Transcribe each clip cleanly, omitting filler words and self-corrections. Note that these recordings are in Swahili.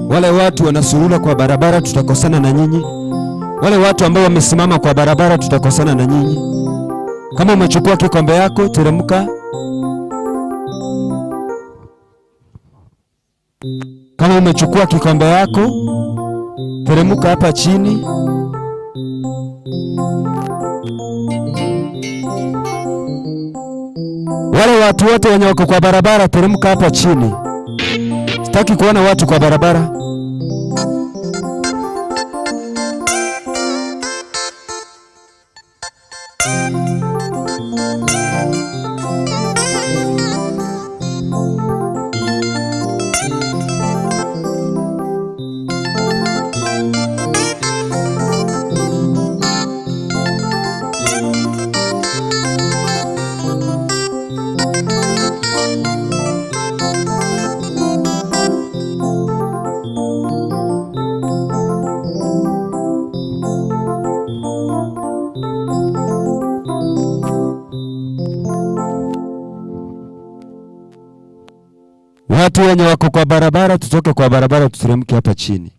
Wale watu wanasurura kwa barabara, tutakosana na nyinyi. Wale watu ambao wamesimama kwa barabara, tutakosana na nyinyi. Kama umechukua kikombe yako, teremka. Kama umechukua kikombe yako, teremka hapa chini. Wale watu wote wenye wako kwa barabara, teremka hapa chini. Sitaki kuona watu kwa barabara. Watu wenye wako kwa barabara, tutoke kwa barabara, tuteremke hapa chini.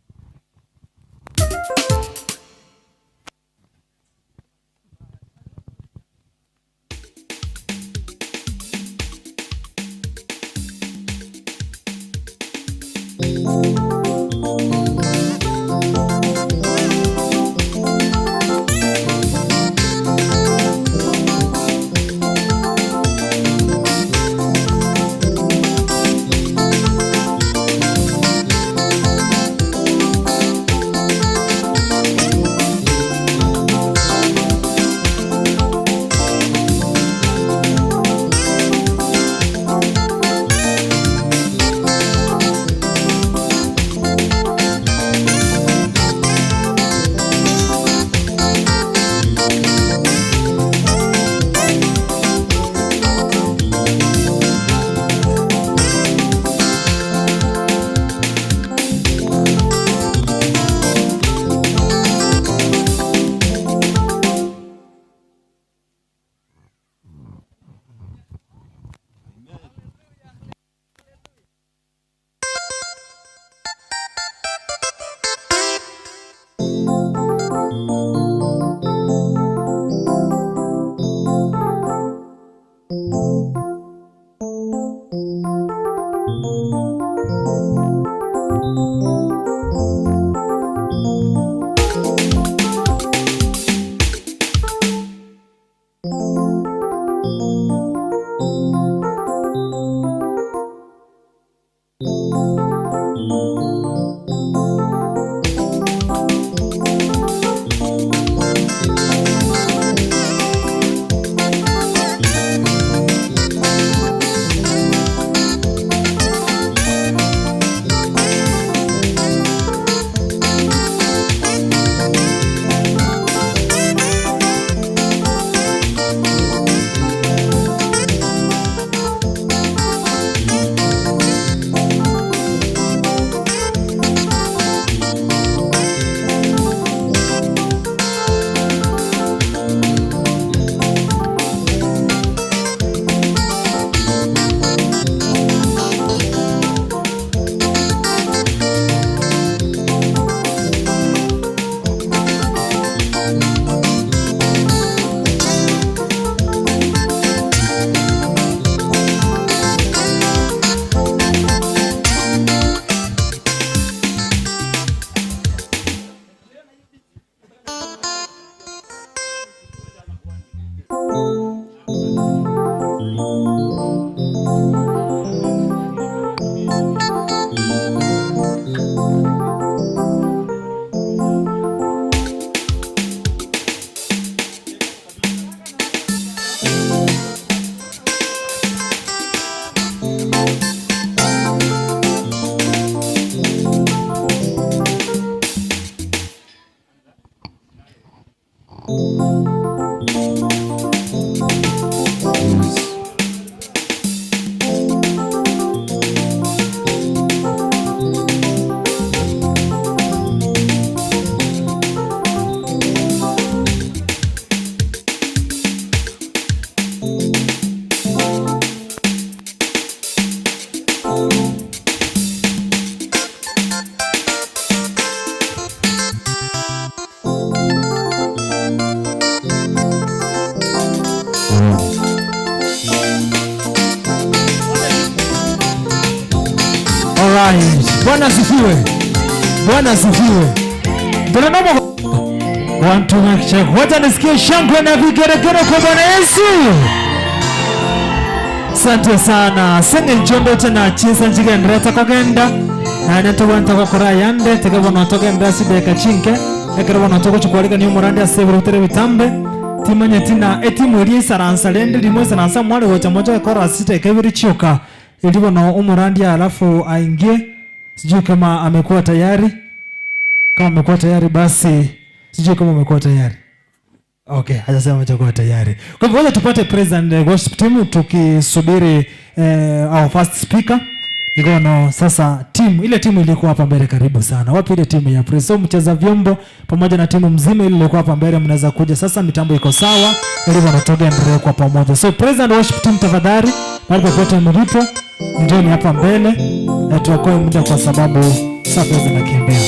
Alright. Bwana asifiwe. Bwana asifiwe. Ndio namba want to make check. Wacha nisikie shangwe na vigeregere kwa Bwana Yesu. Asante sana. Senge njombe tena chinsa njige ndreta kogenda. Na neto wanta kokora yande tege bono togenda sideka chinke. Ekere bono togo chukwalika ni umurandi aseburu tere bitambe. Timanya tina etimu eri saransa lende limwe saransa mwale wocha moja kora sita kebiri chioka. Ili bono umurandi alafu aingie. Sijui kama amekuwa tayari. Kama amekuwa tayari basi sijui kama umekuwa tayari. Okay, hajasema amekuwa tayari. Kwa hivyo tupate praise and worship team tukisubiri our first speaker. Ikono sasa ile timu ilikuwa hapa mbele karibu sana. Wapi ile timu ya praise? So mcheza vyombo pamoja na timu mzima ile ilikuwa hapa mbele mnaweza kuja. Sasa mitambo iko sawa. Ili wanatoka endelee kwa pamoja. So praise and worship team tafadhali. Mahali popote mlipo njoni hapa mbele. Tuokoe muda kwa sababu saa zinakimbia.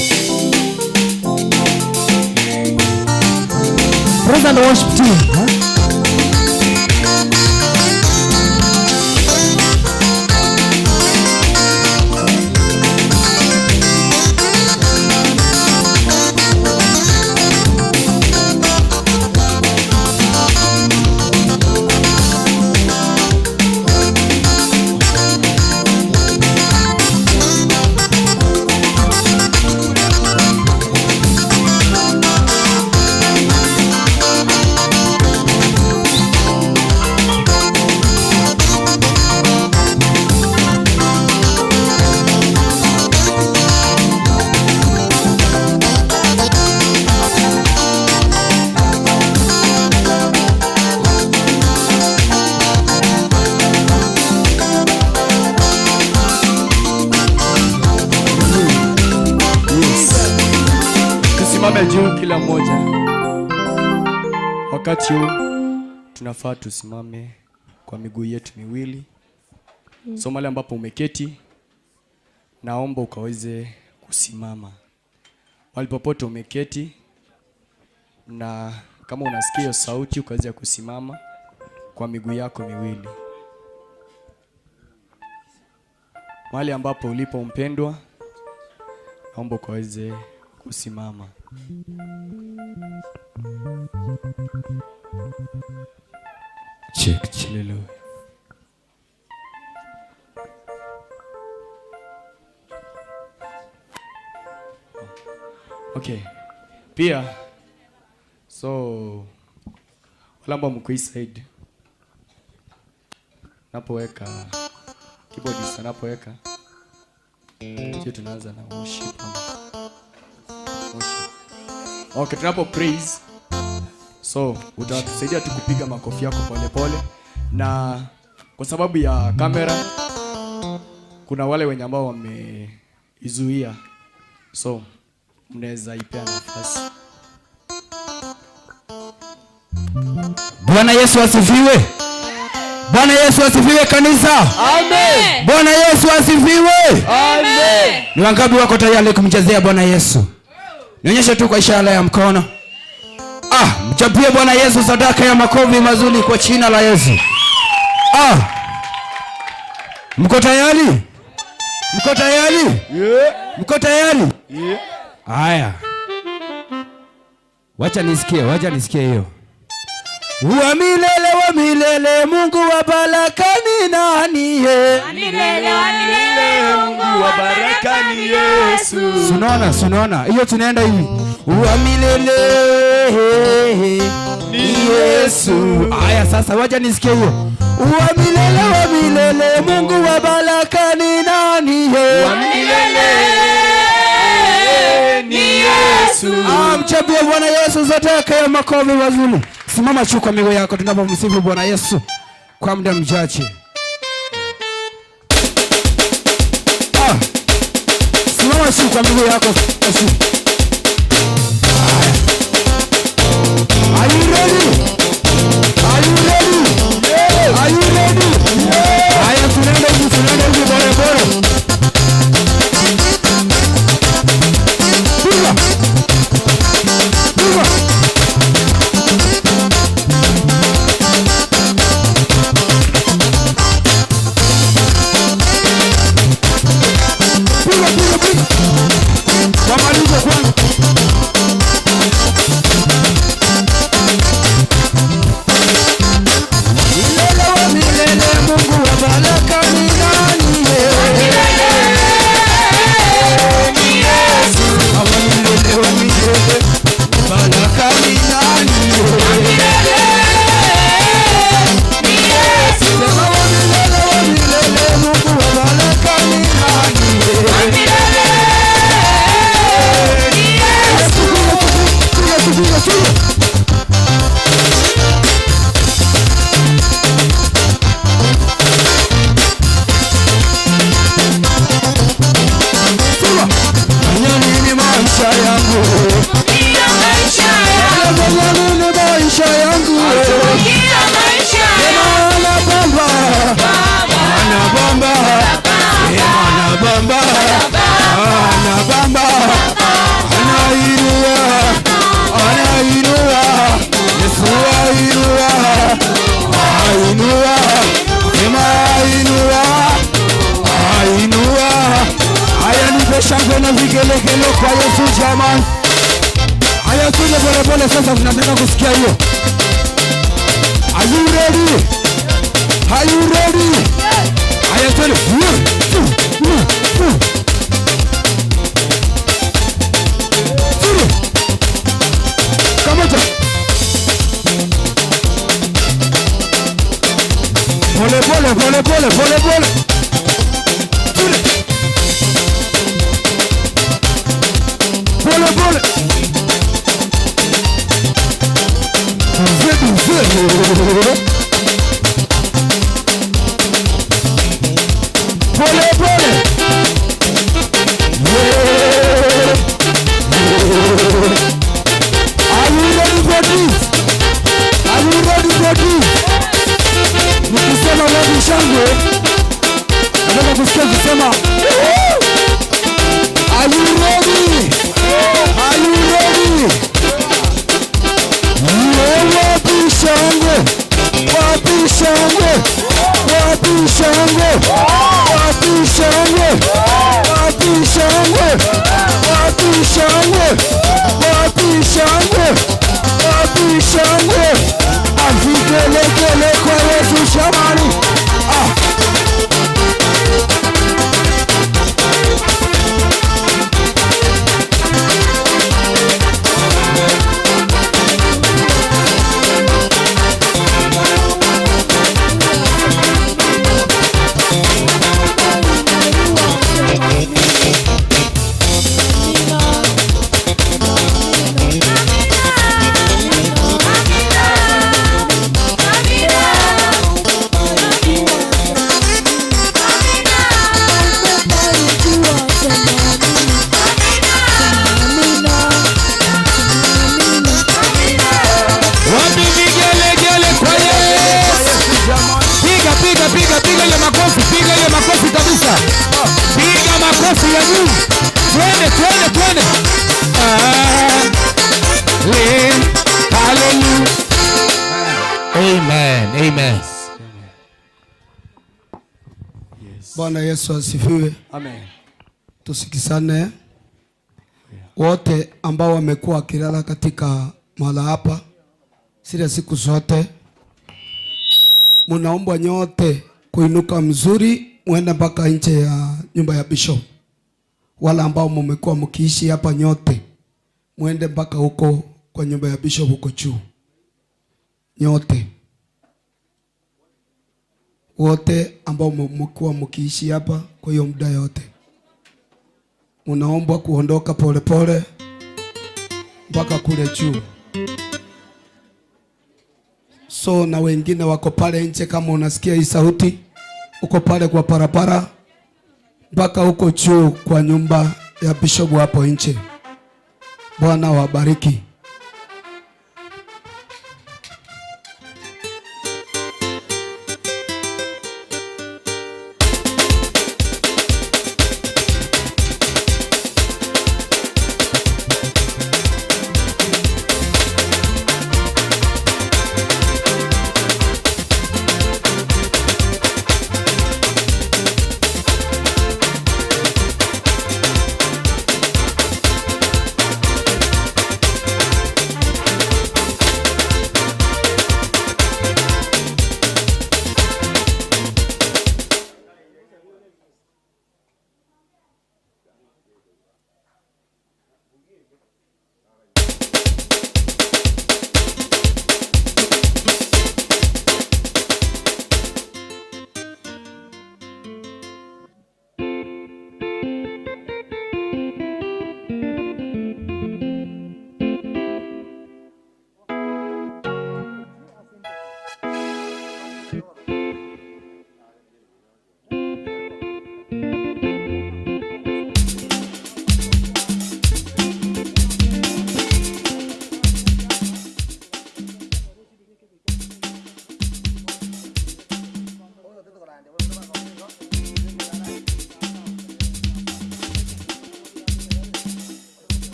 Praise and worship team. Juu kila mmoja. Wakati huu tunafaa tusimame kwa miguu yetu miwili. So mahali ambapo umeketi naomba ukaweze kusimama. Mahali popote umeketi na kama unasikia sauti ukaweze kusimama kwa miguu yako miwili. Mahali ambapo ulipo mpendwa naomba ukaweze kusimama. Check. Hallelujah. Okay. Pia so wala ambao mko hii side napoweka keyboard napoweka sio tunaanza na worship. Okay, tunapo praise. So, utatusaidia tu kupiga makofi yako pole pole. Na kwa sababu ya kamera kuna wale wenye ambao wameizuia. So, mnaweza ipea nafasi. Bwana Yesu asifiwe. Bwana Yesu asifiwe kanisa. Amen. Bwana Yesu asifiwe. Amen. Ni wangapi wako tayari kumchezea Bwana Yesu? Nionyeshe tu kwa ishara ya mkono. Mchapie Bwana Yesu sadaka ya makofi mazuri kwa jina la Yesu. Mko tayari? Mko tayari? Yeah. Mko tayari? Yeah. Haya. Wacha nisikie hiyo. Wa milele Mungu wa baraka ni nani ye? Milele Mungu wa baraka ni Yesu. Sunaona. Hiyo tunaenda hivi. Wa milele ni Yesu. Haya sasa wacha nisikie hiyo. Wa milele Mungu wa baraka ni nani ye? Wa milele ni Yesu. Mchapie Bwana Yesu sadaka ya makofi mazuri. Simama chukua miguu yako tunapomsifu Bwana Yesu kwa muda mchache. Simama chukua miguu yako. Are you ready? Are you ready? Yeah. Are you ready? Yeah. Haya tunaenda hivi bora. Piga. anabamba, anainua, anainua, Yesu ainua, ainua, sema ainua, ainua. Haya nipe shangwe na vigelegele kwa Yesu jamani. Haya tuje pole pole sasa, tunataka kusikia hiyo. Are you ready? Are you ready? Haya tuje. Come on. Pole pole pole pole pole pole. Pole pole. Pole pole. Are you ready for this? Are you ready for this? Nikisema wewe shangwe, nataka kusikia kusema are you ready? Are you ready? Wapi shangwe? Wapi shangwe? Wapi shangwe? Wapi shangwe? Wapi shangwe? Wapi shangwe? Wapi shangwe? Wapi shangwe? Avigelegele kwa Yesu jamani. Bwana Yesu asifiwe. Amen. Tusikisane wote ambao wamekuwa wakilala katika mahala hapa zile siku zote, munaombwa nyote kuinuka mzuri muende mpaka nje ya nyumba ya Bishop. Wala ambao mmekuwa mkiishi hapa nyote muende mpaka huko kwa nyumba ya Bishop huko juu. Nyote wote ambao mmekuwa mkiishi hapa kwa hiyo muda yote, unaombwa kuondoka polepole mpaka kule juu. So na wengine wako pale nje, kama unasikia hii sauti, uko pale kwa parapara mpaka huko juu kwa nyumba ya Bishop hapo nje. Bwana wabariki.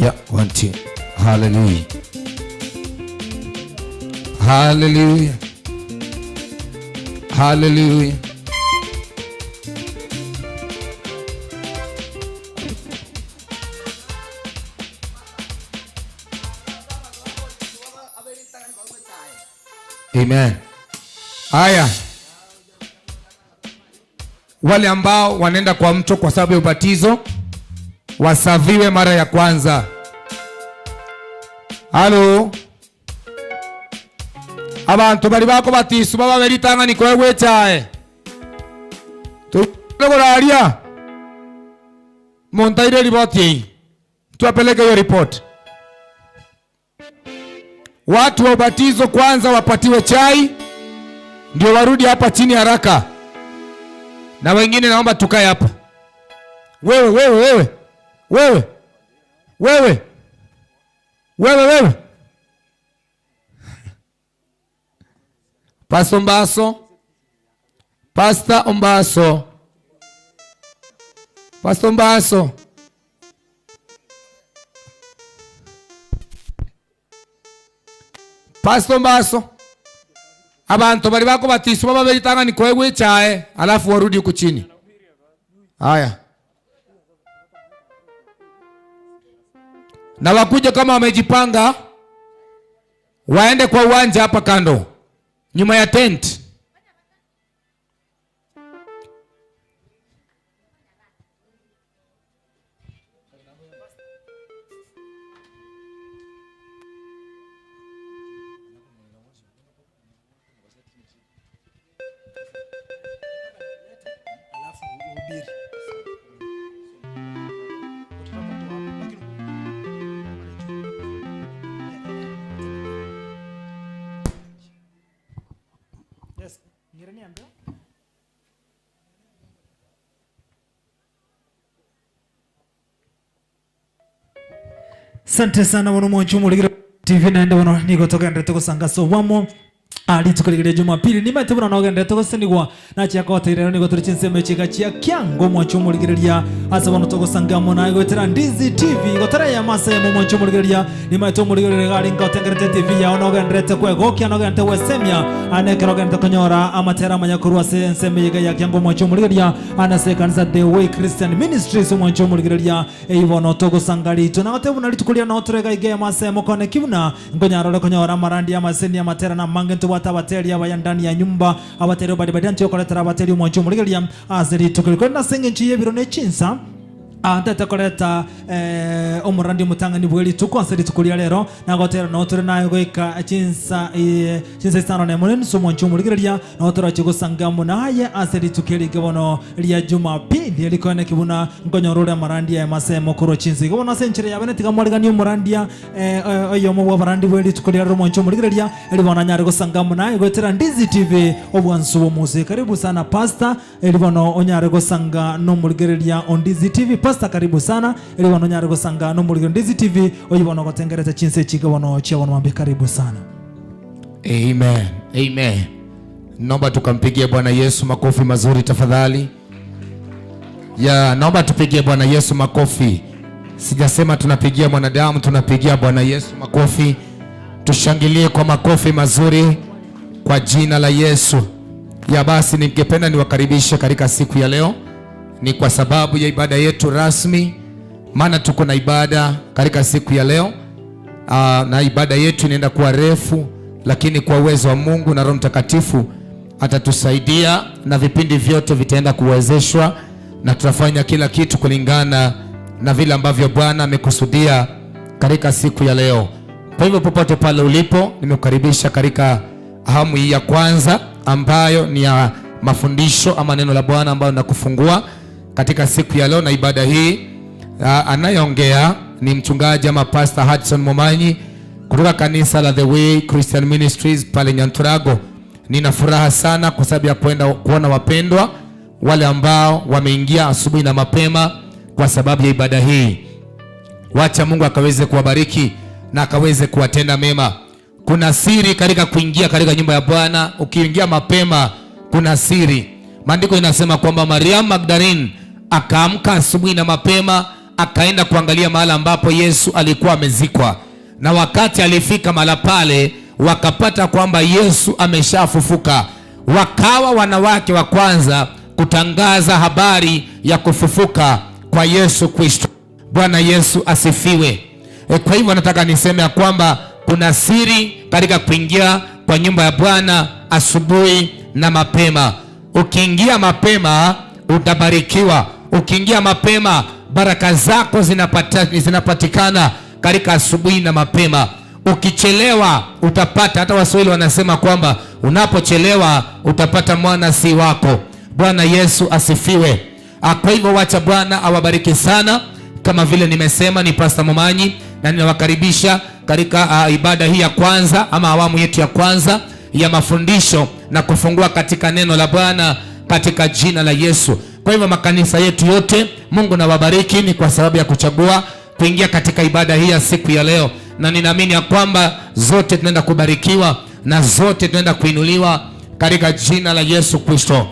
Yeah, 1 2. Hallelujah. Hallelujah. Hallelujah. Amen. Haya, wale ambao wanaenda kwa mto kwa sababu ya ubatizo wasaviwe mara ya kwanza. Halo, abantu bari bako batisu baba beritanga ni kwewe chae tukuraria montaire ripoti tuapeleke hiyo report. Watu wa ubatizo kwanza wapatiwe chai ndio warudi hapa chini haraka, na wengine naomba tukae hapa. Wewe Pastor Ombaso, Pastor Ombaso, Pastor Ombaso, Pastor Ombaso, abantu bari bako batisu baba beritanga ni kwewe chae alafu warudi huku chini. Haya, na wakuja kama wamejipanga waende kwa uwanja hapa kando nyuma ya tent. Sante sana wano mwanchu muligira TV naende wano niko toka ndete kusanga so wamo ali tukuligire Jumapili ni mate bwana noga ndete kusenigwa na chia kota irero niko turi chinseme chika chia kyango mwanchu muligiria asa wano toko sanga mona go tera Ndizi TV go tera ya masa ya mwanchu muligiria ni mate muligiria gali ngo tengerete TV ya noga ndete kwe go kya noga ndete wesemya aneke noga ndete konyora amatera manyakurwa se nseme ya kyango mwanchu muligiria anase kanisa The Way Christian Ministries mwanchu muligiria eivono toko sangali tunaote bunali tukulia na otorega ige masa ya mokone kibuna ngonyaro konyora marandi ya maseni ya matera na mangento abateri abaya ndani ya nyumba abateri badibadi antyo koletera abateri mwancho muligeria azeri tukikwenda senge nchiye biro ne chinsa Antete koleta omurandi mutangani bweli tukonseri tukulia lero na gotera no turi nayo goika chinsa isano ne munene so mwancho muligeria no tora chigusanga munaye azeri tukeli gebono lia Jumapili likone kibuna ngonyorore marandi ya masemo kuro chinsi gebono senchire ya benetiga mwaligani murandia oyo mu barandi bweli tukulia lero mwancho muligeria libona nyari gusanga munaye gotera Ndizi TV obwansu bo muse. Karibu sana pastor libono onyari gusanga no muligeria on Ndizi TV. Karibu sana ili wanonyare gusanga no muri Ndizi TV oyibono gotengereza chinse chigabono chiabono mambe. Karibu sana. Amen. Amen. Naomba tukampigie Bwana Yesu makofi mazuri tafadhali. Naomba tupigie Bwana Yesu makofi. Sijasema tunapigia mwanadamu, tunapigia Bwana Yesu makofi. Tushangilie kwa makofi mazuri kwa jina la Yesu. Basi ningependa niwakaribishe katika siku ya leo. Ni kwa sababu ya ibada yetu rasmi, maana tuko na ibada katika siku ya leo. Na ibada yetu inaenda kuwa refu, lakini kwa uwezo wa Mungu na Roho Mtakatifu atatusaidia na vipindi vyote vitaenda kuwezeshwa na tutafanya kila kitu kulingana na vile ambavyo Bwana amekusudia katika siku ya leo. Kwa hivyo popote pale ulipo, nimekukaribisha katika awamu hii ya kwanza ambayo ni ya mafundisho ama neno la Bwana ambayo nakufungua katika siku ya leo. Na ibada hii anayeongea ni mchungaji ama Pastor Hudson Momanyi kutoka kanisa la The Way Christian Ministries pale Nyanturago. Nina furaha sana kwa sababu ya kuona wapendwa wale ambao wameingia asubuhi na mapema kwa sababu ya ibada hii. Wacha Mungu akaweze kuwabariki na akaweze kuwatenda mema. Kuna siri katika kuingia katika nyumba ya Bwana. Ukiingia mapema kuna siri. Maandiko inasema kwamba Maria Magdalene akaamka asubuhi na mapema akaenda kuangalia mahali ambapo Yesu alikuwa amezikwa, na wakati alifika mahali pale wakapata kwamba Yesu ameshafufuka. Wakawa wanawake wa kwanza kutangaza habari ya kufufuka kwa Yesu Kristo. Bwana Yesu asifiwe. Kwa hivyo nataka niseme ya kwamba kuna siri katika kuingia kwa nyumba ya Bwana asubuhi na mapema. Ukiingia mapema utabarikiwa. Ukiingia mapema baraka zako zinapatikana katika asubuhi na mapema. Ukichelewa utapata, hata Waswahili wanasema kwamba unapochelewa utapata mwana si wako. Bwana Yesu asifiwe. Kwa hivyo wacha Bwana awabariki sana. Kama vile nimesema, ni Pastor Momanyi na ninawakaribisha katika ibada hii ya kwanza ama awamu yetu ya kwanza ya mafundisho na kufungua katika neno la Bwana katika jina la Yesu. Kwa hivyo makanisa yetu yote, Mungu na wabariki ni kwa sababu ya kuchagua kuingia katika ibada hii ya siku ya leo, na ninaamini ya kwamba zote tunaenda kubarikiwa na zote tunaenda kuinuliwa katika jina la Yesu Kristo.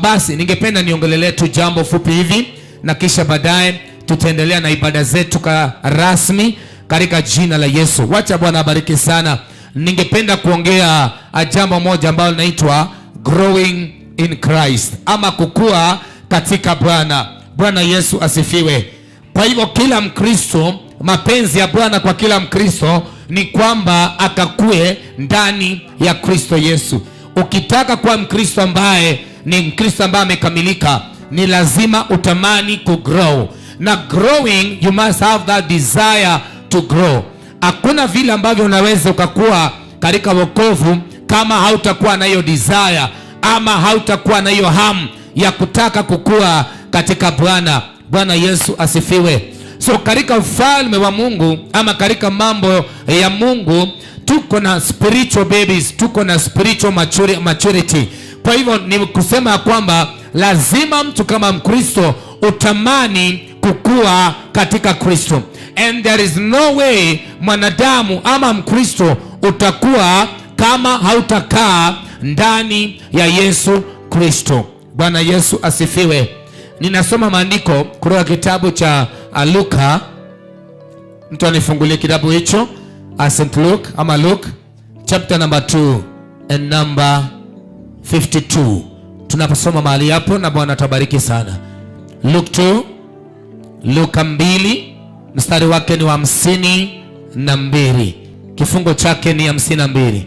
Basi ningependa niongelelee tu jambo fupi hivi na kisha baadaye tutaendelea na ibada zetu rasmi katika jina la Yesu. Wacha Bwana abariki sana. Ningependa kuongea jambo moja ambalo linaitwa growing in Christ ama kukua katika Bwana. Bwana Yesu asifiwe. Kwa hivyo kila Mkristo, mapenzi ya Bwana kwa kila Mkristo ni kwamba akakue ndani ya Kristo Yesu. Ukitaka kuwa Mkristo ambaye ni Mkristo ambaye amekamilika, ni lazima utamani kugrow. Na growing, you must have that desire to grow. Hakuna vile ambavyo unaweza ukakuwa katika wokovu kama hautakuwa na hiyo desire ama hautakuwa na hiyo hamu ya kutaka kukua katika Bwana. Bwana Yesu asifiwe. So katika ufalme wa Mungu ama katika mambo ya Mungu tuko na spiritual babies, tuko na spiritual maturity. Kwa hivyo ni kusema kwamba lazima mtu kama Mkristo utamani kukua katika Kristo. And there is no way mwanadamu ama Mkristo utakuwa kama hautakaa ndani ya Yesu Kristo. Bwana Yesu asifiwe. Ninasoma maandiko kutoka kitabu cha Luka. Mtu anifungulie kitabu hicho, St. Luke ama Luke chapter number 2 and number 52. Tunaposoma mahali hapo na Bwana atabariki sana. Luke 2, Luka 2 mstari wake ni wa 52. Kifungo chake ni 52.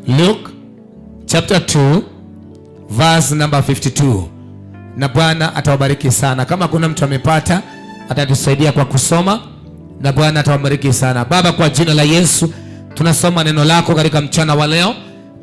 Luke chapter 2 verse number 52. Na Bwana atawabariki sana. Kama kuna mtu amepata atatusaidia kwa kusoma, na Bwana atawabariki sana. Baba, kwa jina la Yesu tunasoma neno lako katika mchana wa leo,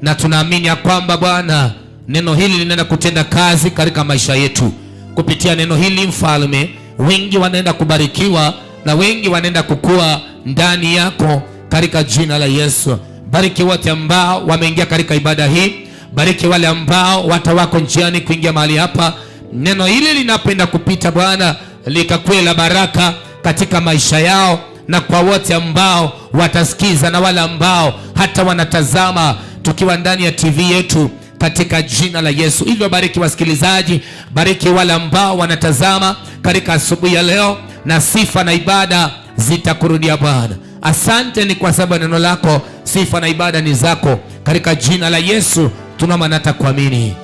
na tunaamini ya kwamba Bwana neno hili linaenda kutenda kazi katika maisha yetu. Kupitia neno hili Mfalme, wengi wanaenda kubarikiwa na wengi wanaenda kukua ndani yako katika jina la Yesu. Bariki wote ambao wameingia katika ibada hii. Bariki wale ambao watawako njiani kuingia mahali hapa. Neno hili linapenda kupita Bwana likakuwe la baraka katika maisha yao na kwa wote ambao watasikiza na wale ambao hata wanatazama tukiwa ndani ya TV yetu katika jina la Yesu. Hivyo bariki wasikilizaji, bariki wale ambao wanatazama katika asubuhi ya leo, na sifa na ibada zitakurudia Bwana. Asante ni kwa sababu neno lako, sifa na ibada ni zako. Katika jina la Yesu tunaomba na kuamini.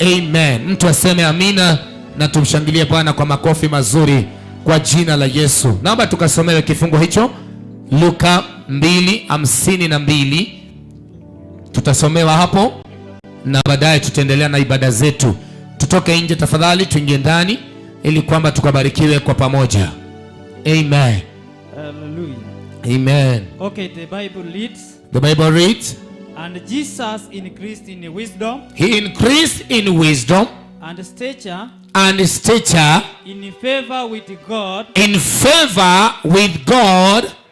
Amen. Mtu aseme amina na tumshangilie Bwana kwa makofi mazuri kwa jina la Yesu. Naomba tukasomewe kifungo hicho, Luka 2:52. Tutasomewa hapo na baadaye tutaendelea na ibada zetu. Tutoke nje tafadhali, tuingie ndani ili kwamba tukabarikiwe kwa pamoja. Amen. Hallelujah. Amen. Okay, the Bible reads, The Bible reads, and Jesus increased in wisdom He increased in wisdom and stature, in favor with God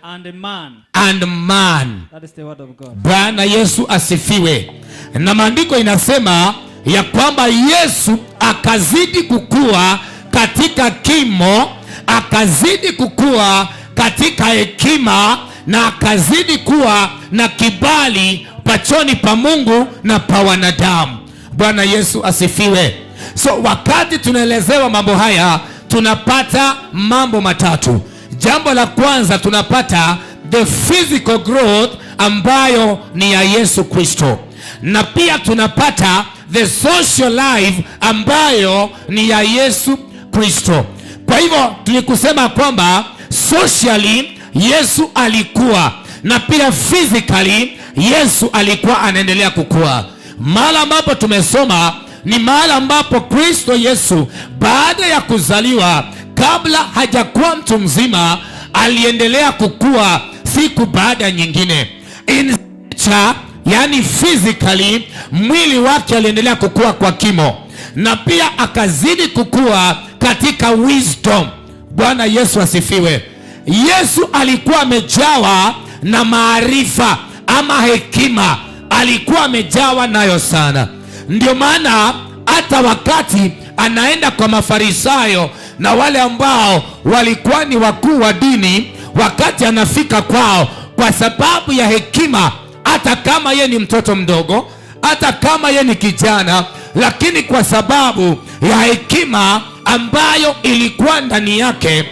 and man. That is the word of God. Bwana Yesu asifiwe. Na maandiko inasema ya kwamba Yesu akazidi kukua katika kimo, akazidi kukua katika hekima, na akazidi kuwa na kibali pachoni pa Mungu na pa wanadamu. Bwana Yesu asifiwe. So wakati tunaelezewa mambo haya, tunapata mambo matatu. Jambo la kwanza, tunapata the physical growth ambayo ni ya Yesu Kristo, na pia tunapata the social life ambayo ni ya Yesu Kristo. Kwa hivyo tulikusema kwamba socially Yesu alikuwa, na pia physically Yesu alikuwa anaendelea kukua. Mahali ambapo tumesoma ni mahali ambapo Kristo Yesu baada ya kuzaliwa, kabla hajakuwa mtu mzima, aliendelea kukua siku baada ya nyingine. In nature, yani physically, mwili wake aliendelea kukua kwa kimo, na pia akazidi kukua katika wisdom. Bwana Yesu asifiwe. Yesu alikuwa amejawa na maarifa ama hekima, alikuwa amejawa nayo sana. Ndio maana hata wakati anaenda kwa Mafarisayo na wale ambao walikuwa ni wakuu wa dini, wakati anafika kwao, kwa sababu ya hekima, hata kama ye ni mtoto mdogo, hata kama ye ni kijana, lakini kwa sababu ya hekima ambayo ilikuwa ndani yake,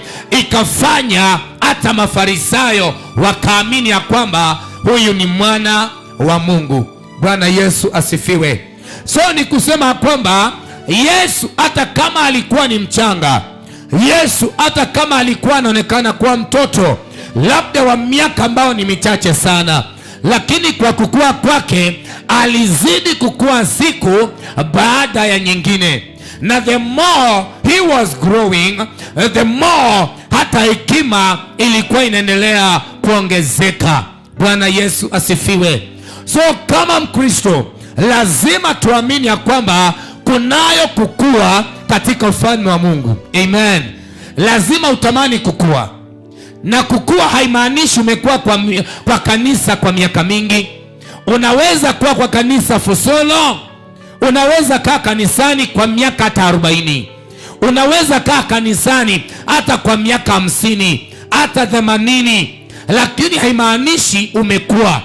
ikafanya hata Mafarisayo wakaamini ya kwamba huyu ni mwana wa Mungu. Bwana Yesu asifiwe. So ni kusema kwamba Yesu hata kama alikuwa ni mchanga, Yesu hata kama alikuwa anaonekana kuwa mtoto labda wa miaka ambao ni michache sana, lakini kwa kukua kwake alizidi kukua siku baada ya nyingine, na the more he was growing, the more hata hekima ilikuwa inaendelea kuongezeka. Bwana Yesu asifiwe. So kama Mkristo lazima tuamini ya kwamba kunayo kukua katika ufalme wa Mungu. Amen. Lazima utamani kukua, na kukua haimaanishi umekuwa kwa kanisa kwa miaka mingi. Unaweza kuwa kwa kanisa for so long. Unaweza kaa kanisani kwa miaka hata 40. Unaweza kaa kanisani hata kwa miaka 50, hata 80, lakini haimaanishi umekuwa.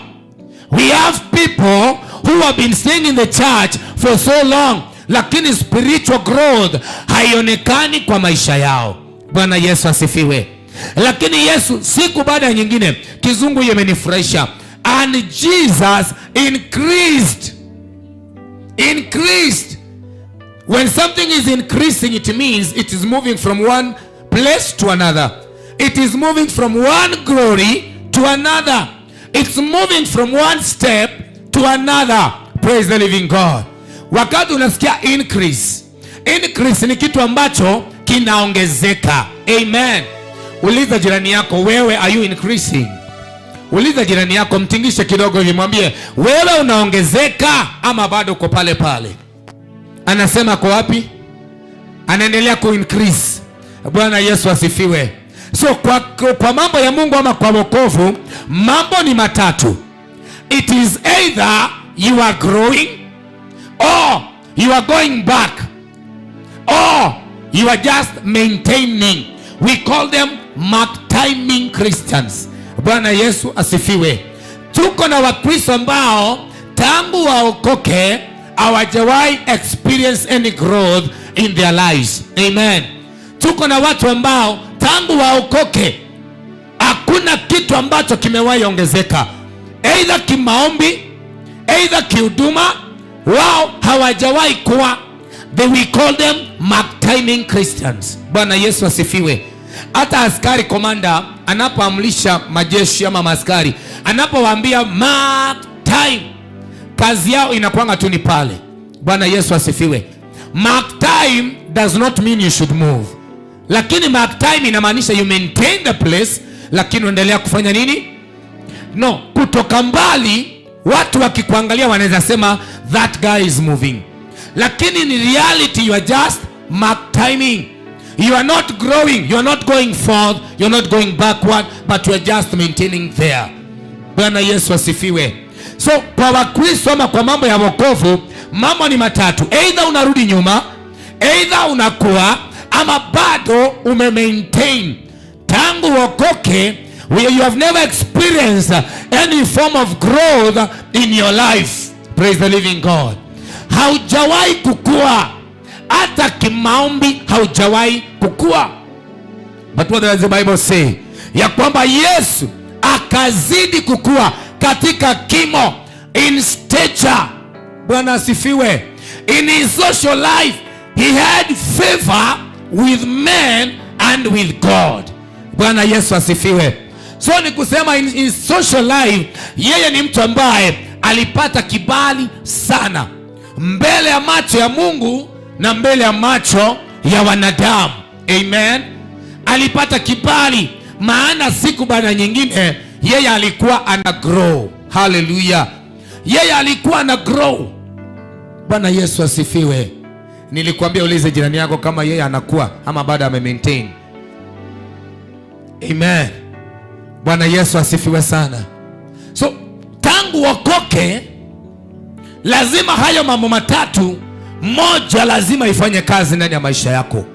We have people who have been staying in the church for so long, lakini spiritual growth haionekani kwa maisha yao. Bwana Yesu asifiwe. Lakini Yesu siku baada ya nyingine, kizungu hiyo imenifurahisha, and Jesus increased. When something is increasing, it means it is moving from one place to another. It is moving from one glory to another. It's moving from one step to another. Praise the living God. Wakati unasikia increase ni kitu ambacho kinaongezeka. Amen. Uliza jirani yako, wewe are you increasing? Uliza jirani yako, mtingishe kidogo hivi, mwambie wewe unaongezeka ama bado uko pale pale? Anasema kwa wapi? Anaendelea ku increase. Bwana Yesu asifiwe. So kwa mambo ya Mungu ama kwa wokovu, mambo ni matatu. It is either you are growing, or you are going back, or you are just maintaining. We call them mark timing Christians. Bwana Yesu asifiwe. Tuko na Wakristo ambao tangu waokoke hawajawahi experience any growth in their lives. Amen. Tuko na watu ambao tangu waokoke hakuna kitu ambacho kimewahi ongezeka, either kimaombi, either kihuduma, wao hawajawahi kuwa. We call them mark timing Christians. Bwana Yesu asifiwe. Hata askari komanda anapoamrisha majeshi ama maaskari, anapowaambia mark time, kazi yao inakuanga tu ni pale. Bwana Yesu asifiwe. Mark time does not mean you should move, lakini mark time inamaanisha you maintain the place, lakini uendelea kufanya nini? No, kutoka mbali watu wakikuangalia wanaweza sema that guy is moving, lakini in reality you are just mark timing. You are not growing, you are not going forward, you are not going backward, but you are just maintaining there. Bwana Yesu asifiwe. So kwa Wakristo ama kwa mambo ya wokovu, mambo ni matatu. Either unarudi nyuma, either unakuwa, ama bado ume-maintain. Tangu wokoke, you have never experienced any form of growth in your life. Praise the living God. Haujawahi kukua, hata kimaombi haujawahi kukua. But what does the Bible say? Ya kwamba Yesu akazidi kukua katika kimo, in stature. Bwana asifiwe. In his social life he had favor with men and with God. Bwana Yesu asifiwe. So ni kusema in his social life yeye ni mtu ambaye alipata kibali sana mbele ya macho ya Mungu na mbele ya macho ya wanadamu. Amen. Alipata kibali, maana siku baada nyingine yeye alikuwa ana grow. Hallelujah. Yeye alikuwa ana grow. Bwana Yesu asifiwe. Nilikwambia ulize jirani yako kama yeye anakuwa ama bado ame maintain. Amen. Bwana Yesu asifiwe sana. So tangu wokoke lazima hayo mambo matatu moja lazima ifanye kazi ndani ya maisha yako.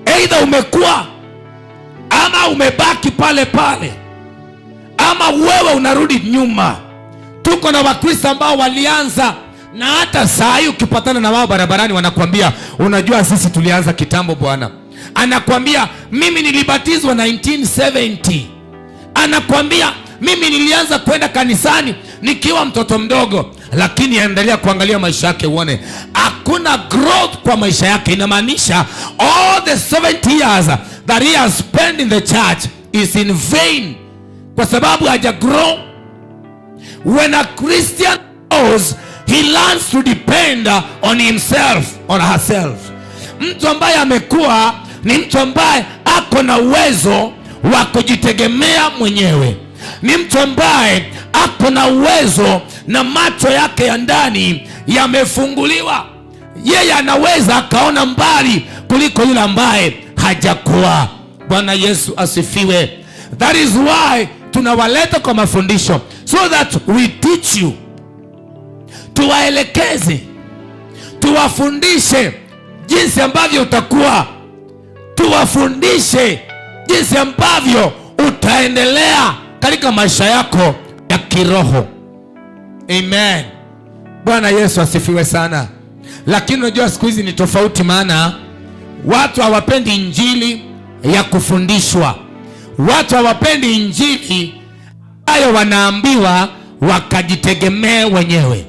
Either umekuwa ama umebaki pale pale, ama wewe unarudi nyuma. Tuko na Wakristo ambao walianza, na hata saa hii ukipatana na wao barabarani wanakuambia unajua sisi tulianza kitambo bwana. Anakuambia mimi nilibatizwa 1970. Anakuambia mimi nilianza kwenda kanisani nikiwa mtoto mdogo. Lakini endelea kuangalia maisha yake uone hakuna growth kwa maisha yake. Inamaanisha all the 70 years that he has spent in the church is in vain, kwa sababu haja grow. When a Christian grows, he learns to depend on himself or herself. Mtu ambaye amekuwa ni mtu ambaye ako na uwezo wa kujitegemea mwenyewe. Ni mtu ambaye ako na uwezo na macho yake ya ndani yamefunguliwa. Yeye anaweza akaona mbali kuliko yule ambaye hajakuwa. Bwana Yesu asifiwe. That is why tunawaleta kwa mafundisho, so that we teach you, tuwaelekeze, tuwafundishe jinsi ambavyo utakuwa, tuwafundishe jinsi ambavyo utaendelea katika maisha yako ya kiroho. Amen. Bwana Yesu asifiwe sana. Lakini unajua siku hizi ni tofauti, maana watu hawapendi injili ya kufundishwa. Watu hawapendi injili ambayo wanaambiwa wakajitegemee wenyewe.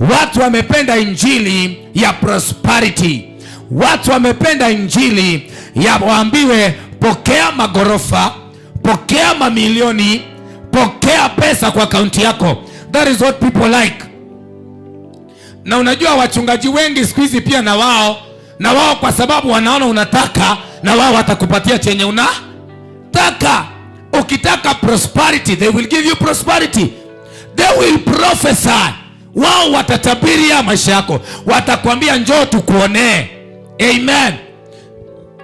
Watu wamependa injili ya prosperity. Watu wamependa injili ya waambiwe pokea magorofa, pokea mamilioni, pokea pesa kwa akaunti yako. That is what people like. Na unajua wachungaji wengi siku hizi pia na wao kwa sababu wanaona unataka, na wao watakupatia chenye unataka. Ukitaka prosperity, they will give you prosperity. They will prophesy. Wao watatabiria maisha yako. Watakwambia njoo tukuonee. Amen.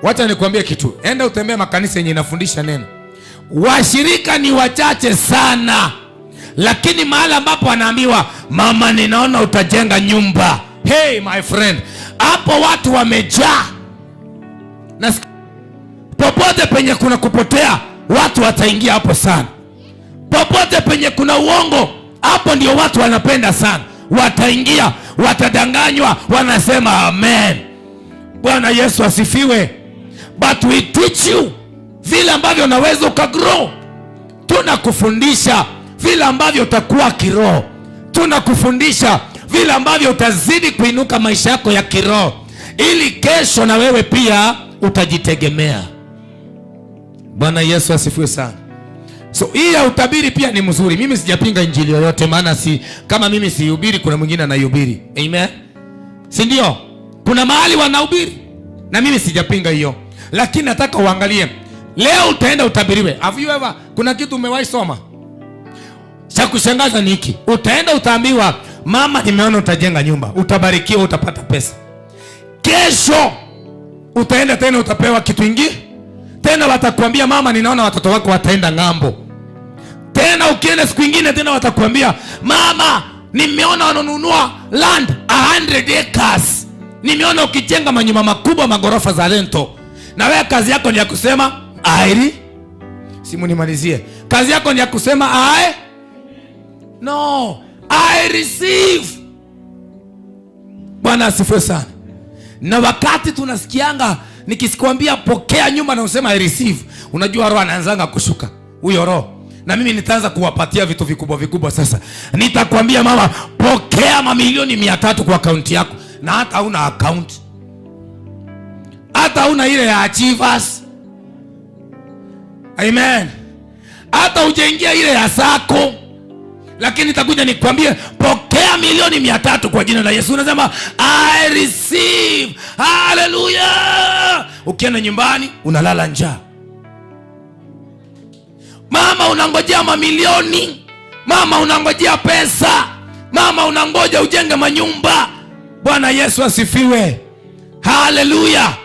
Wacha nikwambie kitu. Enda utembee makanisa yenye inafundisha neno. Washirika ni wachache sana. Lakini mahali ambapo wanaambiwa mama ninaona utajenga nyumba. Hey my friend, hapo watu wamejaa. Na popote penye kuna kupotea, watu wataingia hapo sana. Popote penye kuna uongo, hapo ndio watu wanapenda sana. Wataingia, watadanganywa, wanasema amen. Bwana Yesu asifiwe. But we teach you vile ambavyo unaweza ukagrow. Tunakufundisha vile ambavyo utakuwa kiroho. Tunakufundisha vile ambavyo utazidi kuinuka maisha yako ya kiroho, ili kesho na wewe pia utajitegemea. Bwana Yesu asifiwe sana. So hii ya utabiri pia ni mzuri. Mimi sijapinga injili yoyote, maana kama mimi sihubiri kuna mwingine anayehubiri. Amen. Si ndio? Kuna mahali wanahubiri na mimi sijapinga hiyo. Lakini nataka uangalie. Leo utaenda utabiriwe. Have you ever, kuna kitu umewahi soma? Cha kushangaza ni hiki. Utaenda utaambiwa mama nimeona utajenga nyumba, utabarikiwa, utapata pesa. Kesho utaenda tena utapewa kitu kingine. Tena watakwambia mama ninaona watoto wako wataenda ng'ambo. Tena ukienda siku nyingine tena watakwambia mama nimeona wanunua land 100 acres. Nimeona ukijenga manyumba makubwa, magorofa za rento. Na wewe kazi yako ni ya kusema airi. Simu nimalizie. Kazi yako ni ya kusema no, I receive. Bwana asifiwe sana. Na wakati tunasikianga nikisikwambia pokea nyuma na usema I receive, unajua roho anaanzanga kushuka. Huyo roho. Na mimi nitaanza kuwapatia vitu vikubwa vikubwa sasa. Nitakwambia mama, pokea mamilioni 300 kwa akaunti yako. Na hata huna account. Hata huna ile ya Achievers. Amen. Hata hujaingia ile ya Sako. Lakini nitakuja nikwambie pokea milioni 300 kwa jina la Yesu. Unasema I receive. Hallelujah. Ukienda nyumbani unalala njaa. Mama unangojea mamilioni. Mama unangojea pesa. Mama unangoja ujenge manyumba. Bwana Yesu asifiwe. Hallelujah.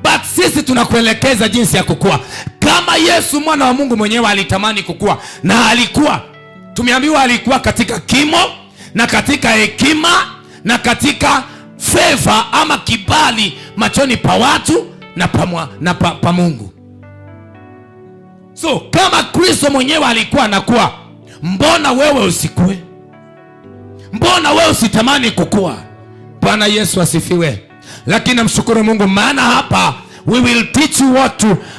But sisi tunakuelekeza jinsi ya kukua. Kama Yesu mwana wa Mungu mwenyewe alitamani kukua, na alikuwa, tumeambiwa alikuwa katika kimo na katika hekima na katika favor ama kibali machoni pa watu na pa Mungu. So kama Kristo mwenyewe alikuwa anakuwa, mbona wewe usikue? Mbona wewe usitamani kukua? Bwana Yesu asifiwe. Lakini namshukuru Mungu, maana hapa we will teach you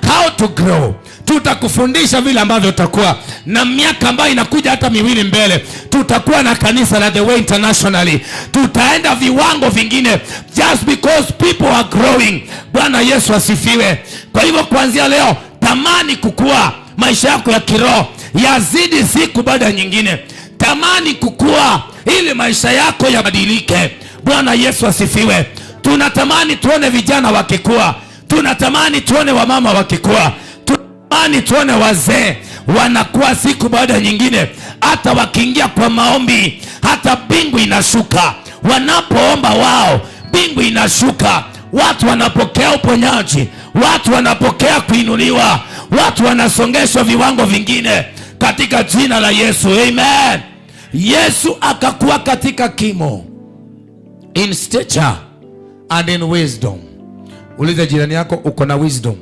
how to grow. Tutakufundisha vile ambavyo utakuwa na miaka ambayo inakuja hata 2 mbele. Tutakuwa na kanisa la The Way internationally. Tutaenda viwango vingine just because people are growing. Bwana Yesu asifiwe. Kwa hivyo kuanzia leo tamani kukua, maisha yako ya kiroho yazidi siku baada nyingine. Tamani kukua ili maisha yako yabadilike. Bwana Yesu asifiwe. Tunatamani tuone vijana wakikua. Tunatamani tuone wamama wakikua. Tunatamani tuone wazee wanakuwa siku baada nyingine. Hata wakiingia kwa maombi, hata bingu inashuka. Wanapoomba wao, bingu inashuka. Watu wanapokea uponyaji. Watu wanapokea kuinuliwa. Watu wanasongeshwa viwango vingine katika jina la Yesu. Amen. Yesu akakuwa katika kimo, in stature and in wisdom. Uliza jirani yako, uko na wisdom?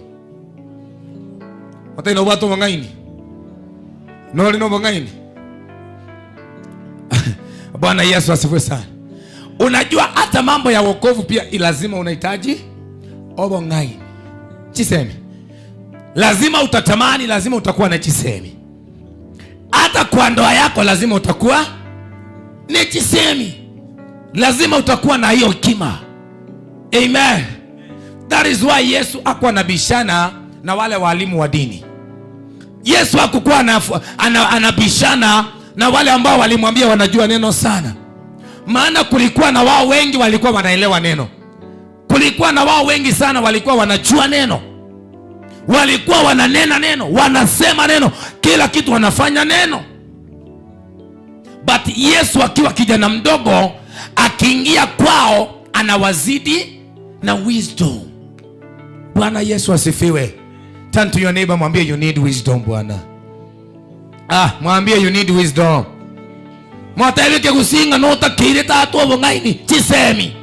Hata ina watu wangaini? Nolino wangaini? Bwana Yesu asifiwe sana. Unajua hata mambo ya wokovu pia lazima unahitaji obongaini. Chisemi. Lazima utatamani, lazima utakuwa na chisemi. Hata kwa ndoa yako lazima utakuwa ni chisemi. Lazima utakuwa na hiyo hekima. Amen. That is why Yesu hakuwa anabishana na wale walimu wa dini. Yesu hakuwa anabishana na wale ambao walimwambia wanajua neno sana. Maana kulikuwa na wao wengi walikuwa wanaelewa neno. Kulikuwa na wao wengi sana walikuwa wanajua neno. Walikuwa wananena neno, wanasema neno, kila kitu wanafanya neno. But Yesu akiwa kijana mdogo, akiingia kwao anawazidi na wisdom. Bwana Yesu asifiwe. Turn to your neighbor, mwambie you need wisdom bwana. Mwambie you need wisdom. Mwataweke kusinga nota kile tatu obongaini chisemi.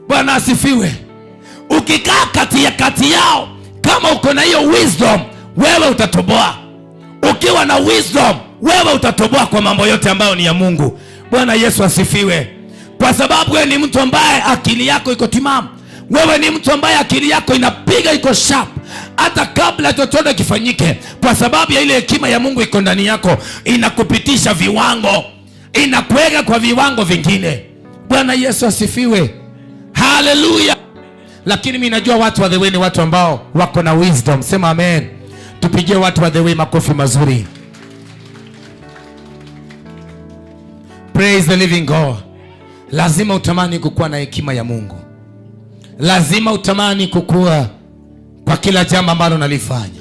Bwana asifiwe. Ukikaa kati yao, kama uko na hiyo wisdom, wewe utatoboa. Ukiwa na wisdom, wewe utatoboa kwa mambo yote ambayo ni ya Mungu. Bwana Yesu asifiwe. Kwa sababu wewe ni mtu ambaye akili yako iko timamu. Wewe ni mtu ambaye akili yako inapiga, iko sharp. Hata kabla chochote kifanyike, kwa sababu ya ile hekima ya Mungu iko ndani yako, inakupitisha viwango, inakuweka kwa viwango vingine. Bwana Yesu asifiwe. Hallelujah. Lakini mimi najua watu wa The Way ni watu ambao wako na wisdom. Sema amen. Tupigie watu wa The Way makofi mazuri. Praise the living God. Lazima utamani kukua na hekima ya Mungu. Lazima utamani kukua kwa kila jambo ambalo unalifanya.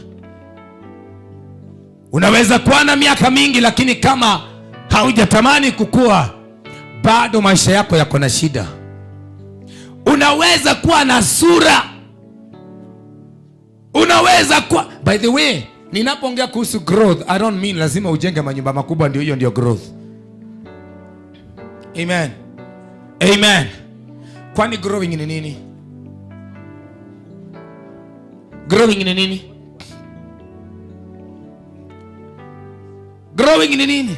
Unaweza kuwa na miaka mingi, lakini kama haujatamani kukua, bado maisha yako yako na shida. Unaweza kuwa na sura. Unaweza kuwa, by the way, ninapoongea kuhusu growth, I don't mean lazima ujenge manyumba makubwa ndio hiyo ndio growth. Amen. Amen. Kwani growing ni nini? Growing ni nini? Growing ni nini?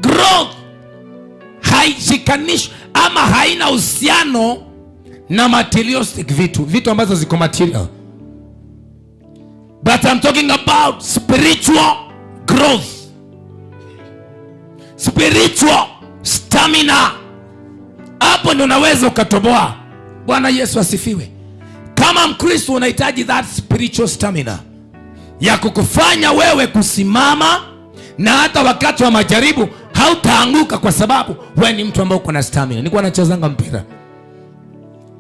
Growth haishiki haishikanisho ama haina uhusiano na materialistic vitu ambazo ziko material. But I'm talking about spiritual growth, spiritual stamina. Hapo ndio unaweza ukatoboa. Bwana Yesu asifiwe. Kama Mkristo unahitaji that spiritual stamina ya kukufanya wewe kusimama, na hata wakati wa majaribu hautaanguka, kwa sababu wewe ni mtu ambaye uko na stamina. Nilikuwa nachezanga mpira,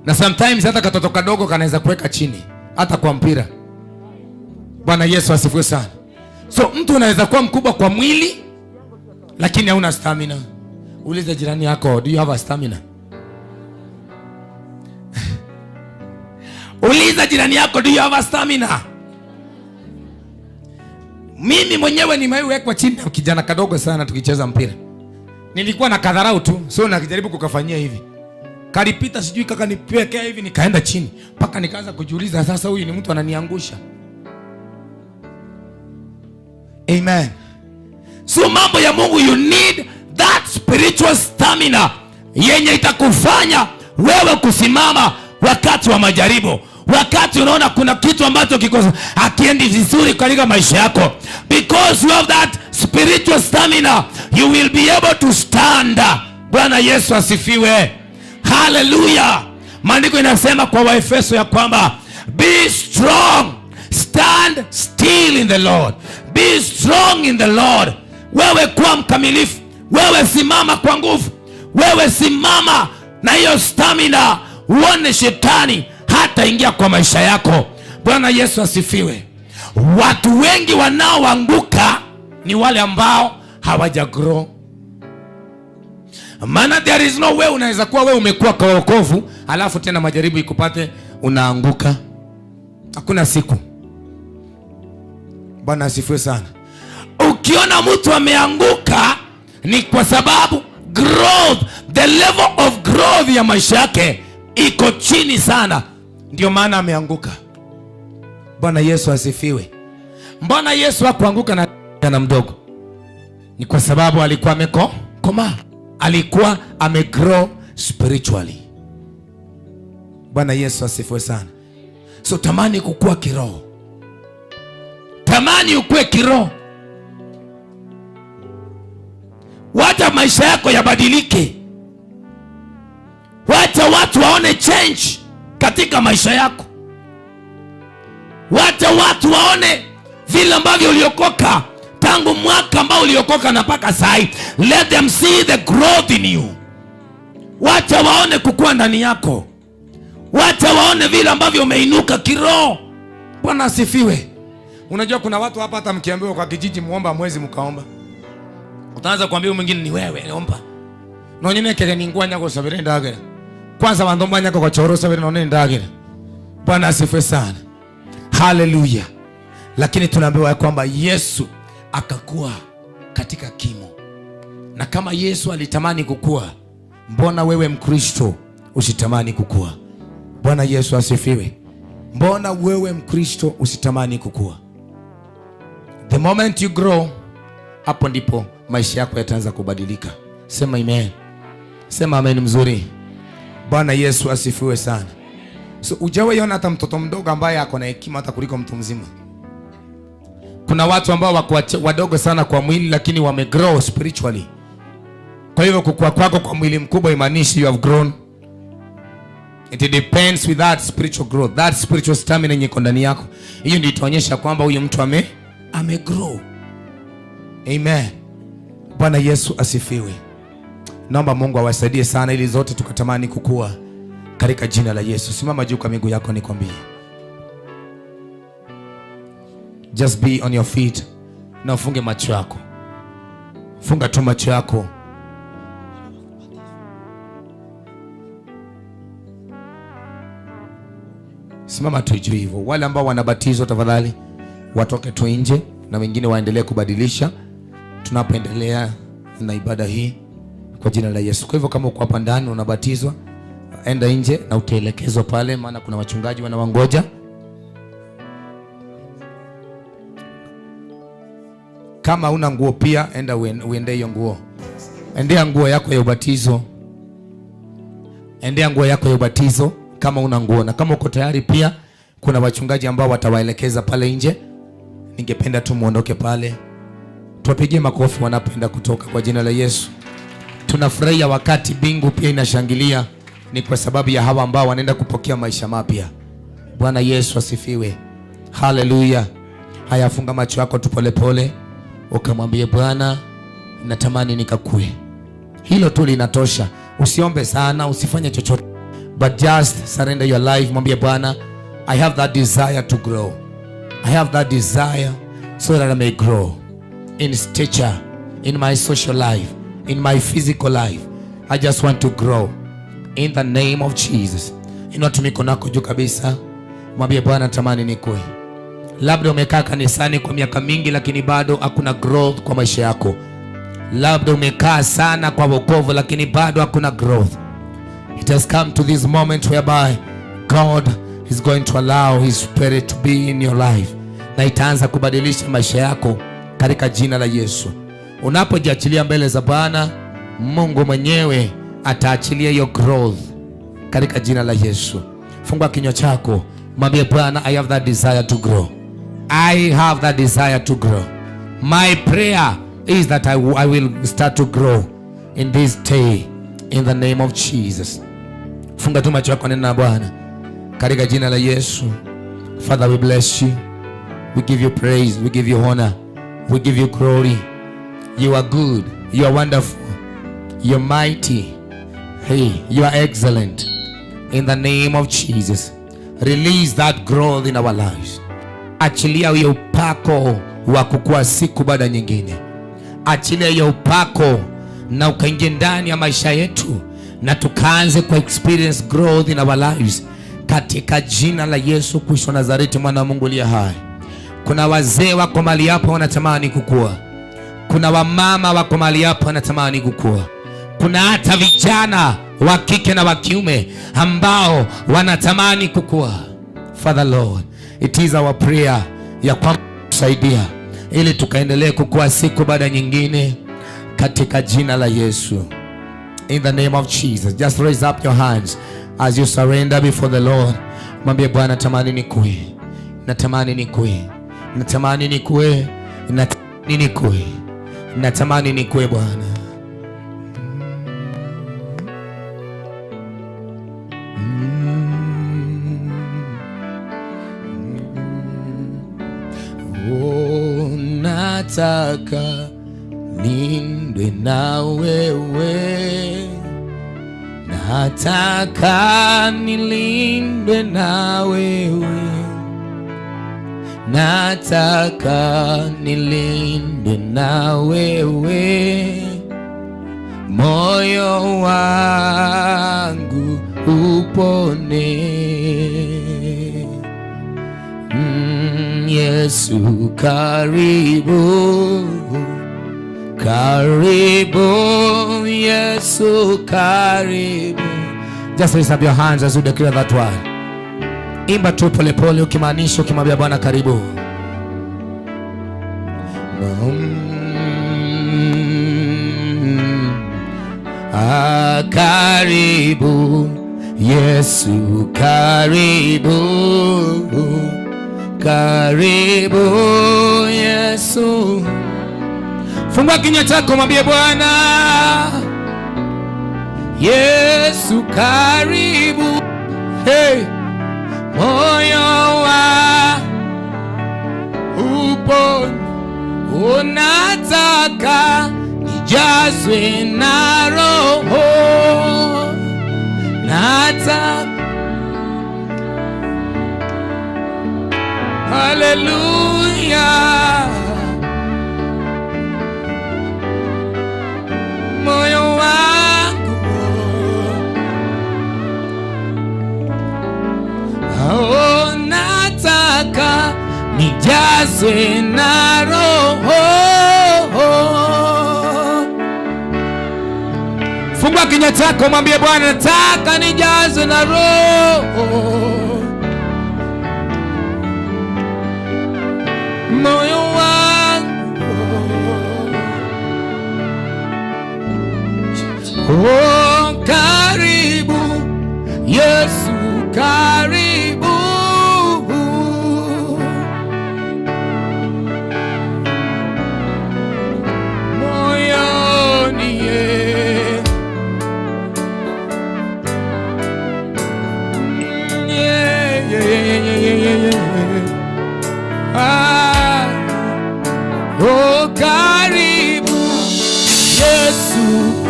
na sometimes hata katoto kadogo kanaweza kuweka chini hata kwa mpira. Bwana Yesu asifiwe sana. So mtu unaweza kuwa mkubwa kwa mwili lakini hauna stamina. Uliza jirani yako, do you have a stamina? Uliza jirani yako, do you have a stamina? Mimi mwenyewe nimewekwa chini na kijana kadogo sana tukicheza mpira. Nilikuwa na kadharau tu, so nakijaribu kukafanyia hivi. Kalipita sijui kaka nipekea hivi, nikaenda chini. Paka nikaanza kujiuliza, sasa huyu ni mtu ananiangusha. Amen. So mambo ya Mungu, you need that spiritual stamina yenye itakufanya wewe kusimama wakati wa majaribu. Wakati unaona kuna kitu ambacho kiko hakiendi vizuri katika maisha yako, because you have that spiritual stamina, you will be able to stand. Bwana Yesu asifiwe. Hallelujah. Maandiko inasema kwa Waefeso ya kwamba be strong, stand still in the Lord. Be strong in the Lord. Wewe kuwa mkamilifu, wewe simama kwa nguvu, wewe simama na hiyo stamina, uone shetani hata ingia kwa maisha yako. Bwana Yesu asifiwe. Watu wengi wanaoanguka ni wale ambao hawaja grow. Maana there is no way unaweza kuwa wewe umekuwa kwa wokovu alafu tena majaribu ikupate unaanguka. Hakuna siku. Bwana asifiwe sana. Ukiona mtu ameanguka ni kwa sababu growth, the level of growth ya maisha yake iko chini sana, ndio maana ameanguka. Bwana Yesu asifiwe. Mbona Yesu hakuanguka na kijana mdogo? Ni kwa sababu alikuwa amekoma, alikuwa amegrow spiritually. Bwana Yesu asifiwe sana. So tamani kukua kiroho, tamani ukue kiroho. Wacha maisha yako yabadilike. Wacha watu waone change katika maisha yako. Wacha watu waone vile ambavyo uliokoka tangu mwaka ambao uliokoka na mpaka sasa. Let them see the growth in you. Wacha waone kukua ndani yako. Wacha waone vile ambavyo umeinuka kiroho. Bwana asifiwe. Unajua kuna watu hapa hata mkiambiwa kwa kijiji muomba mwezi mkaomba, utaanza kuambia mwingine ni wewe omba. Nonyene kile ni ngwanya kwa sabiri ndagera. Kwanza wandomba nyako kwa choro sabiri none ndagera. Bwana asifiwe sana. Hallelujah. Lakini tunaambiwa ya kwamba Yesu akakuwa katika kimo. Na kama Yesu alitamani kukua, mbona wewe Mkristo usitamani kukua? Bwana Yesu asifiwe. Mbona wewe Mkristo usitamani kukua? The moment you grow, hapo ndipo maisha yako yataanza kubadilika. Sema amen. Sema amen mzuri. Bwana Yesu asifiwe sana. So ujawe yona hata mtoto mdogo ambaye ako na hekima hata kuliko mtu mzima. Kuna watu ambao wako wadogo sana kwa mwili lakini wamegrow spiritually. Kwa hivyo kukua kwako kwa mwili mkubwa imanishi you have grown. It depends with that spiritual growth, that spiritual stamina yenye ndani yako. Hiyo ndio itaonyesha kwamba huyu mtu amegrow. Amen. Bwana Yesu asifiwe. Naomba Mungu awasaidie sana ili zote tukatamani kukua katika jina la Yesu. Simama juu kwa miguu yako nikwambie. Just be on your feet. Na ufunge macho yako. Funga tu macho yako. Simama tu juu hivyo. Wale ambao wanabatizwa tafadhali watoke tu nje na wengine waendelee kubadilisha tunapoendelea na ibada hii kwa jina la Yesu. Kwa hivyo kama uko hapa ndani unabatizwa, enda nje na utaelekezwa pale, maana kuna wachungaji wanawangoja. Kama una nguo pia enda uende hiyo nguo. Endea nguo yako ya ubatizo endea nguo yako ya ubatizo kama una nguo, na kama uko tayari pia kuna wachungaji ambao watawaelekeza pale nje. Ningependa tu muondoke pale, tuwapigie makofi wanapoenda kutoka kwa jina la Yesu. Tunafurahia wakati bingu pia inashangilia, ni kwa sababu ya hawa ambao wanaenda kupokea maisha mapya. Bwana Yesu asifiwe. Haleluya. Haya, funga macho yako tu pole pole, ukamwambie Bwana, natamani nikakue. Hilo tu linatosha. Usiombe sana, usifanye chochote, but just surrender your life. Mwambie Bwana, I have that desire to grow. I have that desire so that I may grow in stature, in my social life, in my physical life. I just want to grow in the name of Jesus. Inua mikono yako juu kabisa, mwambie Bwana, natamani nikue. Labda umekaa kanisani kwa miaka mingi lakini bado hakuna growth kwa maisha yako. Labda umekaa sana kwa wokovu lakini bado hakuna growth. It has come to this moment whereby God is going to allow his spirit to be in your life, na itaanza kubadilisha maisha yako katika jina la Yesu. Unapojiachilia mbele za Bwana, Mungu mwenyewe ataachilia hiyo growth katika jina la Yesu. Fungua kinywa chako, mwambie Bwana, I have that desire to grow. I have that desire to grow. My prayer is that I will start to grow in this day in the name of Jesus. Funga tu macho yako, nena na Bwana katika jina la Yesu. Father, we bless you. We give you praise. We give you honor. We give you glory. You are good. You are wonderful. You are mighty. Hey, you are excellent. In the name of Jesus, release that growth in our lives. Achilia hiyo upako wa kukua siku baada nyingine. Achilia hiyo upako na ukaingie ndani ya maisha yetu, na tukaanze ku experience growth in our lives katika jina la Yesu Kristo Nazareti, mwana wa Mungu aliye hai. Kuna wazee wako mahali hapa wanatamani kukua. Kuna wamama wako mahali hapa wanatamani kukua. Kuna hata vijana wa kike na wa kiume ambao wanatamani kukua. Father Lord, it is our prayer ya kwamba tusaidia ili tukaendelee kukua siku baada nyingine katika jina la Yesu. In the name of Jesus, just raise up your hands as you surrender before the Lord. Mwambie Bwana, natamani nikue. Natamani nikue. Natamani nikue. Natamani nikue. Natamani nikue Bwana. Oh, nataka nindwe na wewe. Nataka nilindwe na wewe. Nataka nilindwe na wewe. Moyo wangu upone. Yesu karibu. Karibu, Yesu karibu. Just raise up your hands as you declare that word. Imba tu pole pole ukimaanisha, ukimwambia Bwana karibu. Karibu, Yesu karibu. Karibu, Yesu. Fungua kinywa chako, mwambie Bwana, Yesu karibu. Hey, moyo wa upo unataka nijazwe na Roho. Nataka. Hallelujah. Moyo wangu nataka nijazwe na Roho. Fungua kinywa chako, mwambie Bwana, nataka nijazwe na Roho. Moyo wangu oh, karibu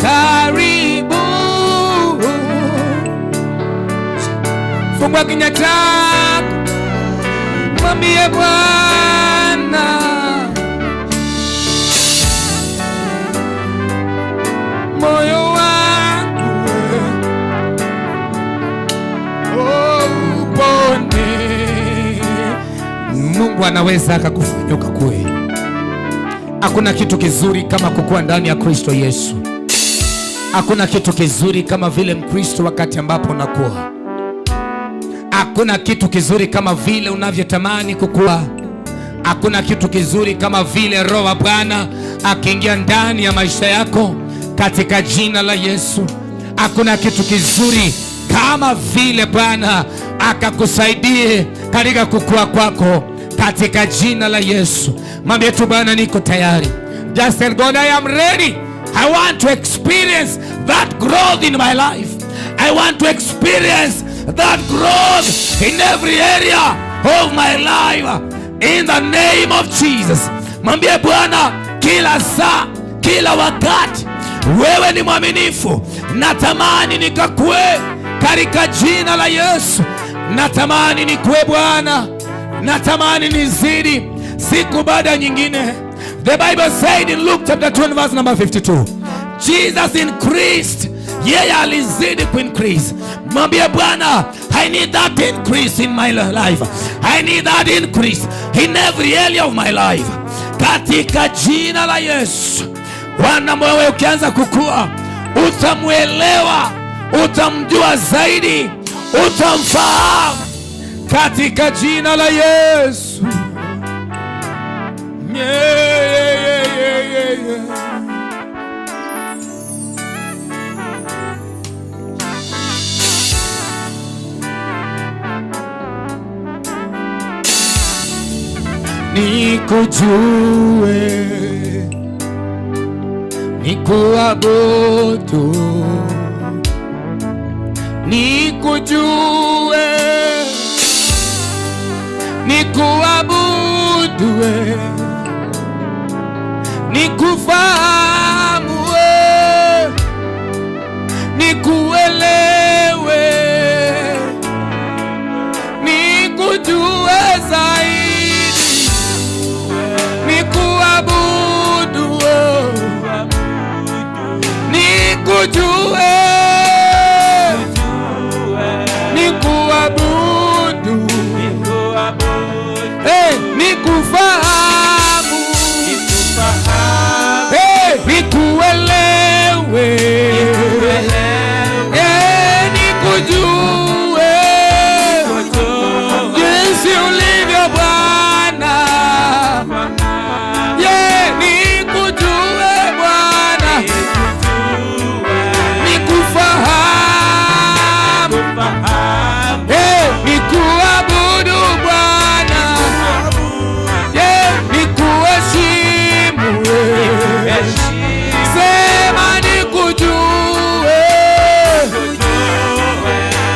karibu. Fungua kinywa chako, mwambie Bwana, moyo wangu upone. Mungu anaweza akakufanya ukakue. Hakuna kitu kizuri kama kukua ndani ya Kristo Yesu. Hakuna kitu kizuri kama vile Mkristo wakati ambapo unakuwa. Hakuna kitu kizuri kama vile unavyotamani kukua. Hakuna kitu kizuri kama vile Roho wa Bwana akiingia ndani ya maisha yako katika jina la Yesu. Hakuna kitu kizuri kama vile Bwana akakusaidie katika kukua kwako katika jina la Yesu. Mwambie tu Bwana, niko tayari. Just tell God, I am ready. I want to experience that growth in my life. I want to experience that growth in every area of my life in the name of Jesus. Mwambie Bwana, kila saa, kila wakati wewe ni mwaminifu. Natamani nikakue katika jina la Yesu. Natamani nikue Bwana. Natamani nizidi siku baada nyingine. The Bible said in Luke chapter 20 verse number 52, Jesus increased, yeye alizidi kuincrease. Mwambie Bwana, I need that increase in my life. I need that increase in every area of my life. Katika jina la Yesu. Bwana, wewe ukianza kukua, utamuelewa, utamjua zaidi, utamfahamu katika jina la Yesu. Nikujue, nikuabudu, nikujue, nikuabudu, nikufahamu, nikuelewe, nikujue zaidi, nikuabudu, nikujue, nikuabudu, nikufahamu, nikuelewe, nikujue jinsi ulivyo Bwana, nikujue Bwana, nikufahamu, nikuabudu Bwana, nikuheshimu, sema nikujue,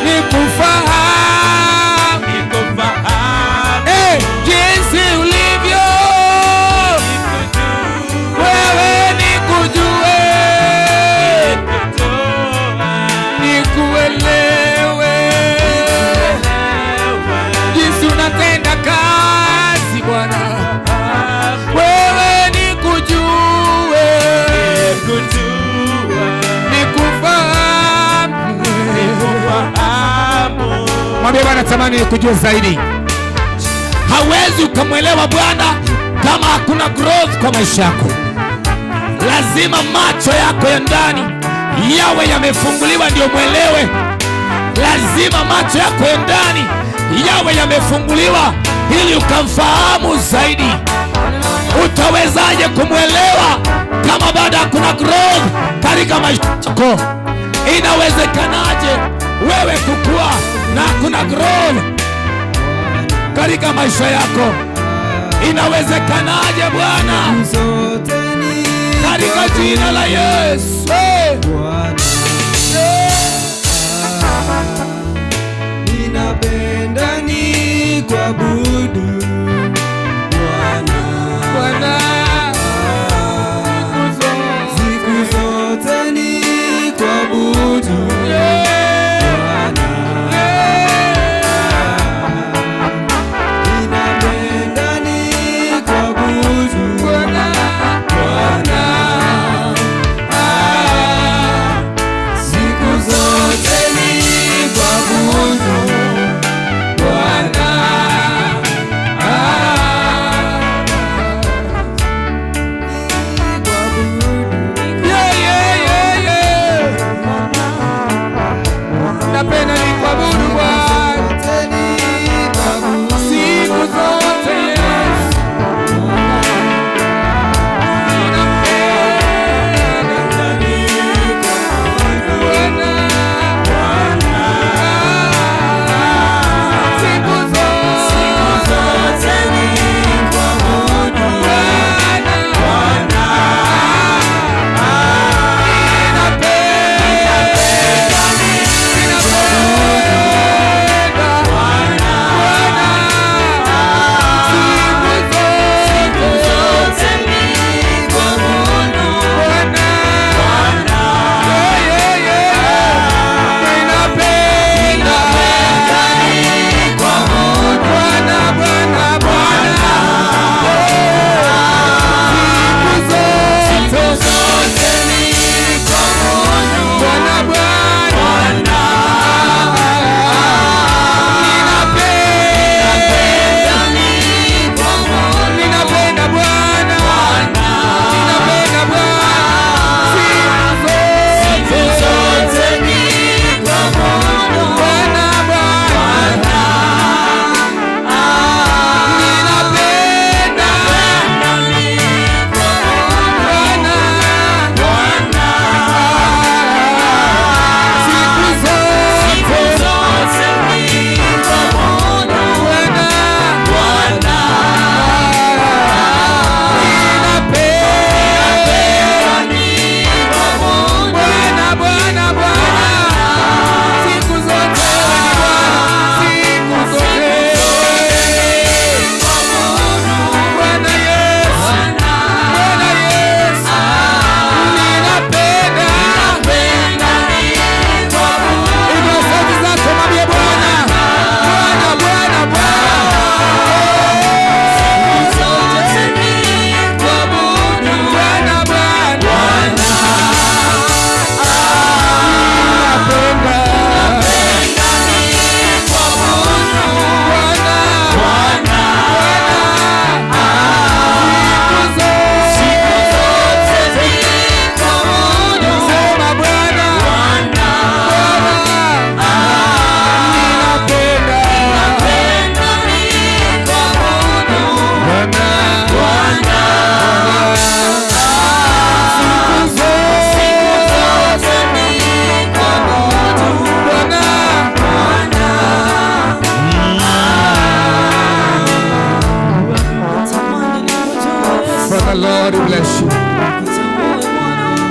nikufahamu, jinsi ulivyo wewe, nikujue, nikuelewe, jinsi unatenda kazi Bwana, wewe nikujue, nikufahamu. Mwambie Bwana, natamani nikujue zaidi. Hawezi ukamwelewa Bwana kama hakuna growth kwa maisha yako. Lazima macho yako ya ndani yawe yamefunguliwa ndio mwelewe. Lazima macho yako ya ndani yawe yamefunguliwa ili ukamfahamu zaidi. Utawezaje kumwelewa kama bado hakuna growth katika maisha yako? Inawezekanaje wewe kukua na hakuna growth katika maisha yako? Inawezekanaje Bwana? Katika jina la Yesu. Ninapenda nikuabudu Bwana, Bwana, siku zote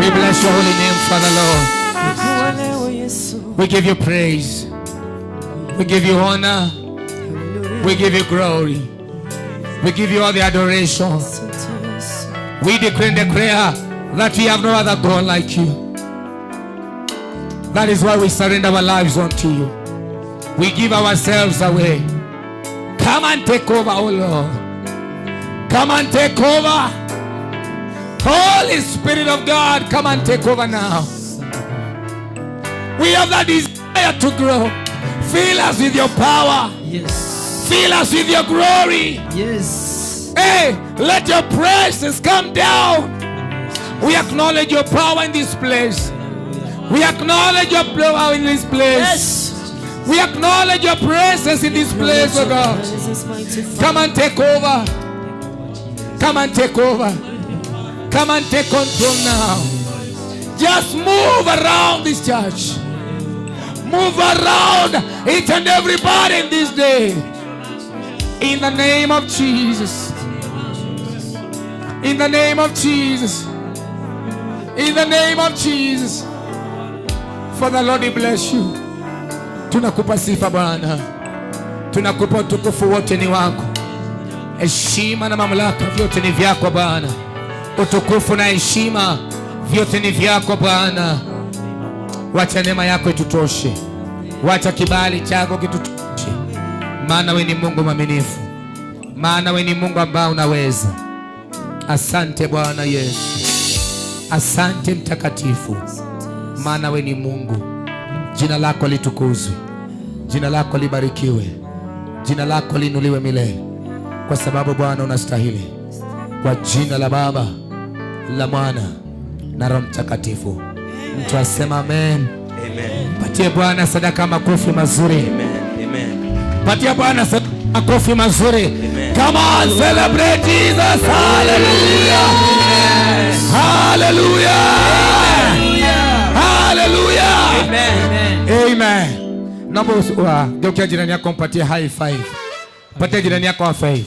We bless your holy name, Father Lord. We give you praise. We give you honor. We give you glory. We give you all the adoration. We decree and declare that we have no other God like you. That is why we surrender our lives unto you. We give ourselves away. Come and take over, oh Lord. Come and take over. Holy Spirit of God, come and take over now. We have that desire to grow. Fill us with your power. Yes. Fill us with your glory. Yes. Hey, let your presence come down. We acknowledge your power in this place. We acknowledge your power in this place. Yes. We acknowledge your presence in this place, oh God. Come and take over. Come and take over. Come and take control now. Just move around this church. Move around each and everybody in this day. In the name of Jesus. In the name of Jesus. In the name of Jesus. Father Lord, we bless you. Tunakupa sifa Bwana. Tunakupa utukufu wote ni wako. Heshima na mamlaka vyote ni vyako Bwana. Utukufu na heshima vyote ni vyako Bwana. Wacha neema yako itutoshe. Wacha kibali chako kitutoshe. Maana wewe ni Mungu mwaminifu. Maana wewe ni Mungu ambaye unaweza. Asante Bwana Yesu. Asante mtakatifu. Maana wewe ni Mungu. Jina lako litukuzwe. Jina lako libarikiwe. Jina lako linuliwe milele. Kwa sababu Bwana unastahili. Kwa jina la Baba, la Mwana na Roho Mtakatifu. Mtu asema amen. Amen. Patie Bwana sadaka makofi mazuri. Amen. Amen. Patie Bwana sadaka makofi mazuri. Amen. Come on, celebrate Jesus. Hallelujah. Yes. Hallelujah. Hallelujah. Amen. Amen. Naomba geukia jirani yako mpatie high five. Patia jirani yako high five.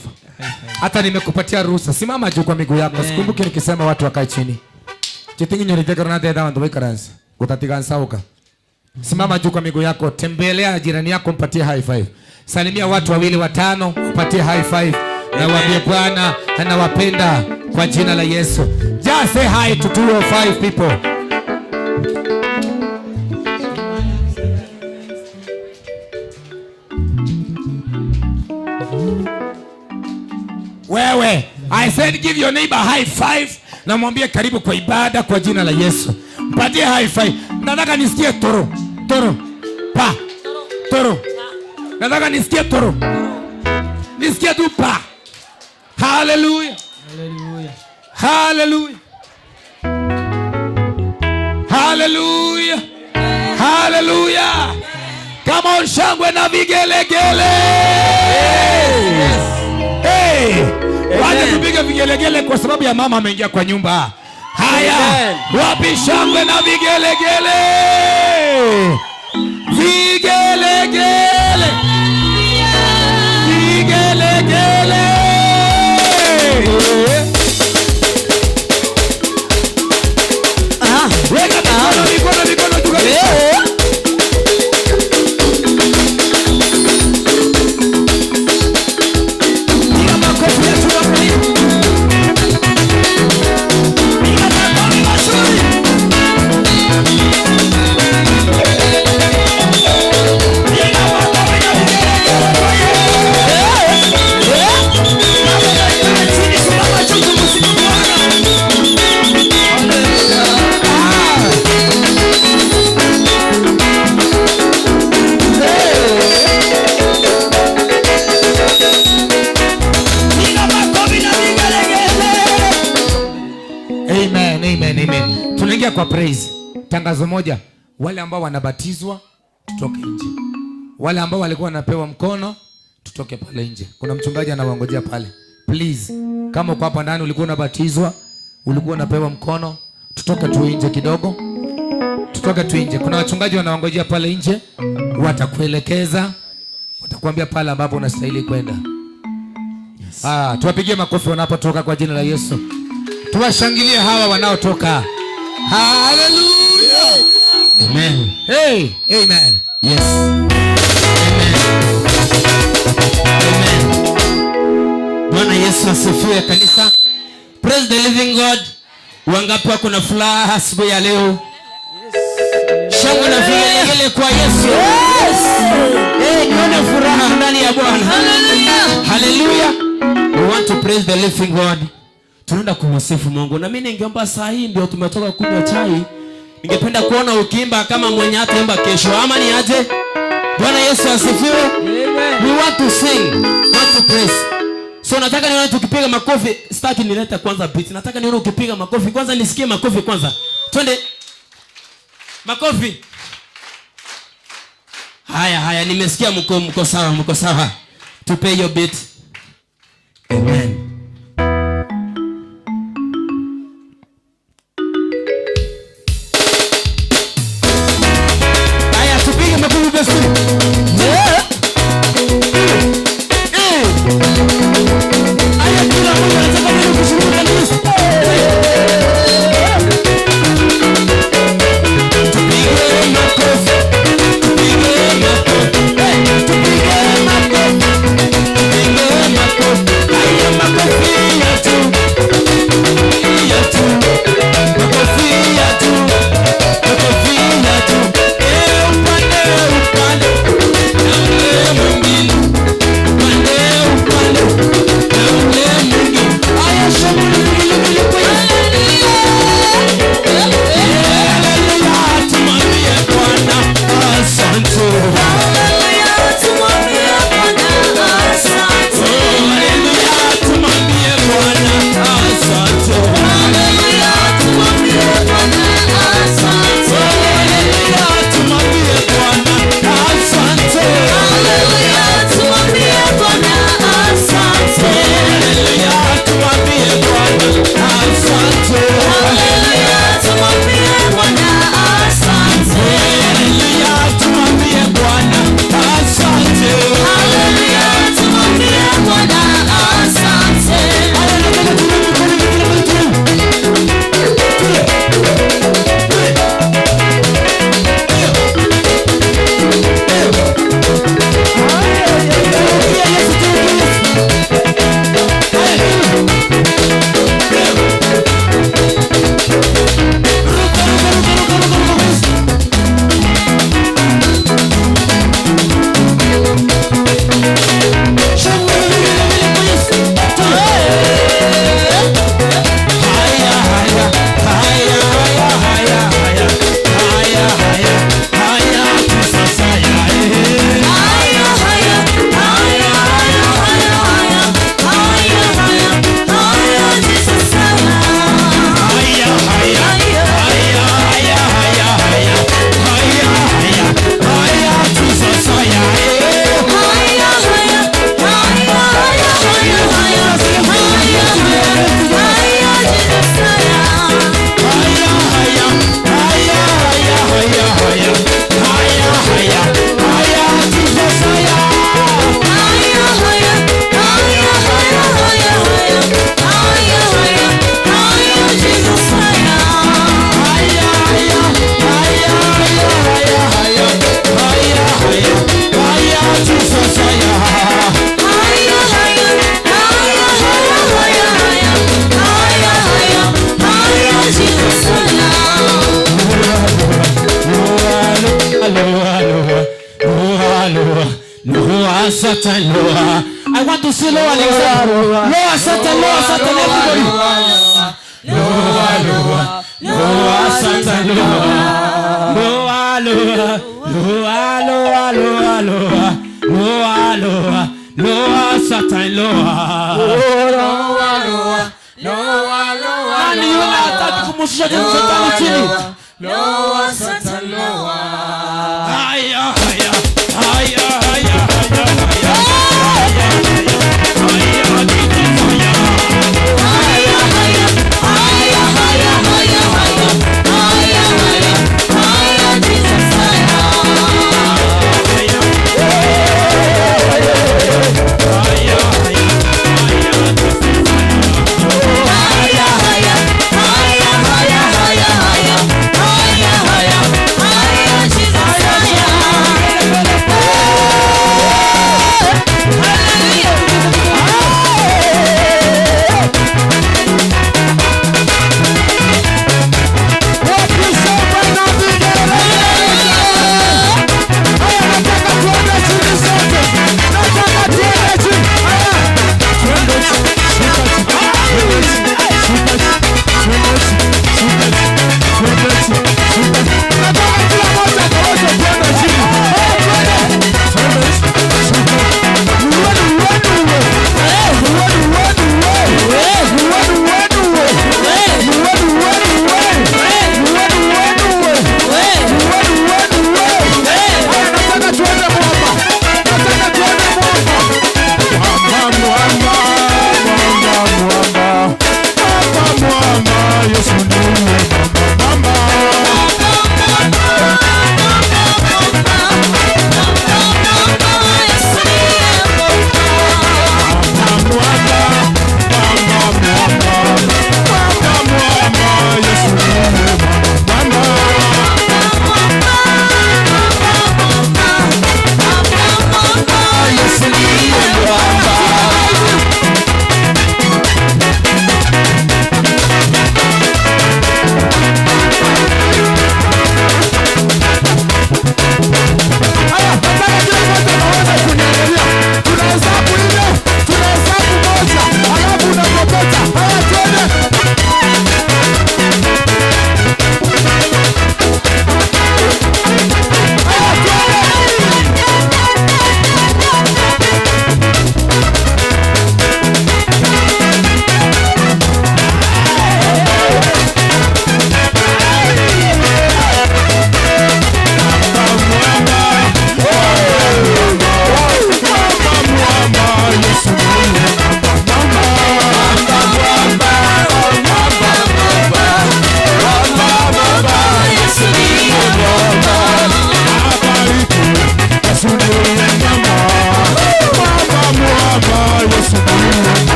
Hata nimekupatia ruhusa. Simama juu kwa miguu yako. Sikumbuki nikisema watu wakae chini. Chitingi nyoriteka na dada wandu wikaransi. Utatigansa uka. Simama juu kwa miguu yako. Tembelea jirani yako mpatie high five. Salimia watu wawili watano, upatie high five. Na waambie Bwana anawapenda kwa jina la Yesu. Just say hi to 2 or 5 people. Wewe, I said give your neighbor high five na mwambie karibu kwa ibada kwa jina la Yesu. Mpatie high five. Nataka nisikie toro. Toro. Pa. Toro. Nataka nisikie toro. Nisikie tu pa. Hallelujah. Hallelujah. Hallelujah. Hallelujah. Hallelujah. Come on, shangwe na vigelegele. Hey. Waje tupige vigelegele kwa sababu ya mama ameingia kwa nyumba. Haya. Wapi shangwe na vigelegele? Vigelegele. Vigelegele. Weka mikono juu kabisa. Tunaingia kwa praise. Tangazo moja, wale ambao wanabatizwa tutoke nje. Wale ambao walikuwa wanapewa mkono tutoke pale nje. Kuna mchungaji anawaongojea pale. Please, kama uko hapa ndani ulikuwa unabatizwa, ulikuwa unapewa mkono, tutoke tu nje kidogo. Tutoke tu nje. Kuna wachungaji wanaongojea pale nje, watakuelekeza, watakwambia pale ambapo unastahili kwenda. Yes. Tuwapigie makofi wanapotoka kwa jina la Yesu. Tuwashangilie hawa wanaotoka. Hallelujah. Amen. Hey. Amen. Yes. Amen. Amen. Bwana Yesu asifiwe kanisa. Praise the living God. Wangapi wako na furaha asubuhi ya leo? Shangwe na vigelegele kwa Yesu. Nione furaha ndani ya Bwana. Hallelujah. Hallelujah. We want to praise the living God. Tunaenda kumsifu Mungu. Na mimi ningeomba saa hii ndio tumetoka kunywa chai. Ningependa kuona ukiimba kama mwenye ataimba kesho. Ama ni aje? Bwana Yesu asifiwe. Amen. We want to sing, want to praise. So nataka nione tukipiga makofi. Sitaki nilete kwanza beat. Nataka nione ukipiga makofi. Kwanza nisikie makofi kwanza. Twende. Makofi. Haya, nimesikia mko sawa. Tupe hiyo beat. Amen. Satan, Loa. I want to see Loa. Loa, Satan, everybody. Loa, Satan, Loa, Satan, Higher,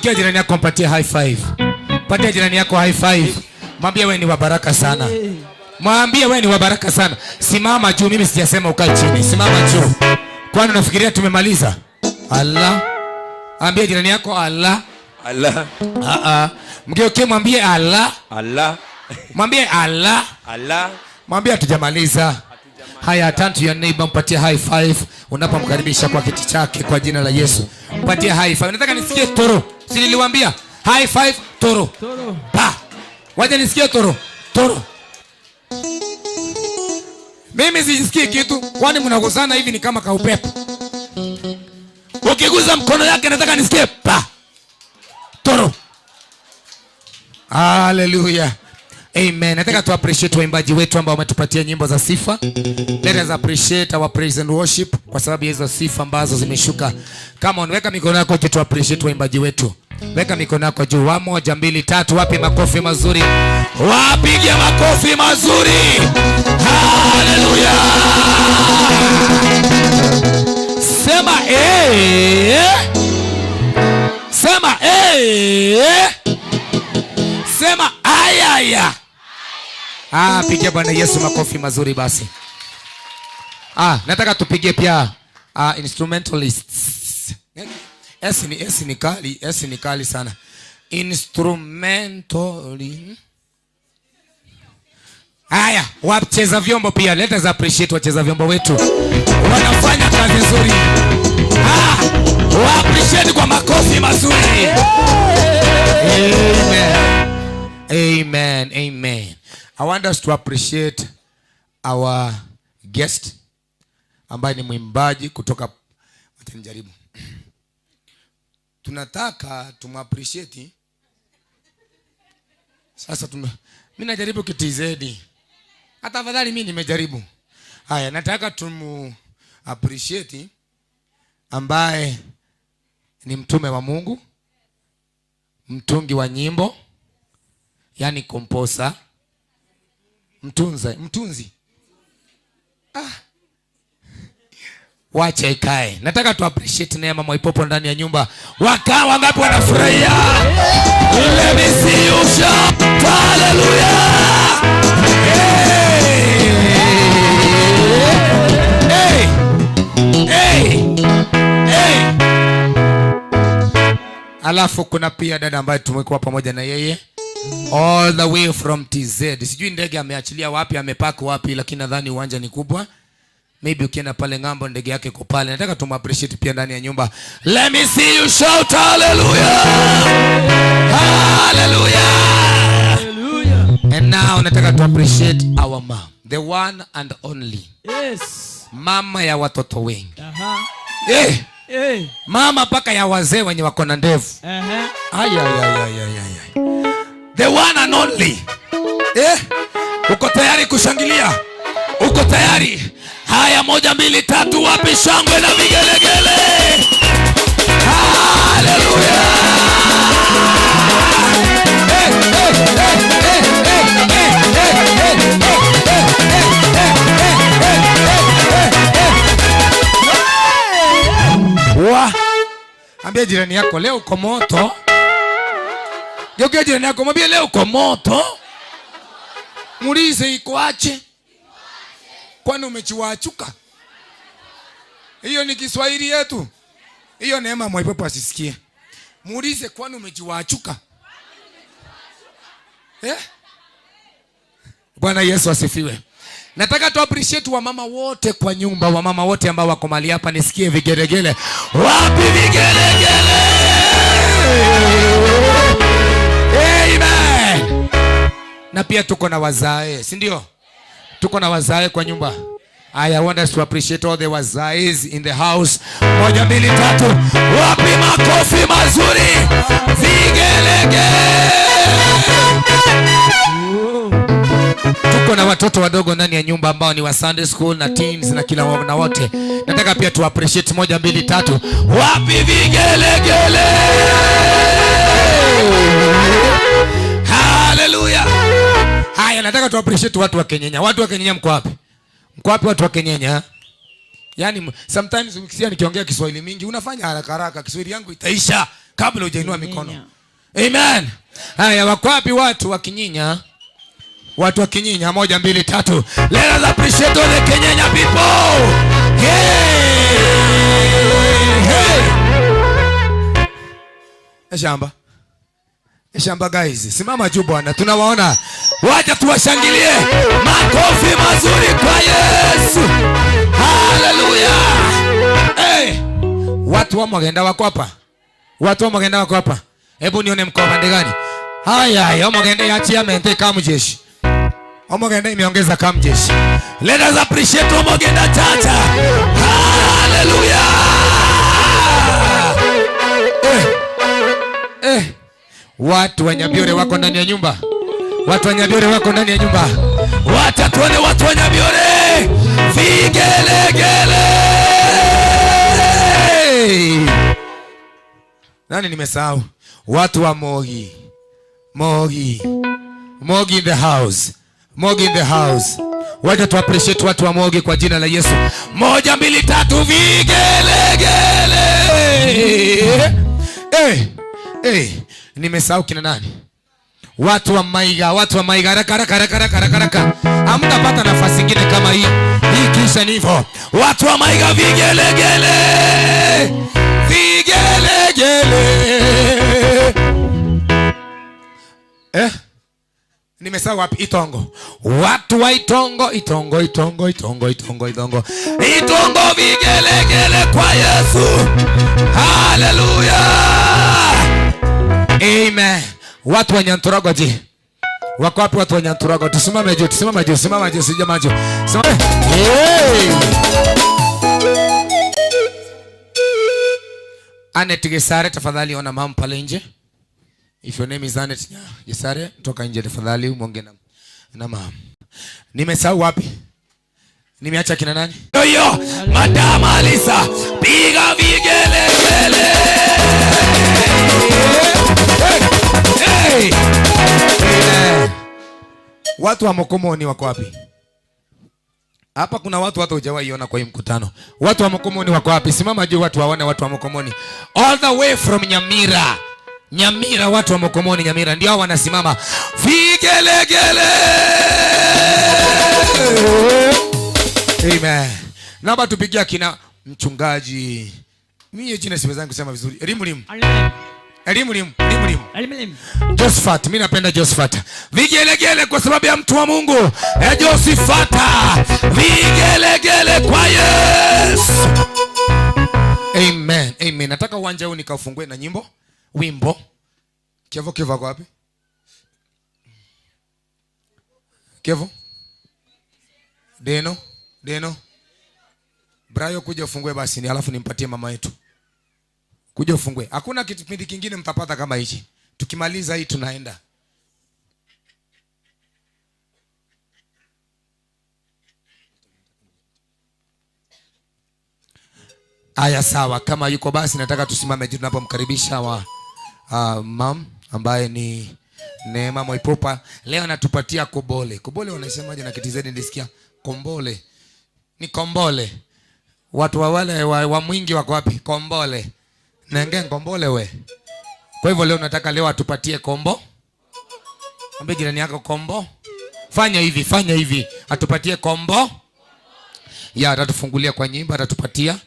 Geukia jirani yako, mpatie high five. Patia jirani yako high five. Mwambie wewe ni wa baraka sana. Mwambie wewe ni wa baraka sana. Simama juu, mimi sijasema ukae chini. Simama juu. Kwani unafikiria tumemaliza? Allah. Ambie jirani yako Allah. Allah. Mgeukie mwambie Allah. Allah. Mwambie Allah. Allah. Mwambie hatujamaliza. Haya, turn to your neighbor, mpatie high five unapomkaribisha kwa kiti chake kwa jina la Yesu. Mpatie high five. Nataka nisikie toro. Si niliwaambia high five toro. Toro. Pa. Waje nisikie toro. Toro. Mimi sijisikii kitu. Kwani mnagusana hivi ni kama kaupepo. Ukiguza mkono yake nataka nisikie pa. Toro. Hallelujah. Amen. Nataka tu appreciate waimbaji wetu ambao wametupatia nyimbo za sifa. Let us appreciate our praise and worship kwa sababu hizo sifa ambazo zimeshuka. Come on, weka mikono yako juu tu appreciate waimbaji wetu. Weka mikono yako juu. 1 2 3. Wapi makofi mazuri? Wapiga makofi mazuri. Hallelujah. Sema Sema Sema ayaya. Pigia Bwana Yesu makofi mazuri basi. Nataka tupige pia instrumentalists. S ni kali sana. Instrumentally. Haya, wacheza vyombo pia. Let us appreciate wacheza vyombo wetu. Wanafanya kazi nzuri. Appreciate kwa makofi mazuri. Amen. Amen. I want us to appreciate our guest ambaye ni mwimbaji kutoka Watanijaribu. Tunataka tumappreciate. Sasa mimi najaribu kitizedi. Hata afadhali mimi nimejaribu. Haya, nataka appreciate ambaye ni mtume wa Mungu, mtungi wa nyimbo, yani composer, mtunzi. Wacha ikae. Nataka tu appreciate Neema Mwaipopo ndani ya nyumba. Wangapi wanafurahia? Let me see you shout. Hallelujah. Hey. Alafu kuna pia dada ambaye tumekuwa pamoja na yeye all the way from TZ. Sijui ndege ameachilia wapi, amepaka wapi, lakini nadhani uwanja ni kubwa. Maybe ukienda pale ngambo ndege yake iko pale. Nataka appreciate pia ndani ya nyumba. Let me see you shout hallelujah. Hallelujah. And now nataka appreciate our mom, the one and only. Yes. Mama ya watoto wengi. Mama paka ya wazee wenye wako na ndevu. The one and only. Uko tayari kushangilia? Uko tayari? Haya, 1 2 3, wapi shangwe na vigelegele? Hallelujah. Ambia jirani yako leo uko moto. Geukia jirani yako mwambie leo uko moto. Muulize iko ache. Kwani umechiwachuka? Hiyo ni Kiswahili yetu. Hiyo Neema Mwaipopo asisikie. Muulize kwani umechiwachuka? Bwana Yesu asifiwe. Nataka tu appreciate wamama wote kwa nyumba, wamama wote ambao wako mahali hapa, nisikie vigelegele. Wapi vigelegele? Amen. Na pia tuko na wazae, si ndio? Tuko na wazae kwa nyumba. I want us to appreciate all the wazais in the house. 1 2 3. Wapi makofi mazuri? Vigelegele. Tuko na watoto wadogo ndani ya nyumba ambao ni wa Sunday school na teens na kila na wote. Nataka pia tu appreciate 1 2 3. Wapi vigelegele? Hallelujah. Haya, nataka tu appreciate watu wa Kenyenya. Watu wa Kenyenya mko wapi? Mko wapi watu wa Kenyenya? Yaani sometimes ukisikia nikiongea Kiswahili mingi unafanya haraka haraka, Kiswahili yangu itaisha kabla hujainua mikono. Amen. Haya, wako wapi watu wa Kinyinya? Watu wa Kinyinya 1 2 3. Let us appreciate all the Kenyanya people. Hey! Hey! Shamba guys, simama juu bwana, tunawaona. Wacha tuwashangilie. Makofi mazuri kwa Yesu. Hallelujah. Hey! Watu wa Mwagenda wako hapa. Watu wa Mwagenda wako hapa. Hebu nione mko pande gani? Haya, Mwagenda yaachia mente kama jeshi. Mwagenda imeongeza kama jeshi. Let us appreciate Mwagenda Chacha. Hallelujah. Watu wa Nyabiore wako ndani ya nyumba. Watu wa Nyabiore wako ndani ya nyumba. Wacha tuone watu wa Nyabiore. Vigelegele. Nani nimesahau? Watu wa Mogi. Mogi in the house. Mogi in the house. Wacha tu appreciate watu wa Mogi kwa jina la Yesu. 1 2 3 vigelegele. Nimesahau kina nani? Watu wa Maiga haraka. Hamtapata nafasi nyingine kama hii. Hii kisha ni hivyo. Watu wa Maiga vigelegele. Nimesahau wapi? Itongo. Watu wa Itongo vigelegele kwa Yesu. Hallelujah. Amen. Watu wa Nyanturago je? Wako wapi watu wa Nyanturago? Tusimame juu sijama juu. Hey! Anet Gesare, tafadhali ona mama pale nje. If your name is Anet Gesare, toka nje tafadhali umonge na mama. Nimesahau wapi? Nimeacha kina nani? Yo, Madam Alisa, piga vigelegele. Hey! Watu wa Mokomoni wako wapi? Hapa kuna watu hujawahi ona kwa hii mkutano. Watu wa Mokomoni wako wapi? Simama juu watu waone watu wa Mokomoni. All the way from Nyamira. Nyamira, watu wa Mokomoni Nyamira ndio wanasimama. Vigelegele. Amen. Naomba tupigie kina mchungaji. Mimi jina siwezi kusema vizuri. Elimu. Josephat, mimi napenda Josephat. Vigelegele kwa sababu ya mtu wa Mungu. Josephat. Vigelegele kwa Yesu. Amen. Nataka uwanja huu nikaufungue na nyimbo. Wimbo. Kevo kwa wapi? Kevo? Deno. Brayo kuja ufungue basi, alafu nimpatie mama yetu. Kuja ufungue. Hakuna kipindi kingine mtapata kama hichi. Tukimaliza hii tunaenda. Aya, sawa. Kama yuko basi nataka tusimame juu tunapomkaribisha mam ambaye ni Neema Moipopa. Leo anatupatia kobole. Kobole wanasemaje na kitizeni nilisikia? Kombole. Ni kombole. Watu wa wale wa mwingi wako wapi? Kombole. Nenge kombole we. Kwa hivyo leo atupatie kombo. Mwambie jirani yako kombo. Fanya hivi. Atupatie kombo. Ya, atatufungulia kwa nyimbo, atatupatia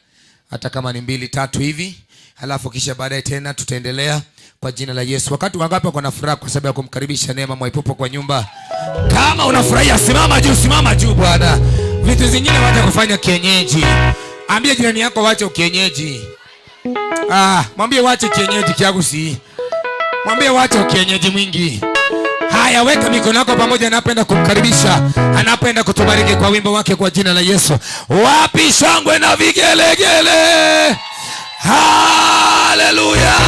hata kama ni 2 3 hivi. Halafu kisha baadaye tena tutaendelea kwa jina la Yesu. Wakati wangapi wako na furaha kwa sababu ya kumkaribisha Neema Moipopa kwa nyumba? Kama unafurahia simama juu bwana. Vitu zingine wacha kufanya kienyeji. Ambia jirani yako waache kienyeji. Mwambie waache kienyeji kiagusi. Mwambie waache kienyeji mwingi. Haya, weka mikono yako pamoja, anapenda kumkaribisha, anapenda kutubariki kwa wimbo wake kwa jina la Yesu. Wapi shangwe na vigelegele? Hallelujah!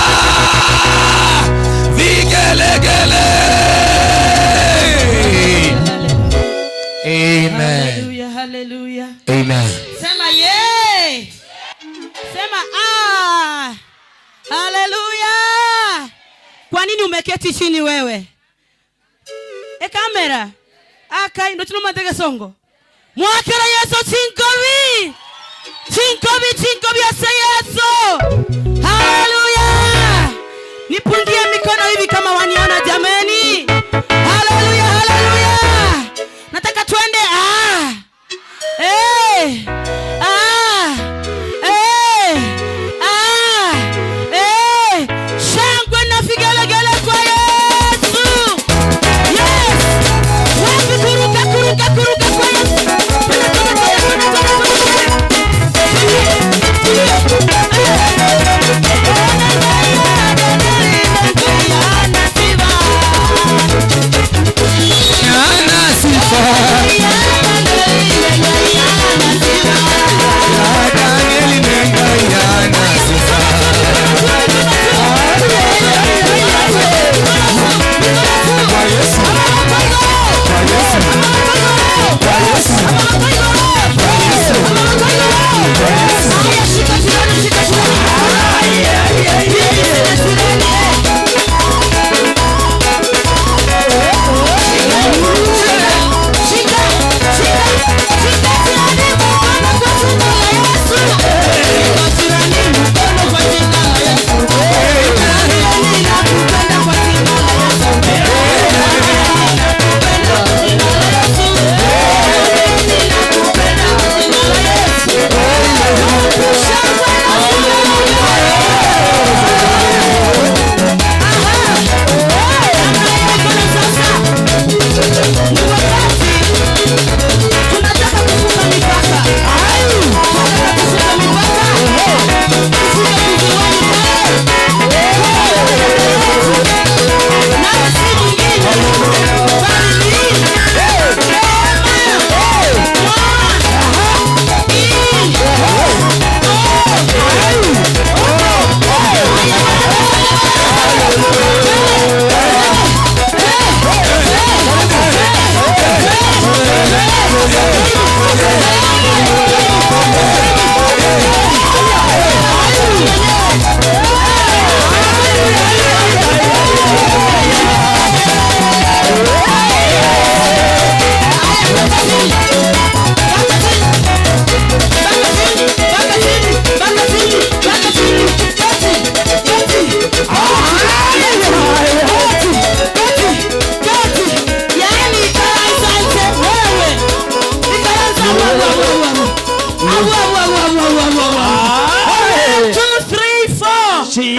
Vigelegele. Amen. Hallelujah. Amen. Sema yay. Sema hallelujah. Kwa nini umeketi chini wewe? Kamera. Akai ndo tuno matega songo. Mwakera Yesu chinkovi. Chinko byose Yesu. Haleluya. Nipungie mikono hivi kama waniona jameni. Haleluya, haleluya. Nataka tuende shangwe na vigelegele kwa Yesu. Yes. Wapi kuruka kwa Yesu.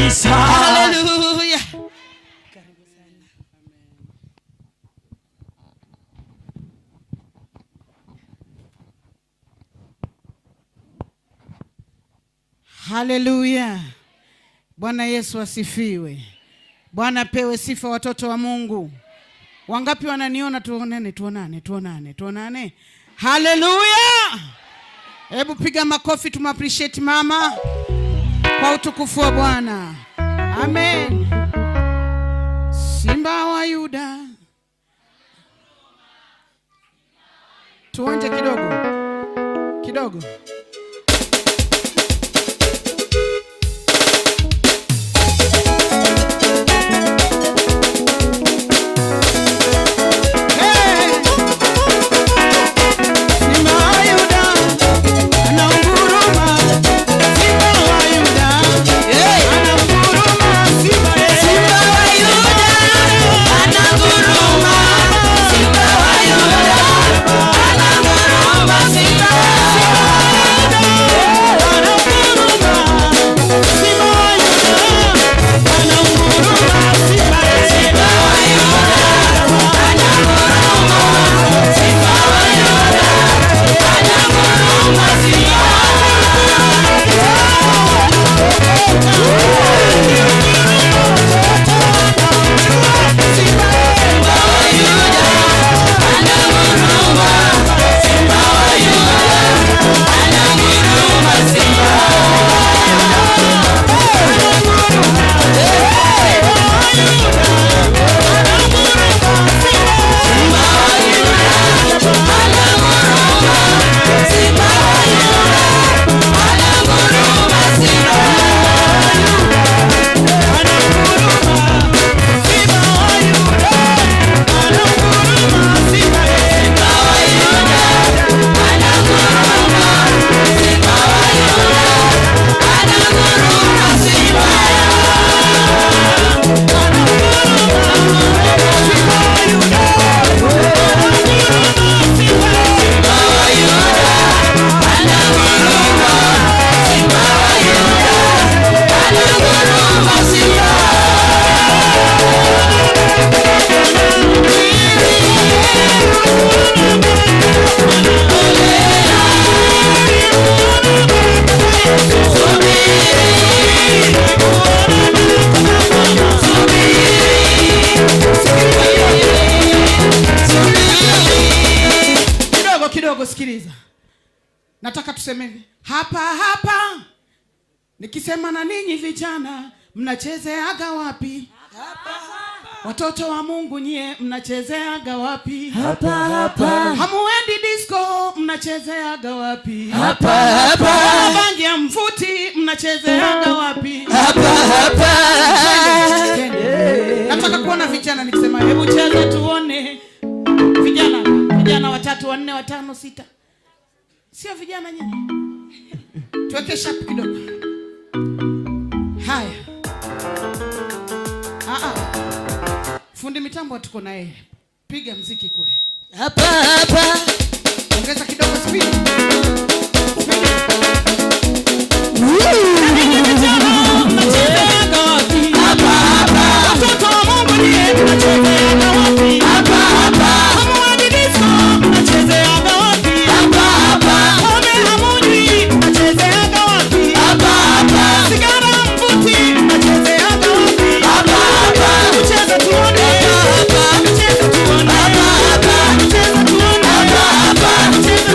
Hallelujah. Haleluya. Bwana Yesu asifiwe. Bwana pewe sifa watoto wa Mungu. Wangapi wananiona? Tuonane. Haleluya. Hebu piga makofi appreciate mama kwa utukufu wa Bwana. Amen. Simba wa Yuda. Tuonje kidogo. Simba kidogo, sikiliza. Nataka tuseme hapa hapa. Nikisema na ninyi vijana, mnachezeaga wapi? Hapa hapa. Watoto wa Mungu nyie, mnachezeaga wapi? Hapa hapa. Hamuendi disco, mnachezeaga wapi? Hapa hapa. Bangi ya mvuti, mnachezeaga wapi? Hapa hapa. Nataka kuona vijana, nikisema hebu cheza tuone. Vijana 3, 4, 5, 6. Sio vijana nyinyi. Tuweke sharp kidogo. Haya. Fundi mitambo tuko na yeye. Piga mziki kule. Hapa hapa. Ongeza kidogo speed. Hapa hapa. Watoto wa Mungu ni mnachezeaga wapi? Hapa hapa. Hamuendi disco, mnachezeaga wapi? Hapa hapa. Hamujui, mnachezeaga wapi? Hapa hapa. Sigara mvuti, mnachezeaga wapi? Hapa hapa. Tucheze tuone. Tucheze tuone. Tucheze tuone. Tucheze tuone. Tucheze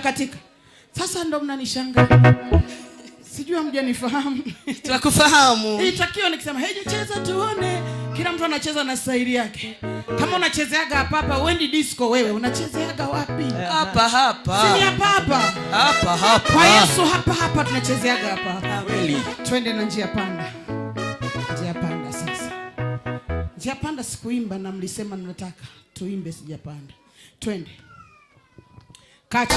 Katika. Sasa ndo mnanishangaa. Sijui hamjanifahamu. Tunakufahamu. Itakiwa nikisema heje cheza tuone, kila mtu anacheza na staili yake. Kama unachezeaga hapa hapa, uendi disco wewe, unachezeaga wapi? Hapa hapa. Si hapa hapa. Hapa hapa. Kwa Yesu hapa hapa tunachezeaga hapa hapa. Kweli. Twende na njia panda. Njia panda sasa. Njia panda sikuimba na mlisema mnataka tuimbe sijapanda. Twende. Kacha.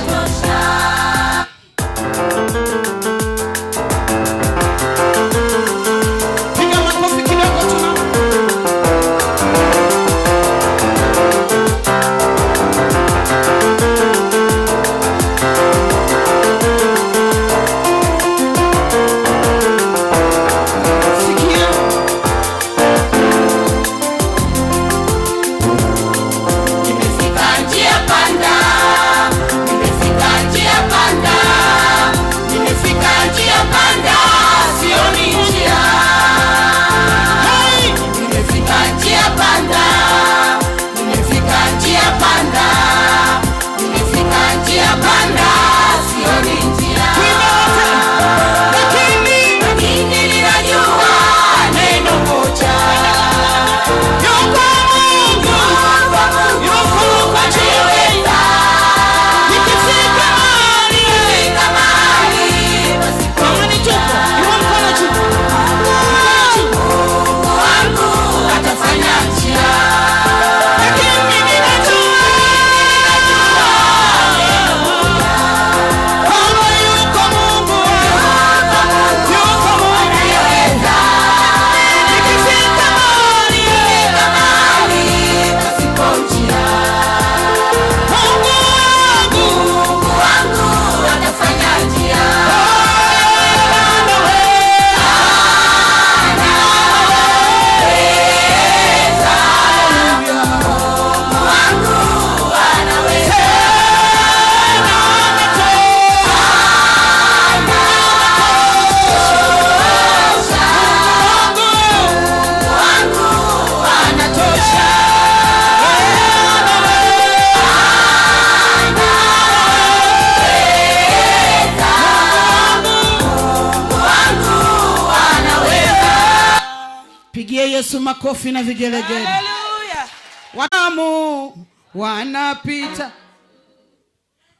Piga makofi kidogo tuna. Sikia. Nimefika njia panda. Nimefika njia panda. Nimefika Pigie Yesu makofi na vigelegele. Haleluya. Wanamu wanapita,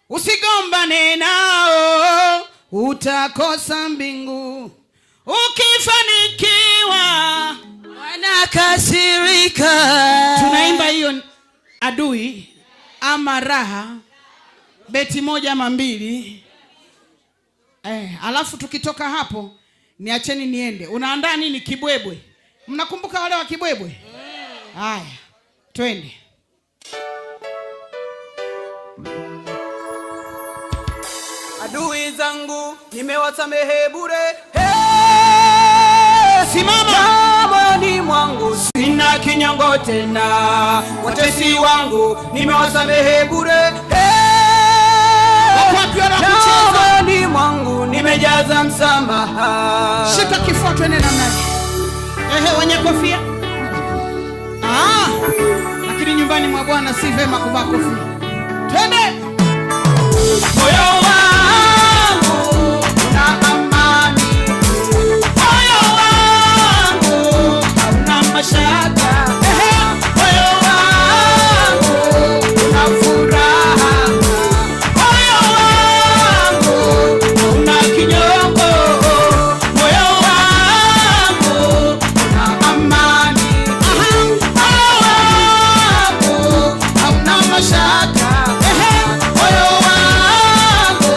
usigombane nao, utakosa mbingu. Ukifanikiwa Wanakasirika. tunaimba hiyo adui ama raha, beti moja ama mbili. Alafu tukitoka hapo niacheni niende. Unaandaa nini? Kibwebwe. Mnakumbuka wale wa kibwebwe? Haya, twende. Adui zangu nimewasamehe bure. Simama. Moyoni mwangu sina kinyongo tena. Watesi wangu nimewasamehe bure. Moyoni mwangu nimejaza msamaha. Shika kifua twende namna hii. Wenye kofia. Lakini nyumbani mwa Bwana si vema kuvaa kofia. Twende. Moyo wangu una amani. Moyo wangu hauna mashaka. Moyo wangu una furaha. Moyo wangu una kinyongo. Moyo wangu una amani. Moyo wangu hauna mashaka. Moyo wangu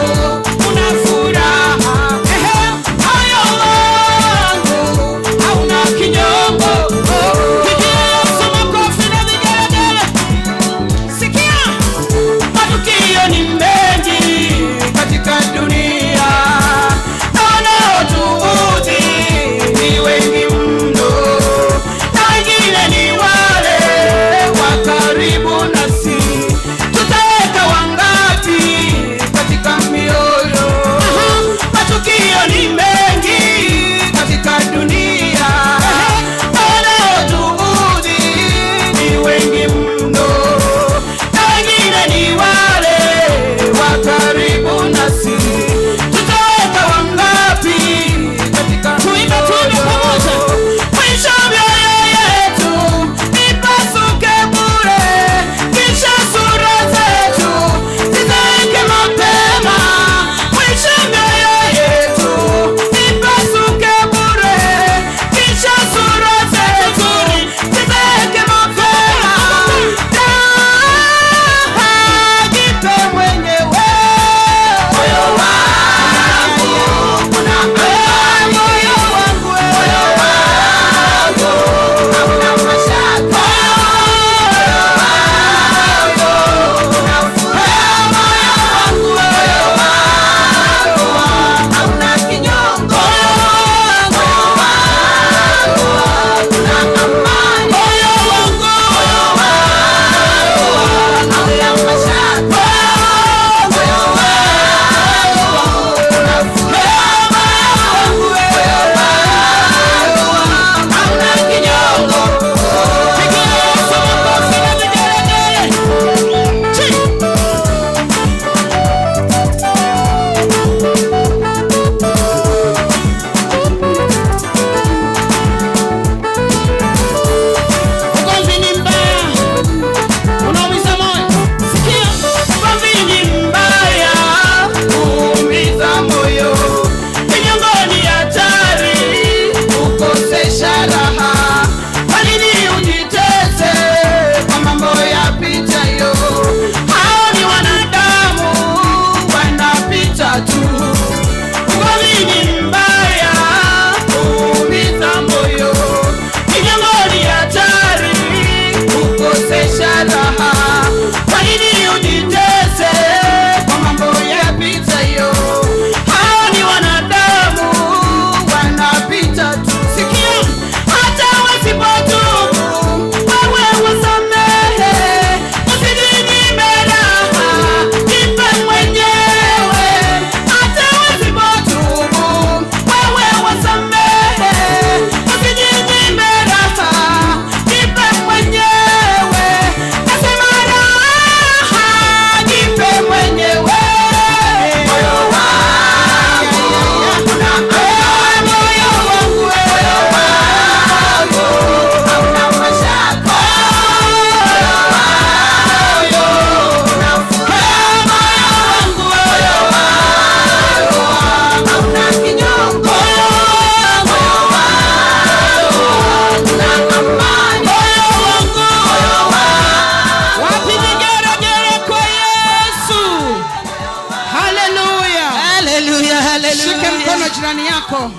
yako,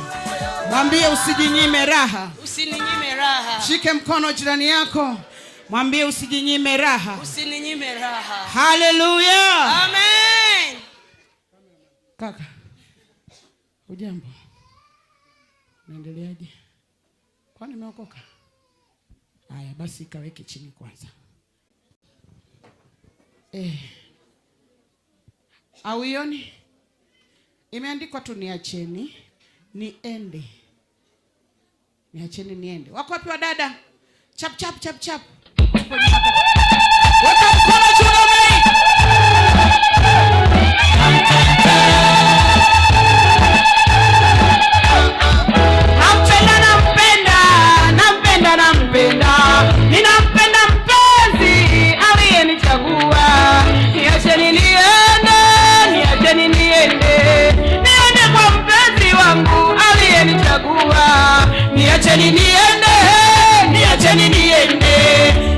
mwambie usijinyime raha. Usininyime raha. Shike mkono jirani yako, mwambie usijinyime raha. Usininyime raha. Haleluya. Amen. Kaka, ujambo? Naendeleaje? Kwani umeokoka? Haya basi kaweke chini kwanza. Auioni? Imeandikwa tu niacheni niende. Niacheni niende. Wako wapi wa dada? Chap chap chap chap. Weka mkono juu na mimi. Ninampenda mpenzi aliyenichagua. Niacheni niende, niacheni niende. Niende kwa mpenzi wangu aliyenichagua. Niacheni niende, niacheni niende.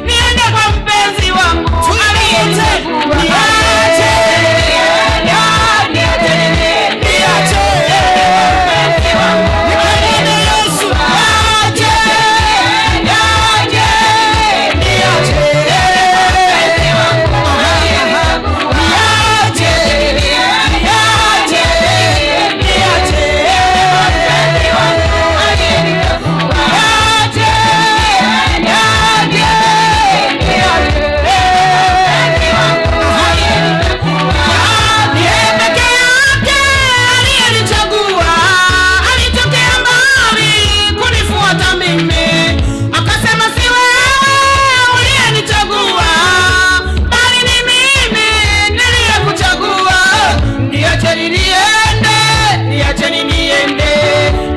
Niende kwa mpenzi wangu aliyenichagua. Niacheni niende, niacheni niende. Mpenzi wangu aliyenichagua. Niacheni niende, niacheni niende.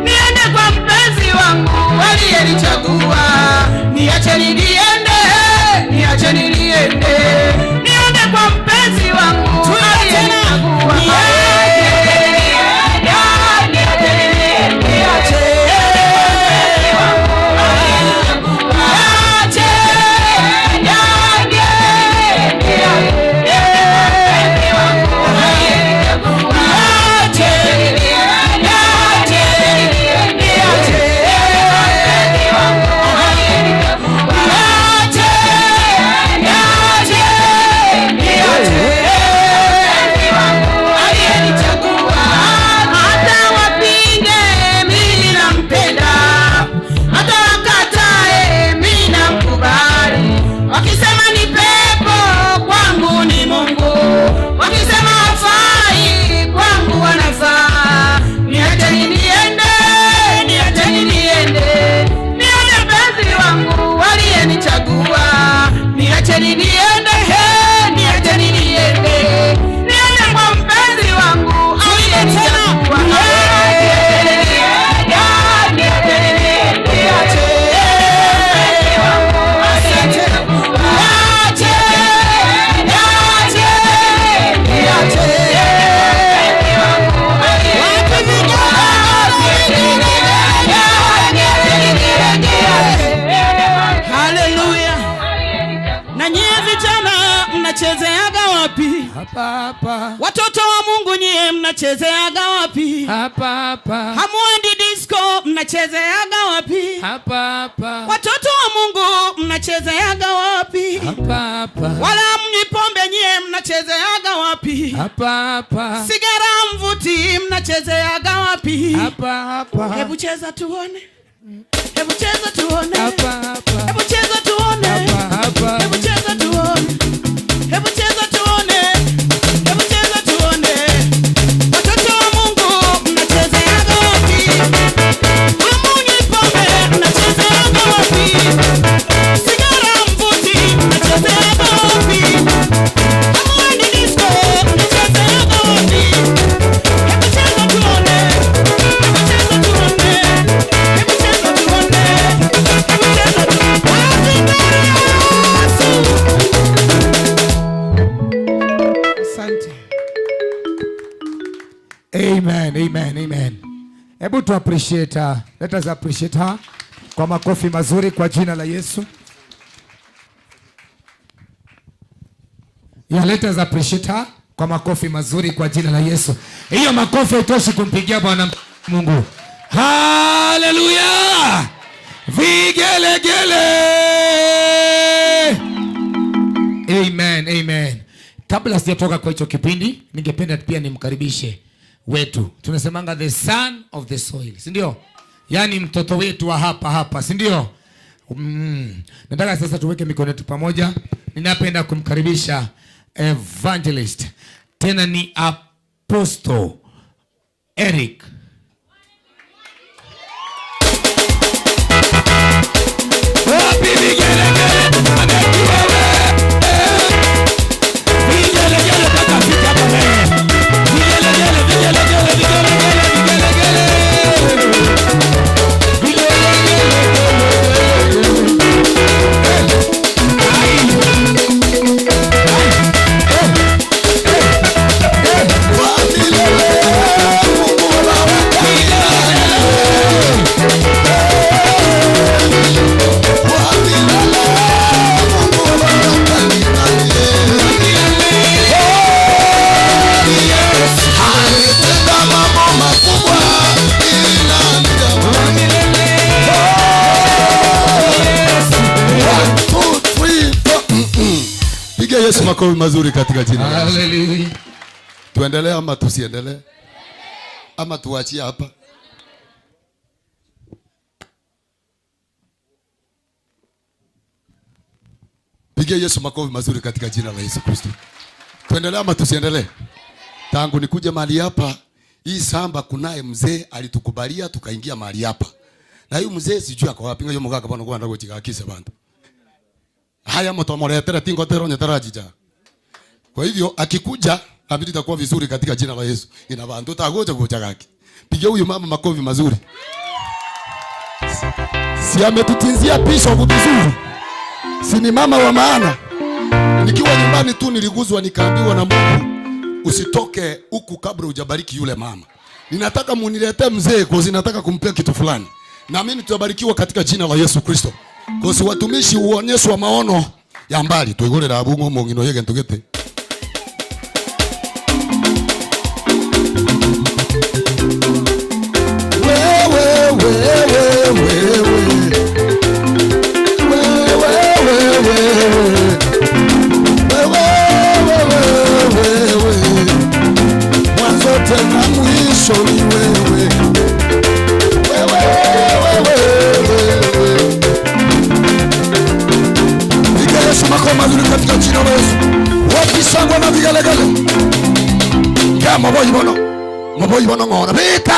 Niende kwa mpenzi wangu aliyenichagua. Niacheni niende, niacheni niende. Niacheni wangu aliyenichagua. Niacheni niende, niacheni wangu aliyenichagua. Niacheni niende, niacheni wangu. Niacheni niende, niacheni niende. Niende kwa mpenzi wangu aliyenichagua. Niacheni niende, niacheni niende. Mpenzi wangu aliyenichagua. Niacheni, niacheni, mpenzi wangu aliyenichagua. Hallelujah. Na nyie vijana mnachezeaga wapi? Hapa hapa. Watoto wa Mungu nyie mnachezeaga wapi? Hapa hapa. Hamuendi disco mnachezeaga wapi? Hapa hapa. Watoto wa Mungu mnachezeaga wapi? Hapa hapa. Wala mnywi pombe nyie mnachezeaga wapi? Hapa hapa. Sigara mvuti mnachezeaga wapi? Hapa hapa. Hebu cheza tuone. Hebu cheza tuone. Hapa hapa. Hebu cheza tuone. Hapa hapa. Hebu cheza tuone. Hebu cheza tuone. Hebu cheza tuone. Watoto wa Mungu mnachezeaga wapi? Hamunywi pombe mnachezeaga wapi? Sigara mvuti mnachezeaga wapi? Hamuendi disco mnachezeaga wapi? Hebu cheza tuone. Hebu cheza tuone. Hebu cheza tuone. Hebu cheza tuone. Asante. Amen, amen, amen. Hebu tu appreciate her. Let us appreciate her kwa makofi mazuri kwa jina la Yesu. Yeah, let us appreciate her kwa makofi mazuri kwa jina la Yesu. Hiyo makofi haitoshi kumpigia Bwana Mungu. Haleluya! Vigelegele! Amen, amen. Kabla sijatoka kwa hicho kipindi, ningependa pia nimkaribishe wetu. Tunasemanga the son of the soil, si ndio? Yaani mtoto wetu wa hapa, si ndio? Nataka sasa tuweke mikono yetu pamoja. Ninapenda kumkaribisha evangelist, tena ni Apostle Eric. Wapi vigelegele? Vigelegele mpaka fika hapa mbele. Vigelegele, vigelegele, vigelegele, vigelegele. Yesu makofi mazuri katika jina la Yesu. Hallelujah. Tuendelee ama tusiendelee? Ama tuachie hapa? Pigia Yesu makofi mazuri katika jina la Yesu Kristo. Tuendelee ama tusiendelee? Tangu nikuje mahali hapa, hii samba kunaye mzee alitukubalia tukaingia mahali hapa. Na huyu mzee sijui ako wapi, ngoja mugaka bana kwenda kuchikakisa bantu. Haya mtomoletera tingotero nyetarajija. Kwa hivyo akikuja habari itakuwa vizuri katika jina la Yesu. Ina bantu tagoja goja gaki. Pigia huyu mama makofi mazuri. Si ametutinzia bishop vizuri. Si ni mama wa maana. Nikiwa nyumbani tu niliguzwa nikaambiwa na Mungu usitoke huku kabla hujabariki yule mama. Ninataka muniletee mzee kwa nataka kumpea kitu fulani. Na mimi tutabarikiwa katika jina la Yesu Kristo. Kwa sababu watumishi uonyeshwa maono ya mbali. Tuigorera abungu mongino yege ntugete. Mwanzo tena mwisho ni wewe. Makao mazuri katika jina la Yesu. Wakisangwa na vigelegele. Kama maboyi bono ngona. Beka.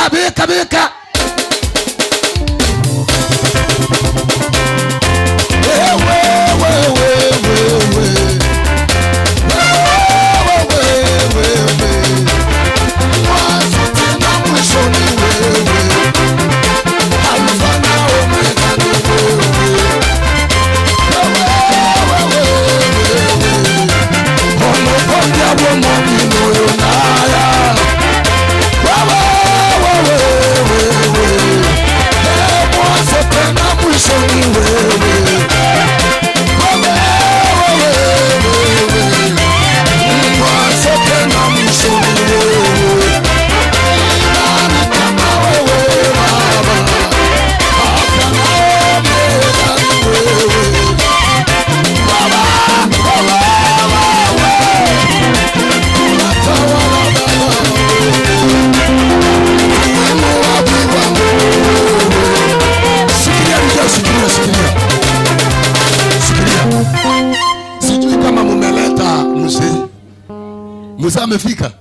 Musa amefika.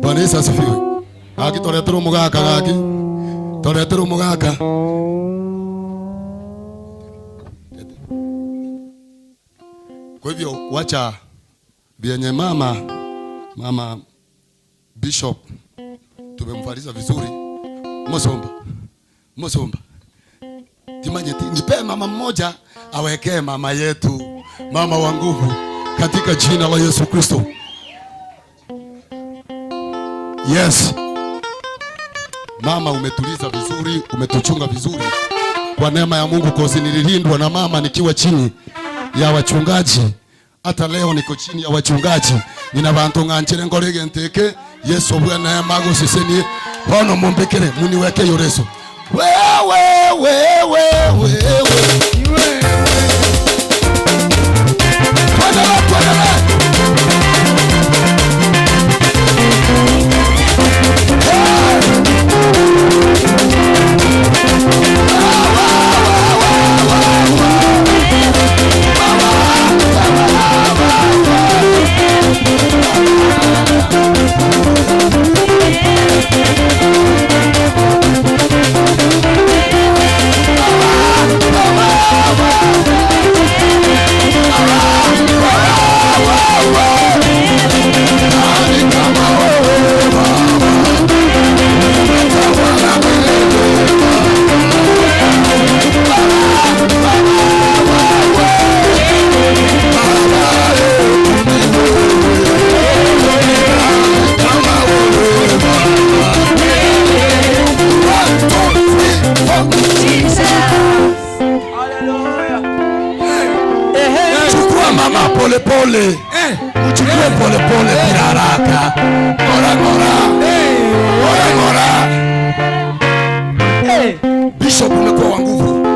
Bwana Yesu asifiwe. Haki toletera umugaka gaki. Toletera umugaka. Kwa hivyo wacha bienye mama Bishop tumemfariza vizuri. Mosomba. Timanye nipe mama mmoja awekee mama yetu, mama wa nguvu katika jina la Yesu Kristo. Yes. Mama umetuliza vizuri, umetuchunga vizuri. Kwa neema ya Mungu kozi nililindwa na mama nikiwa chini ya wachungaji. Hata leo niko chini ya wachungaji. Nina bantu nganchire ngorege nteke. Yesu bwana ya mago siseni Bono mumbekere muniweke yoreso. Wewe. Pole. Uchukue pole bila haraka. Ngora. Bishop umekuwa wa nguvu.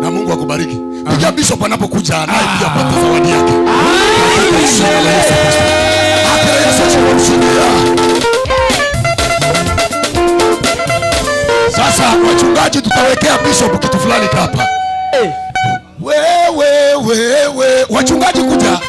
Na Mungu akubariki. Pia bishop anapokuja naye pia pata zawadi yake. Sasa wachungaji tutawekea bishop kitu fulani hapa. Wewe wachungaji kuja.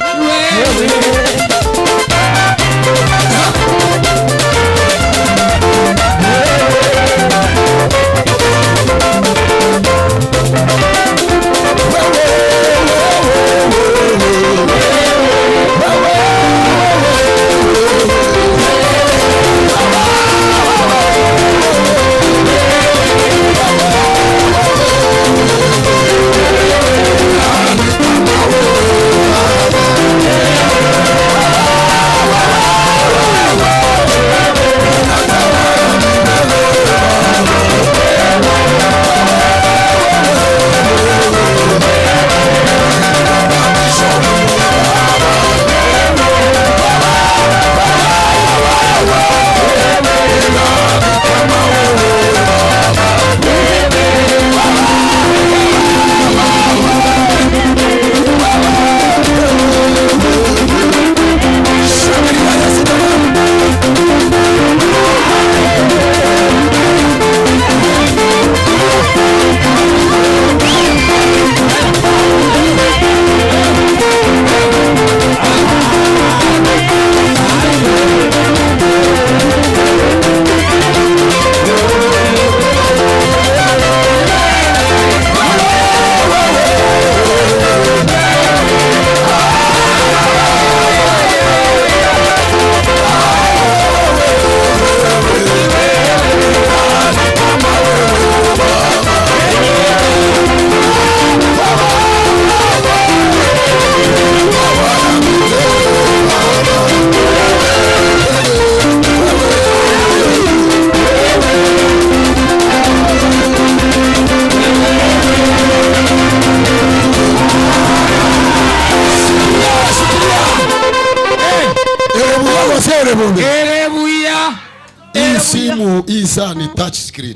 Hii simu hii saa ni touch screen.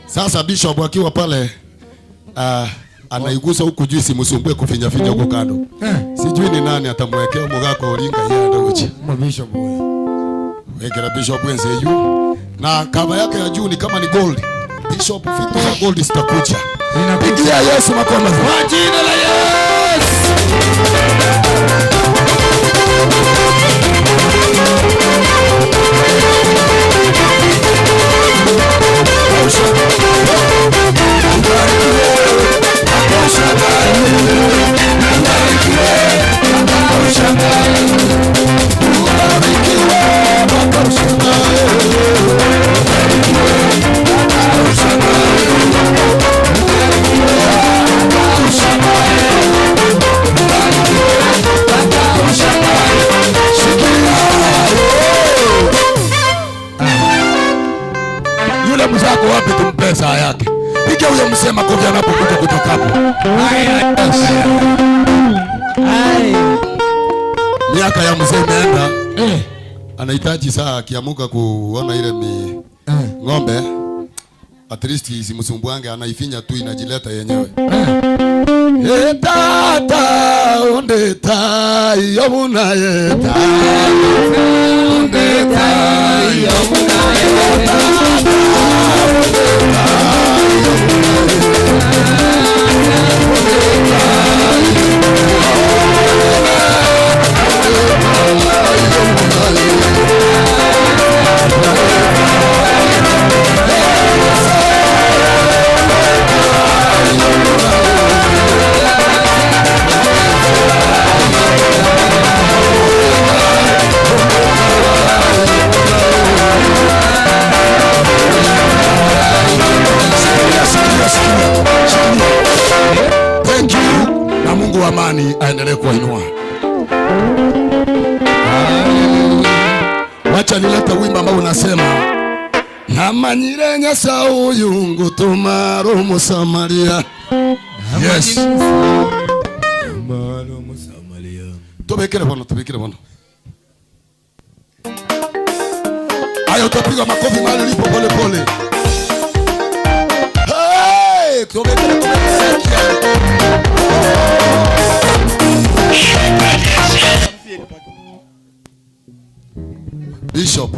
Sasa bishop akiwa pale anaigusa huku juu, simsumbue kufinya finya huko kando. Sijui ni nani atamwekea mugako olinga yeye ndogochi. Bishop huyo. Wekera bishop wenze yu. Na kava yake ya juu ni kama ni gold. Bishop vitu za gold zitakuja. Pigia Yesu makofi. Kwa jina la Yesu. Yule mzako wapi tumpe saa yake. Piga huyo msema kofi anapokuja kutoka hapo. Miaka ya mzee imeenda. Anahitaji saa akiamuka kuona ile Ng'ombe at least isimsumbuange, anaifinya tu inajileta yenyewe. Tata ondeta yomuna yeta ondeta yomuna yeta amani aendelee kuinua. Wacha nilete wimbo ambao unasema namanyire nyasa uyu ngutuma roho Samaria. Yes. Tubekele bono. Ayo utapiga makofi mahali ulipo pole pole. Hey, tubekele. Bishop.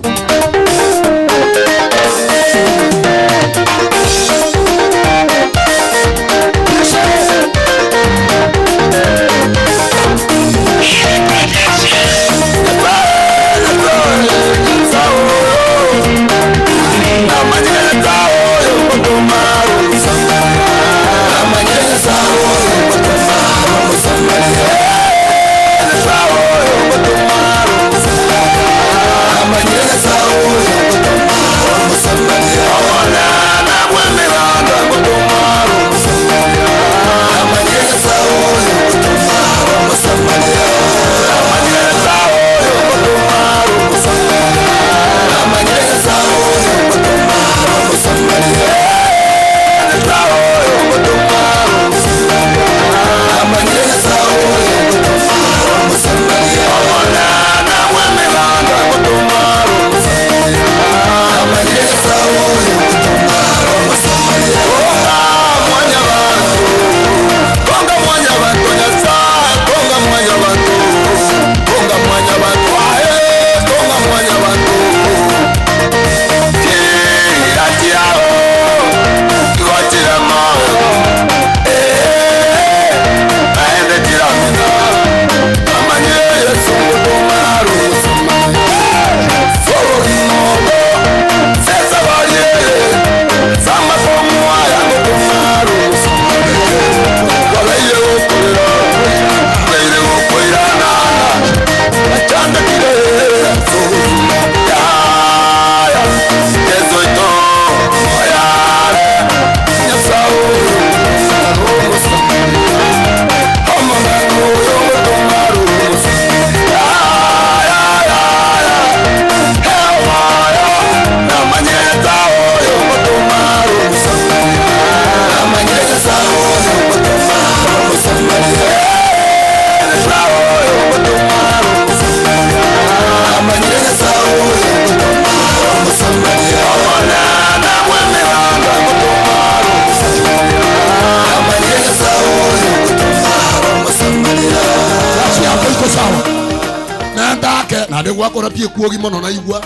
Nade gwakora pie kuogi mono na igwa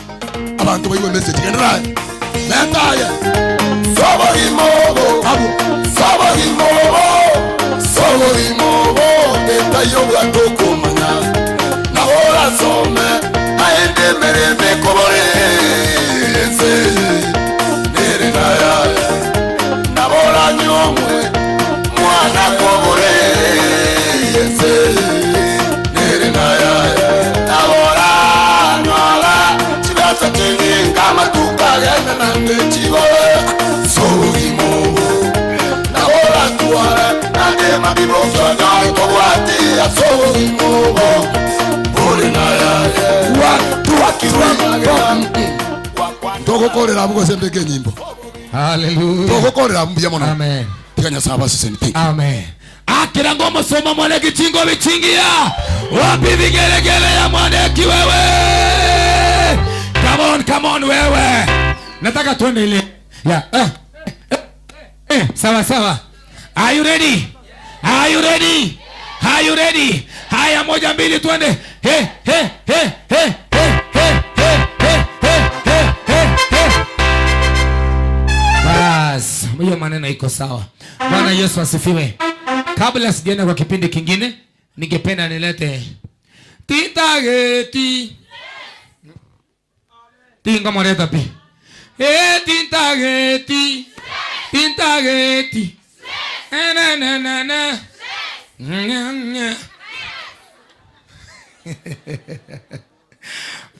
abantu bayiwe message kendra netaye sobo imobo etayo bwatoko manya na ora some aende mereme kobore ense nere na ya na ora nyomwe mwana kobore ense nere na ya kama tukagenda na ngechiwa soimo na ora tuara na dema biboka na towati ya soimo bore na ya watu akiwa togokorera bugo sembeke nyimbo. Hallelujah. Togokorera mbya mono. Amen. Tikanya saba sisi. Amen. Akira ngoma soma mwana kichingo vichingia wapi vigelegele ya mwana kiwewe. Come on wewe. Nataka tuone ile. Yeah. Sawa sawa. Are you ready? Are you ready? Are you ready? Haya, 1 2 tuende. He. Bas, hiyo maneno iko sawa. Bwana Yesu asifiwe. Kabla sijaenda kwa kipindi kingine, ningependa nilete Tintageti. Tinga moreta pi. Tintageti. Tintageti. Na.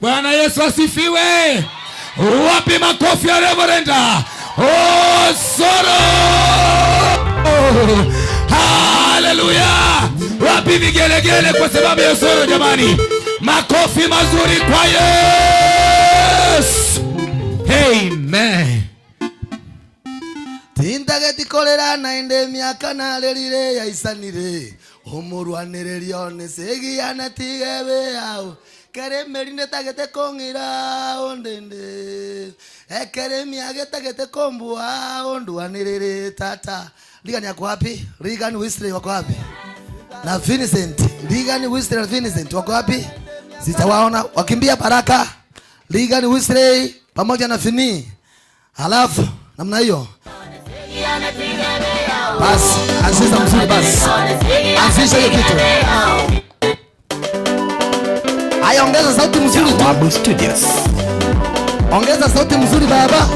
Bwana Yesu asifiwe. Wapi makofi ya Reverenda? Oh, soro. Hallelujah. Wapi vigelegele kwa sababu ya soro jamani? Makofi mazuri kwa Yesu. Amen. Tintageti kolera na inde miaka na lerire ya isanire. Omurwaniririo ne segiana tigebe ao. Kere merine tagete kongira ondende. Ekere miageta gete kombua ondwanirire tata. Ligani yako wapi? Ligani Wesley wako wapi? Na Vincent. Ligani Wesley na Vincent wako wapi? Sitawaona. Wakimbia Baraka. Ligani Wesley pamoja na Fini. Halafu namna hiyo. Basi, anzisha mzuri basi. Anzisha hiyo kitu. Aya, ongeza sauti mzuri tu. Babu Studios. Ongeza sauti mzuri baba.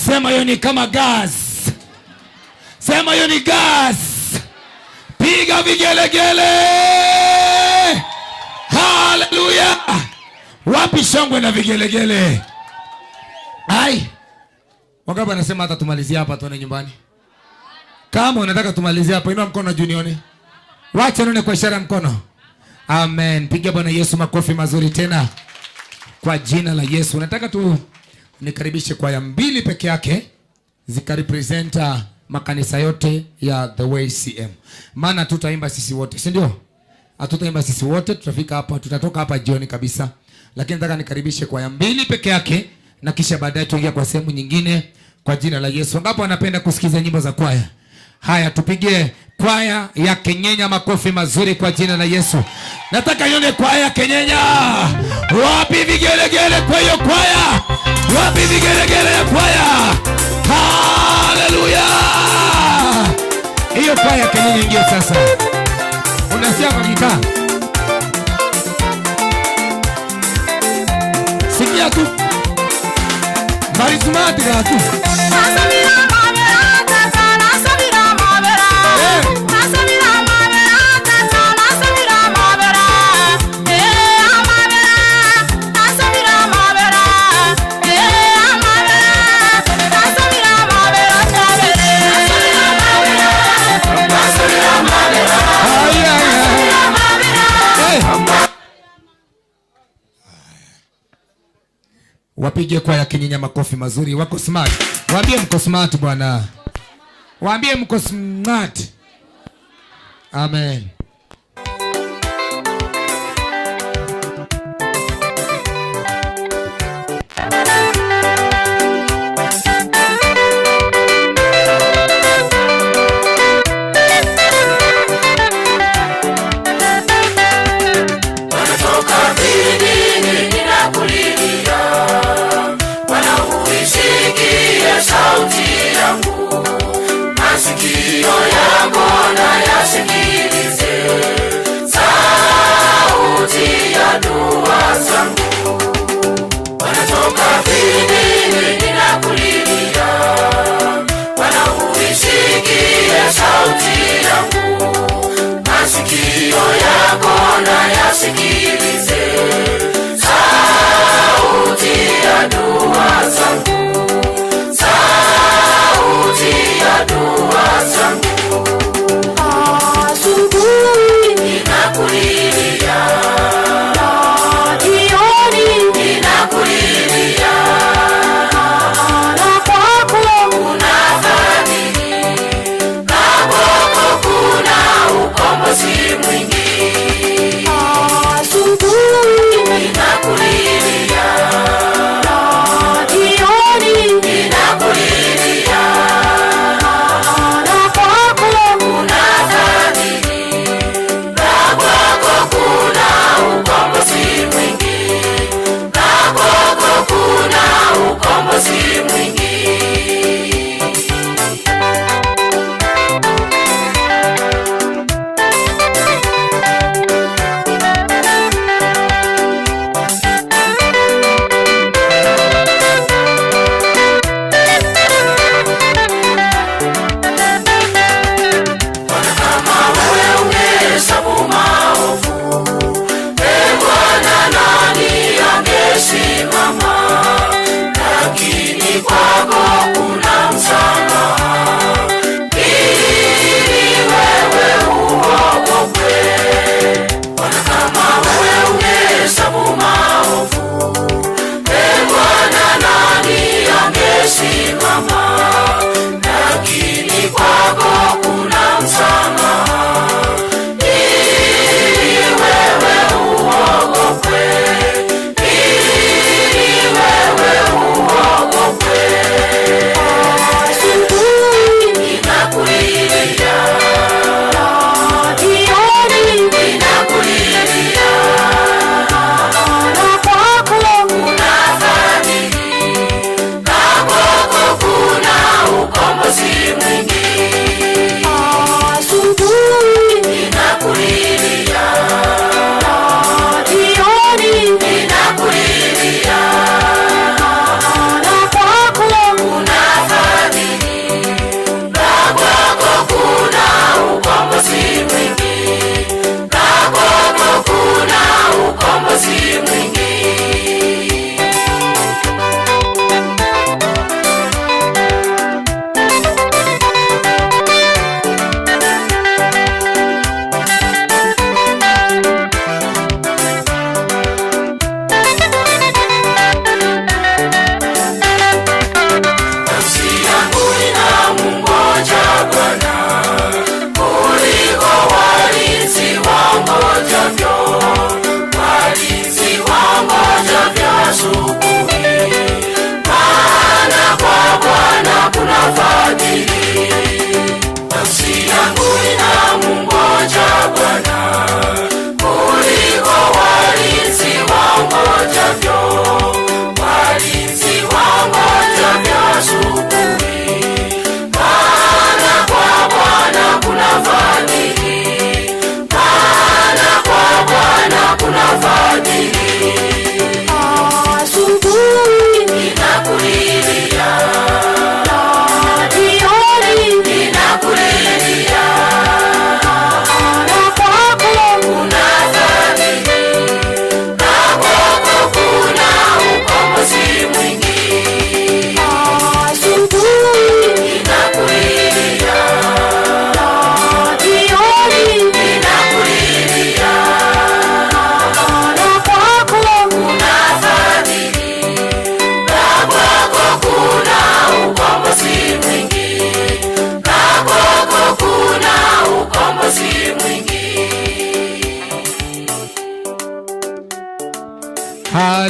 Sema hiyo ni kama gas. Sema hiyo ni gas. Piga vigelegele. Haleluya. Wapi shangwe na vigelegele? Ai. Wangapi anasema hata tumalizie hapa tuone nyumbani? Kama unataka tumalizie hapa, inua mkono juu nione. Wacha nione kwa ishara mkono. Amen. Piga Bwana Yesu makofi mazuri tena. Kwa jina la Yesu. Nataka tu nikaribishe kwaya mbili peke yake zikarepresenta makanisa yote ya The Way CM. Maana tutaimba sisi wote, si ndio? Hatutaimba sisi wote, tutafika hapa, tutatoka hapa jioni kabisa. Lakini nataka nikaribishe kwaya mbili peke yake na kisha baadaye tuingia kwa sehemu nyingine kwa jina la Yesu. Ngapo wanapenda kusikiza nyimbo za kwaya? Haya, tupige kwaya ya Kenyenya makofi mazuri kwa jina la Yesu. Nataka nione kwaya ya Kenyenya. Wapi vigelegele kwa hiyo kwaya? Wapi vigelegele ya kwaya? Haleluya! Hiyo kwaya Kenyenya ingia sasa. Unasikia kwa gitaa? Sikia tu. Karismatika tu. Wapige kwaya Kenyenya makofi mazuri. Wako smart. Waambie mko smart bwana. Waambie mko smart. Amen.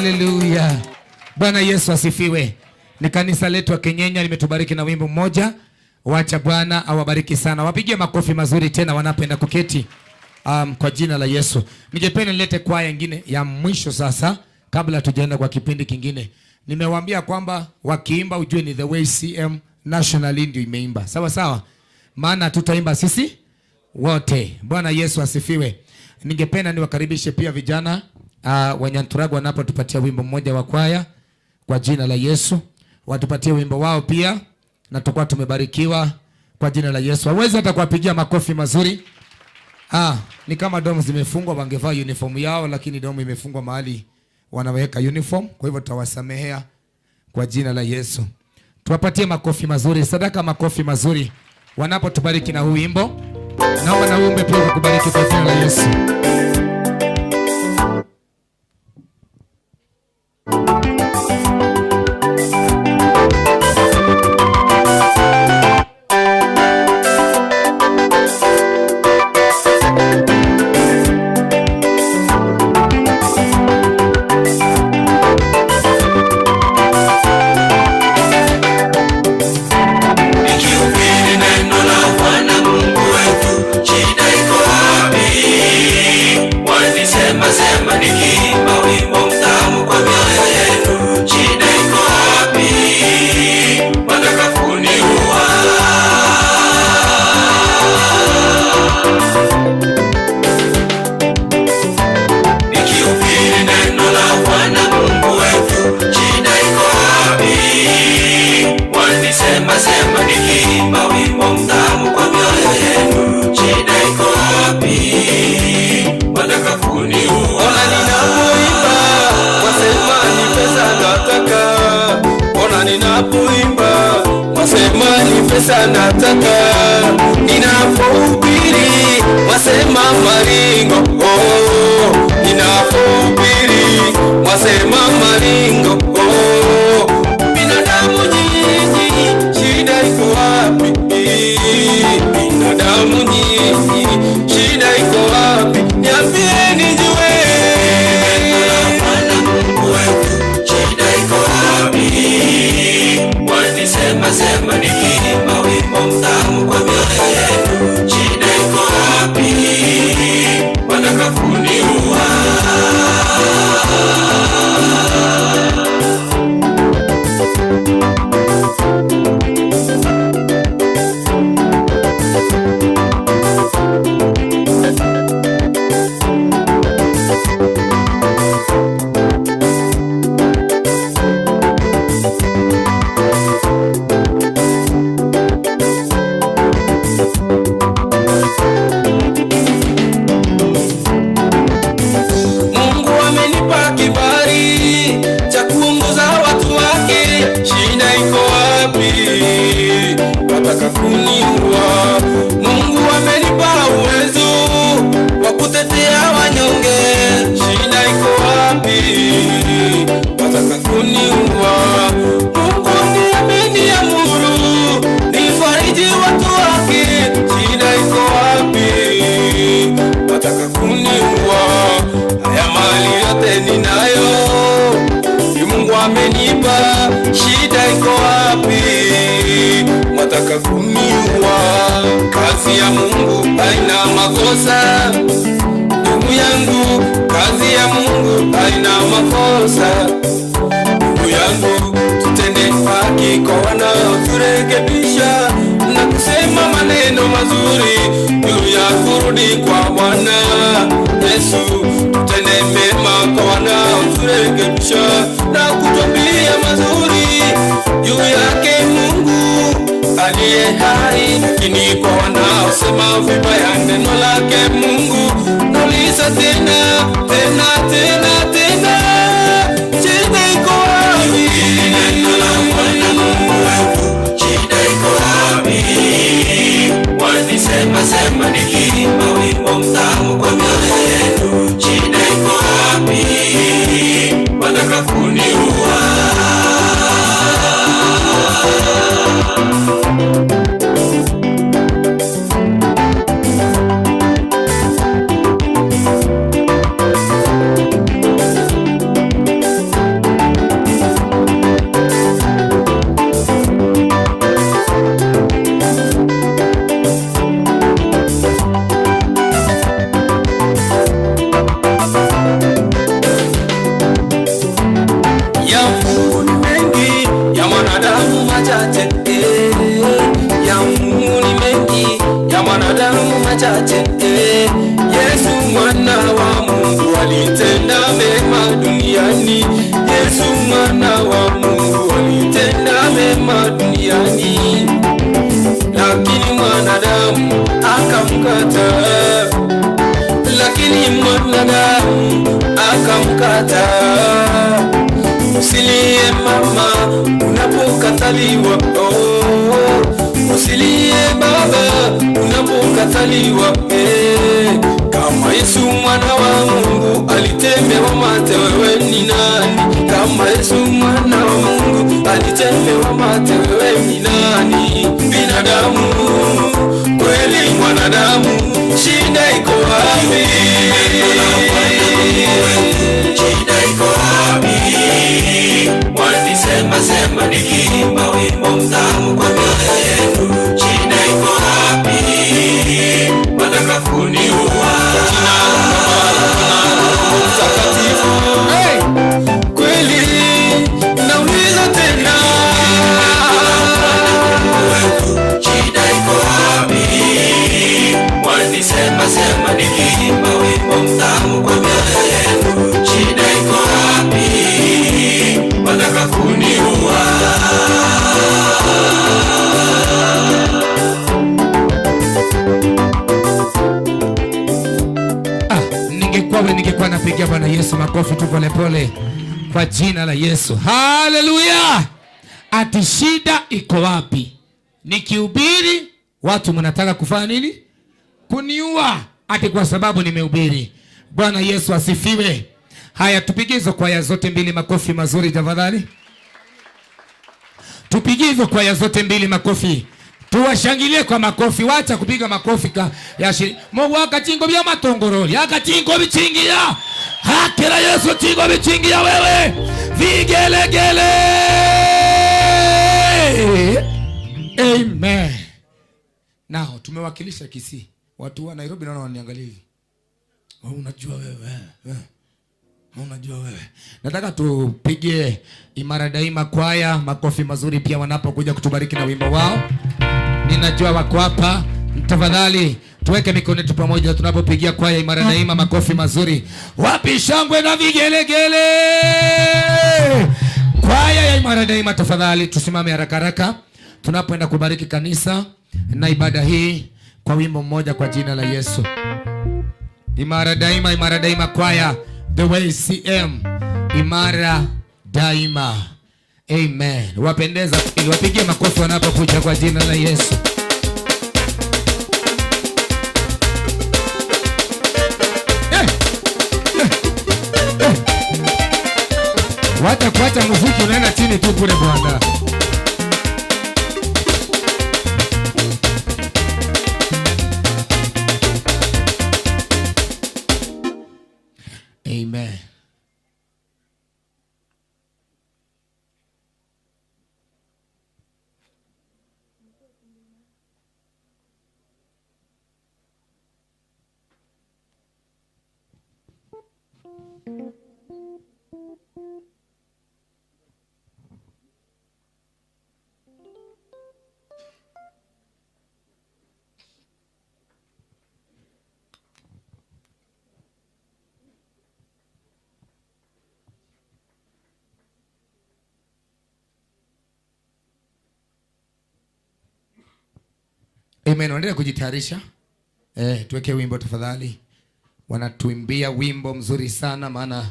Haleluya. Bwana Yesu asifiwe. Ni kanisa letu wa Kenyenya limetubariki na wimbo mmoja. Wacha Bwana awabariki sana. Wapigie makofi mazuri tena wanapenda kuketi. Kwa jina la Yesu. Ningependa nilete kwaya nyingine ya mwisho sasa kabla tujaenda kwa kipindi kingine. Nimewaambia kwamba wakiimba ujue ni The Way CM Nationally ndio imeimba. Sawa sawa. Maana tutaimba sisi wote. Bwana Yesu asifiwe. Ningependa niwakaribishe pia vijana wa Nyanturagwa wanapotupatia wimbo mmoja wa kwaya kwa jina la Yesu. Watupatie wimbo wao pia na tutakuwa tumebarikiwa kwa jina la Yesu. Hawezi hata kuwapigia makofi mazuri. Ni kama domu zimefungwa, wangevaa uniform yao, lakini domu imefungwa mahali wanaweka uniform. Kwa hivyo tutawasamehea kwa jina la Yesu. Tuwapatie makofi mazuri, sadaka makofi mazuri wanapotubariki na huu wimbo. Naomba na uombe pia kukubariki kwa jina la Yesu. Kazi ya Mungu haina makosa, ndugu yangu. Kazi ya Mungu haina makosa, ndugu yangu. Tutende haki kwa wanaoturekebisha na kusema maneno mazuri juu ya kurudi kwa Bwana Yesu. Tutende mema kwa wanaoturekebisha na kutuambia mazuri juu yake Mungu aliye hai, lakini kwa wanaosema vibaya neno lake Mungu nauliza tena tena tena tena, shida iko wapi? Neno la Bwana Mungu wetu, shida iko wapi? Wanisema sema nikiimba wimbo mtamu kwa mioyo yetu, shida iko wapi? Wanataka kuniua. mkate. Yesu mwana wa Mungu alitenda mema duniani. Yesu mwana wa Mungu alitenda mema duniani. Lakini mwanadamu akamkata. Lakini mwanadamu akamkata. Usilie mama unapokataliwa, usilie baba unapokataliwa. Kama Yesu mwana wa Mungu alitemewa mate, wewe ni nani? Kama Yesu mwana wa Mungu alitemewa mate, wewe ni nani? Binadamu kweli mwanadamu, shida iko wapi? Shida iko wapi? Sema nikiimba wimbo mtamu kwa mioyo yetu. Shida iko wapi? Wataka kuniua. Hey! Kweli nauliza tena. Shida iko wapi? Sema nikiimba wimbo mtamu kwa mioyo yetu. Shida iko wapi? Wataka kuniua. Ningekuwa napigia Bwana Yesu makofi tu pole pole kwa jina la Yesu. Haleluya! Ati shida iko wapi? Nikihubiri watu mnataka kufanya nini? Kuniua. Ati kwa sababu nimehubiri. Bwana Yesu asifiwe. Haya, tupigie hizo kwaya zote mbili makofi mazuri tafadhali. Tupigie hizo kwaya zote mbili makofi. Tuwashangilie kwa makofi. Wacha kupiga makofi ya Mungu akachingo bya matongoroli. Akachingo bichingia. Hakira Yesu chingo bichingia wewe. Vigelegele. Amen. Now tumewakilisha Kisii. Watu wa Nairobi naona waniangalia hivi. Unajua wewe. Unajua wewe. Nataka tupige Imara Daima kwaya makofi mazuri pia wanapokuja kutubariki na wimbo wao. Ninajua wako hapa. Tafadhali tuweke mikono yetu pamoja tunapopigia kwaya Imara Daima makofi mazuri. Wapi shangwe na vigelegele? Kwaya ya Imara Daima tafadhali tusimame haraka haraka tunapoenda kubariki kanisa na ibada hii kwa wimbo mmoja kwa jina la Yesu. Imara Daima kwaya The Way CM. Imara Daima. Amen. Wapendeza ili wapigie makofi wanapokuja kwa jina la Yesu. Wacha kuacha muziki unaenda chini tu kule bwana. Amen. Amen. Waendelea kujitayarisha. Tuweke wimbo tafadhali. Wanatuimbia wimbo mzuri sana maana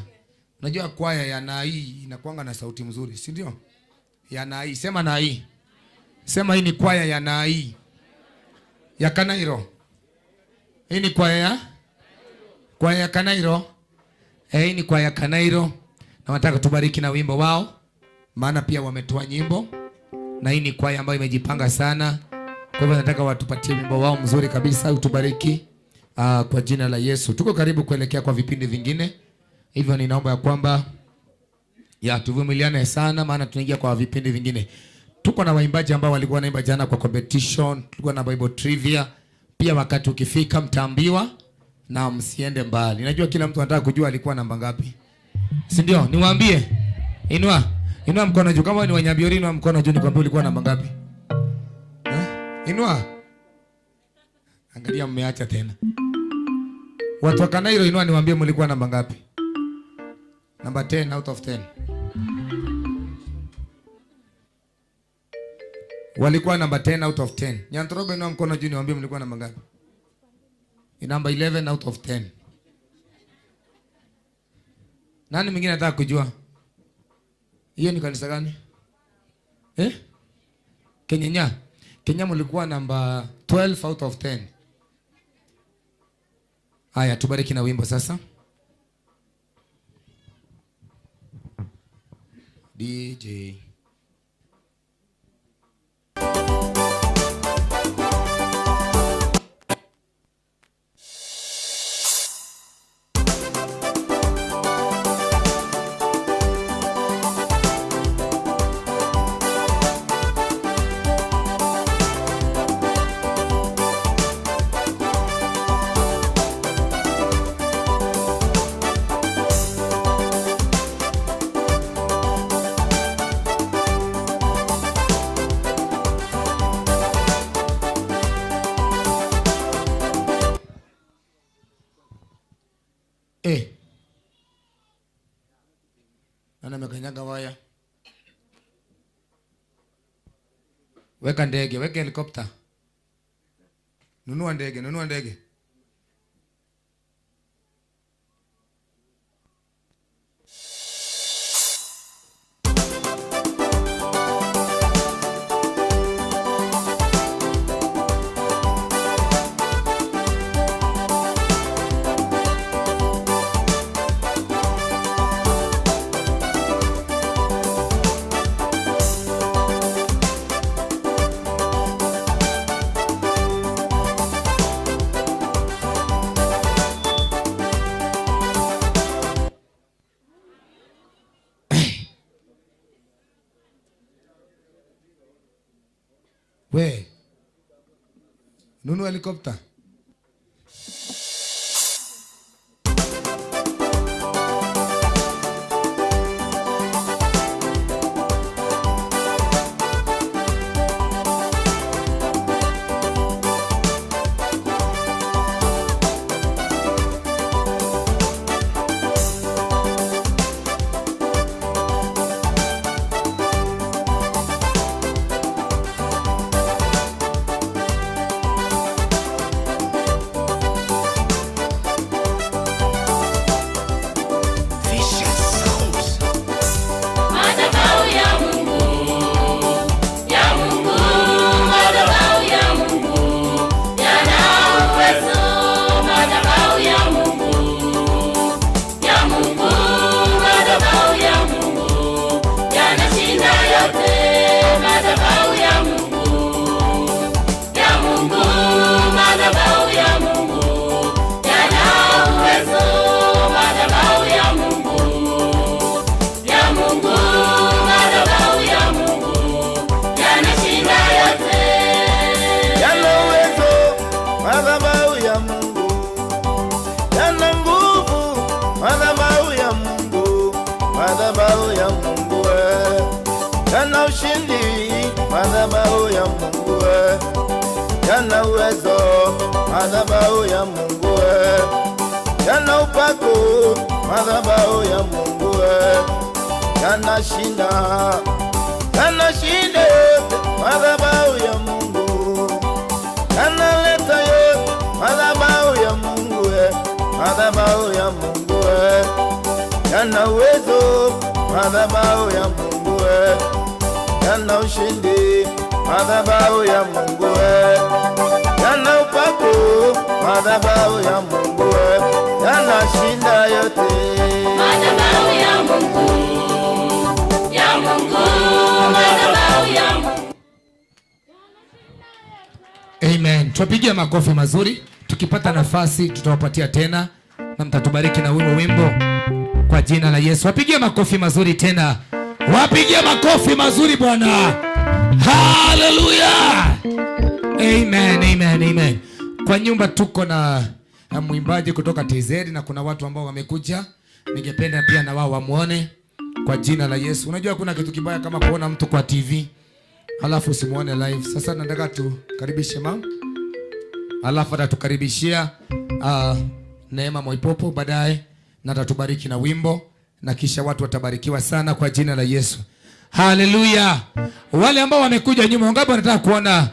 unajua kwaya ya Nai inakuanga na sauti mzuri, si ndio? Ya Nai, sema Nai. Sema hii ni kwaya ya Nai. Ya Kanairo. Hii ni kwaya ya Kanairo. Hii ni kwaya ya Kanairo. Na wataka tubariki na wimbo wao maana pia wametoa nyimbo. Na hii ni kwaya ambayo imejipanga sana. Kwa hivyo nataka watupatie wimbo wao mzuri kabisa utubariki kwa jina la Yesu. Tuko karibu kuelekea kwa vipindi vingine. Hivyo ninaomba ya kwamba tuvumiliane sana maana tunaingia kwa vipindi vingine. Tuko na waimbaji ambao walikuwa wanaimba jana kwa competition, tulikuwa na Bible trivia. Pia wakati ukifika mtaambiwa na msiende mbali. Najua kila mtu anataka kujua alikuwa namba ngapi. Si ndio? Niwaambie. Inua mkono juu kama ni Wanyabiori, inua mkono juu nikwambie ulikuwa namba ngapi. Inua. Angalia mmeacha tena. Watu wa Kanairo inua niwaambie mlikuwa namba ngapi? Number 10 out of 10. Walikuwa number 10 out of 10. Nyantorogo inua mkono juu niwaambie mlikuwa namba ngapi? Number 11 out of 10. Nani mwingine anataka kujua? Hiyo ni kanisa gani? Kenya. Kenya mlikuwa number 12 out of 10. Haya, tubariki na wimbo sasa. DJ. Nani amekanyaga waya? Weka ndege, weka helikopta. Nunua ndege. We, nunua helikopta. Yana ushindi madhabahu ya Mungu, yana uwezo madhabahu ya Mungu, yana upako madhabahu ya Mungu, yana shinda madhabahu ya Mungu, yana leta yote madhabahu ya Mungu, madhabahu ya Mungu, yana uwezo madhabahu ya Mungu, yana ushindi madhabahu ya Mungu, yana upako madhabahu ya Mungu, yana shinda yote madhabahu ya Mungu, madhabahu ya Mungu. Amen. Tuwapigie makofi mazuri. Tukipata nafasi tutawapatia tena na mtatubariki na wimbo kwa jina la Yesu. Wapigie makofi mazuri tena. Wapigie makofi mazuri Bwana. Hallelujah. Amen, amen, amen. Kwa nyumba tuko na mwimbaji kutoka TZ na kuna watu ambao wamekuja. Ningependa pia na wao wamuone kwa jina la Yesu. Unajua kuna kitu kibaya kama kuona mtu kwa TV halafu usimuone live. Sasa nataka tukaribishe mama alafu atatukaribishia Neema Moipopo baadaye, na atatubariki na wimbo, na kisha watu watabarikiwa sana kwa jina la Yesu. Haleluya. Wale ambao wamekuja nyuma, wangapi wanataka kuona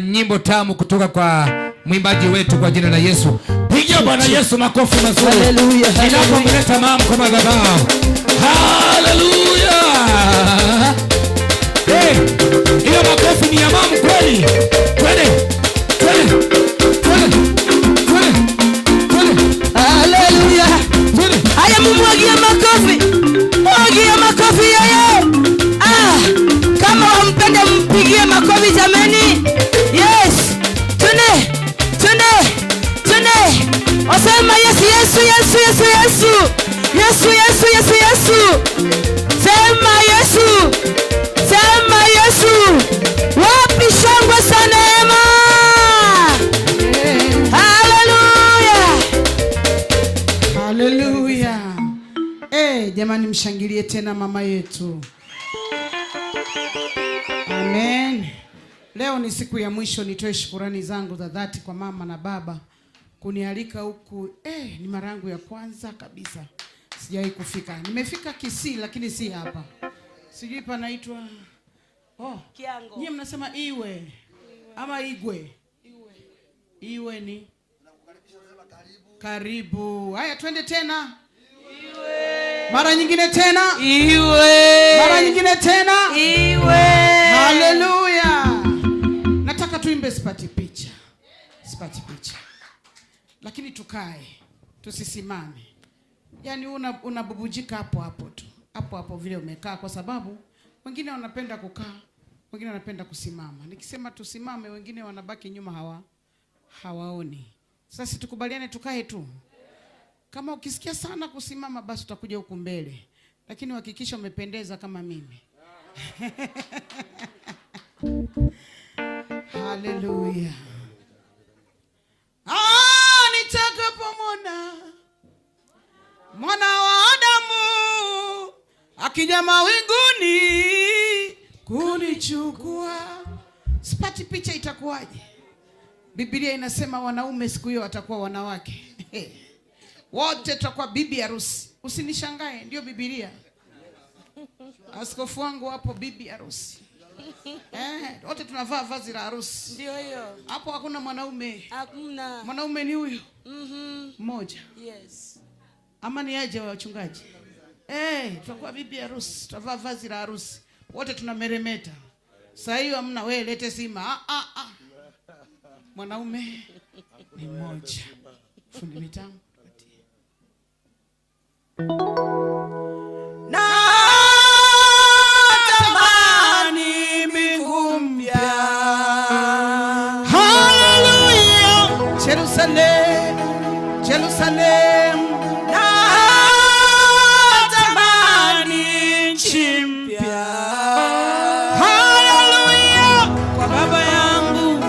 nyimbo tamu kutoka kwa mwimbaji wetu kwa jina la Yesu? Pigia Bwana Yesu makofi mazuri. Haleluya. Ninapomleta mama kwa madhabahu. Haleluya. Hiyo makofi ni ya mama kweli. Twende. Haleluya. Haya, mumwagie makofi yeye. Kama wampende mpigie makofi jameni. Yes. Twende. Osema Yesu. Sema Yesu. Wapi shangwe za neema? Haleluya. Jamani, mshangilie tena mama yetu. Amen. Leo ni siku ya mwisho, nitoe shukrani zangu za dhati kwa mama na baba kunialika huku. Ni mara yangu ya kwanza kabisa, sijawahi kufika. Nimefika Kisii lakini si hapa, sijui panaitwa Kiango. Nyie mnasema Iwe ama Igwe? Iwe ni karibu. Haya, twende tena. Iwe. Mara nyingine tena. Iwe. Mara nyingine tena. Iwe. Haleluya. Nataka tuimbe sipati picha. Lakini tukae, tusisimame. Yaani unabubujika hapo tu. Hapo vile umekaa, kwa sababu wengine wanapenda kukaa, wengine wanapenda kusimama. Nikisema tusimame, wengine wanabaki nyuma hawaoni. Sasa tukubaliane tukae tu. Kama ukisikia sana kusimama, basi utakuja huku mbele. Lakini hakikisha umependeza kama mimi. Haleluya. Nitakapomwona Mwana wa Adamu akija mawinguni kunichukua. Sipati picha, itakuwaje? Biblia inasema wanaume siku hiyo watakuwa wanawake. Wote tutakuwa bibi harusi. Usinishangae, ndio Biblia. Askofu wangu hapo bibi harusi. Wote tunavaa vazi la harusi. Ndio hiyo. Hapo hakuna mwanaume. Hakuna. Mwanaume ni huyo. Mmoja. Yes. Ama ni aje wa wachungaji? Tutakuwa bibi harusi, tutavaa vazi la harusi. Wote tunameremeta. Sasa hiyo hamna wewe lete sima. Mwanaume ni mmoja. Fundi mitambo. Natamani mbingu mpya. Haleluya. Jerusalem. Natamani nchi mpya. Haleluya. Kwa baba yangu.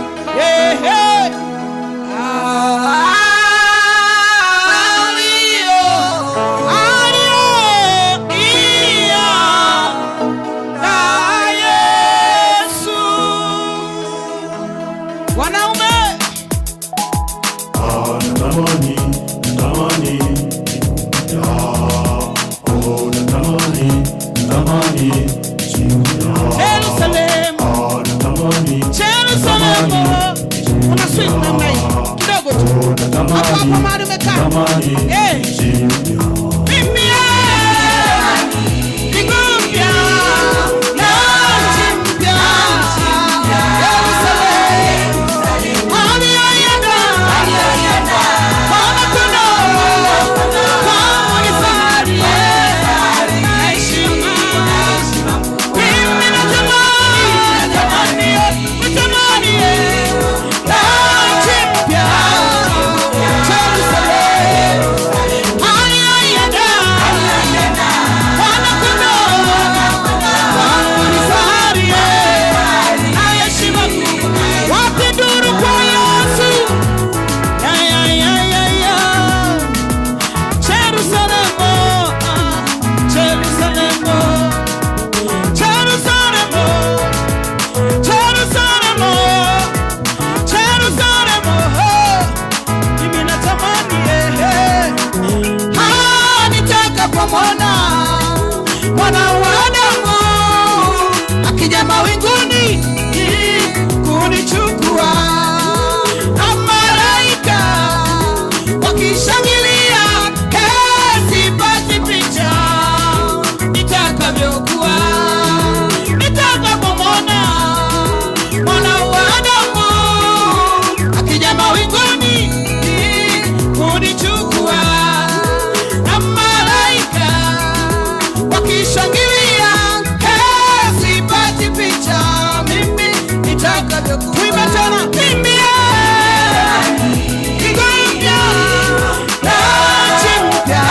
Tuimbe tena. Kimbia. Kigombia. Na chimpia.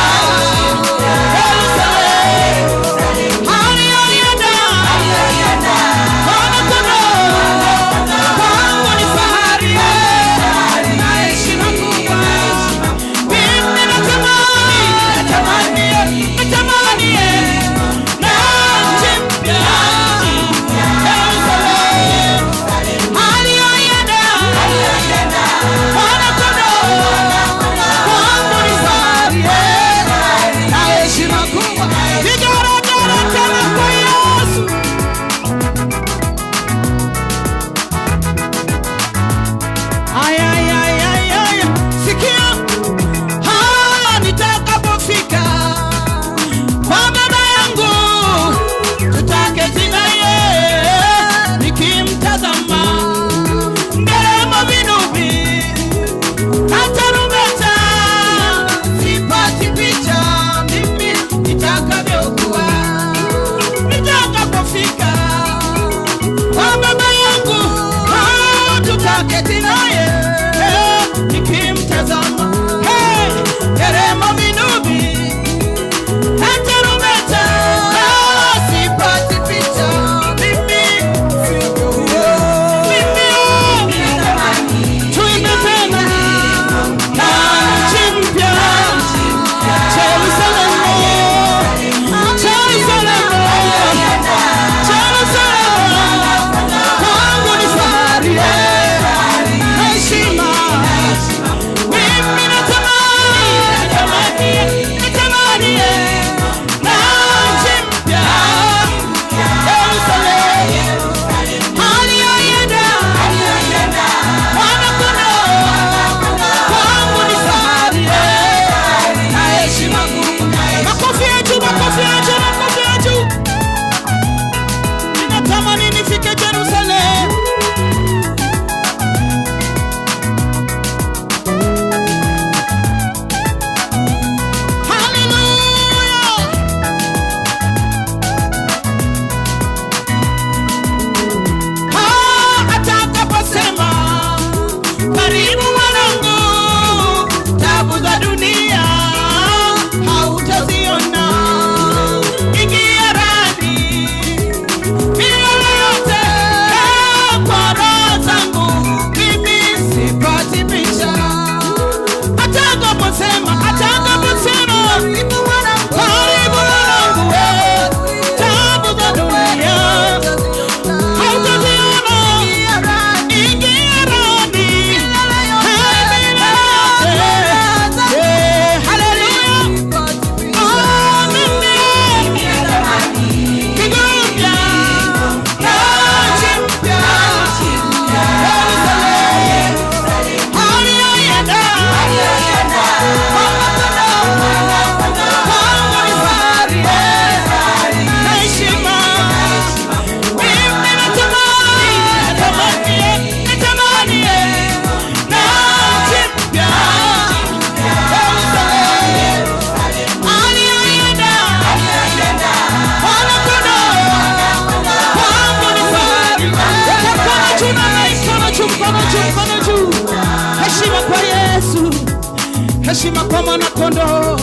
Heshima kwa mwana kondoo.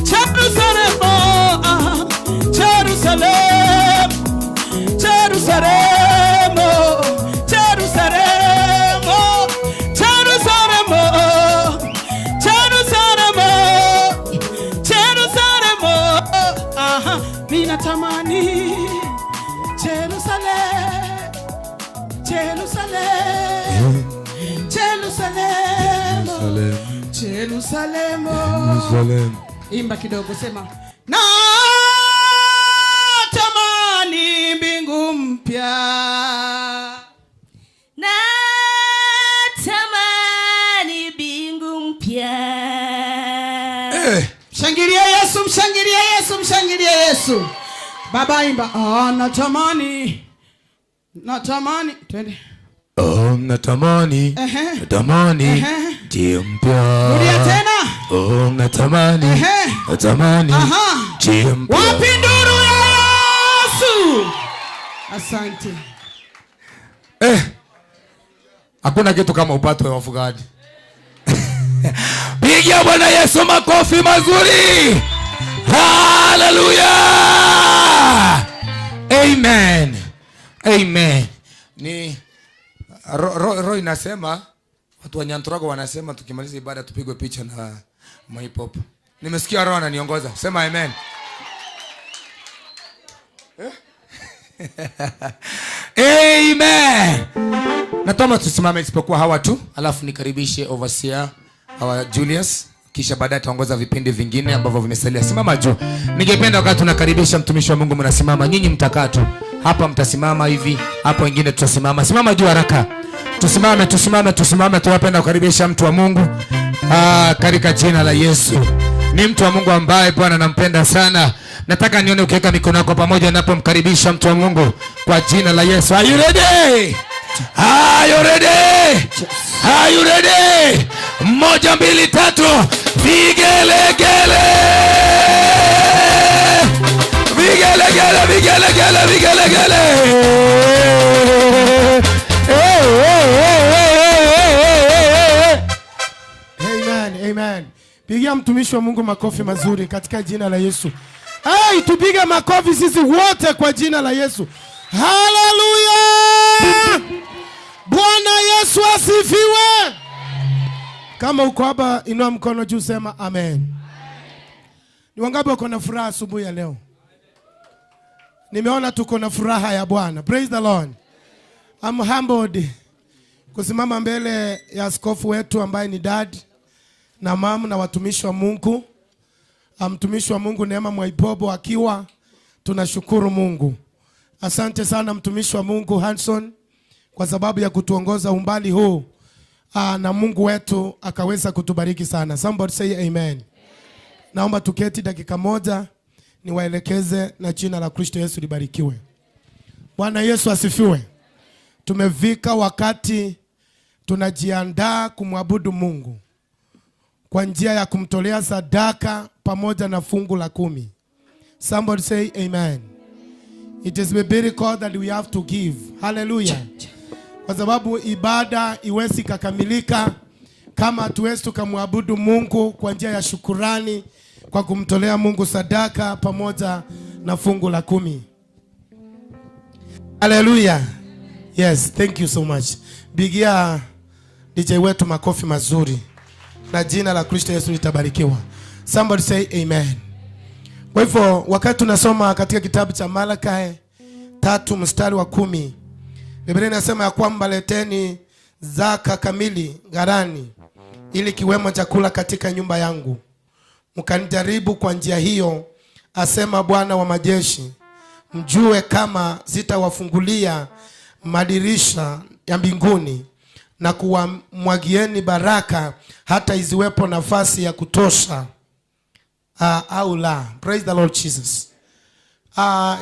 Jerusalem, Jerusalem, Jerusalem, Jerusalem, Jerusalem, Jerusalem, Jerusalem. Ninatamani Jerusalem, Jerusalem, Jerusalem, Jerusalem. Imba kidogo, sema na tamani mbingu mpya, na tamani mbingu mpya. Mshangilie Yesu, mshangilie Yesu, mshangilie Yesu. Baba imba, natamani, natamani, twende. Natamani, natamani, njia mpya. Rudia tena. Natamani, natamani, njia mpya. Wapi nduru ya Yesu? Asante. Hakuna kitu kama upato wa wafugaji. Pigia Bwana Yesu makofi mazuri. Hallelujah. Amen. Amen. Ni Roy inasema, watu wa Nyantrago wanasema tukimaliza ibada tupigwe picha na hip hop. Nimesikia Roho ananiongoza. Sema amen. Amen. Nataka tusimame isipokuwa hawa tu, alafu nikaribishe overseer our Julius, kisha baadaye ataongoza vipindi vingine ambavyo vimesalia. Simama juu. Ningependa wakati tunakaribisha mtumishi wa Mungu mnasimama, nyinyi mtakaa tu. Hapa mtasimama hivi, hapo wengine tutasimama. Simama juu haraka. Tusimame tuwapenda kukaribisha mtu wa Mungu katika jina la Yesu. Ni mtu wa Mungu ambaye Bwana anampenda sana. Nataka nione ukiweka mikono yako pamoja ninapomkaribisha mtu wa Mungu kwa jina la Yesu. Are you ready? Are you ready? Are you ready? 1 2 3 vigelegele. Amen, amen. Pigia mtumishi wa Mungu makofi mazuri katika jina la Yesu. Hey, tupige makofi sisi wote kwa jina la Yesu. Hallelujah! Bwana Yesu asifiwe. Kama uko hapa inua mkono juu sema amen. Ni wangapi wako na furaha asubuhi ya leo? Nimeona tuko na furaha ya Bwana. Praise the Lord. I'm humbled kusimama mbele ya askofu wetu ambaye ni dad na mama na watumishi wa Mungu. Mtumishi wa Mungu Neema Mwaipobo akiwa, tunashukuru Mungu. Asante sana mtumishi wa Mungu Hanson kwa sababu ya kutuongoza umbali huu. Na Mungu wetu akaweza kutubariki sana. Somebody say amen. Naomba tuketi dakika moja niwaelekeze na jina la Kristo Yesu libarikiwe. Bwana Yesu asifiwe. Tumefika wakati tunajiandaa kumwabudu Mungu kwa njia ya kumtolea sadaka pamoja na fungu la 10. Somebody say amen. It is biblical that we have to give. Hallelujah. Kwa sababu ibada iwezi kukamilika kama hatuwezi tukamwabudu Mungu kwa njia ya shukurani kwa kumtolea Mungu sadaka pamoja na fungu la 10. Hallelujah. Yes, thank you so much. Bigia DJ wetu makofi mazuri. Na jina la Kristo Yesu litabarikiwa. Somebody say amen. Kwa hivyo wakati tunasoma katika kitabu cha Malaki 3 mstari wa 10, Biblia inasema ya kwamba leteni zaka kamili ghalani ili kiwemo chakula katika nyumba yangu. Mkanijaribu kwa njia hiyo, asema Bwana wa majeshi, mjue kama sitawafungulia madirisha ya mbinguni na kuwamwagieni baraka hata iziwepo nafasi ya kutosha au la. Praise the Lord Jesus.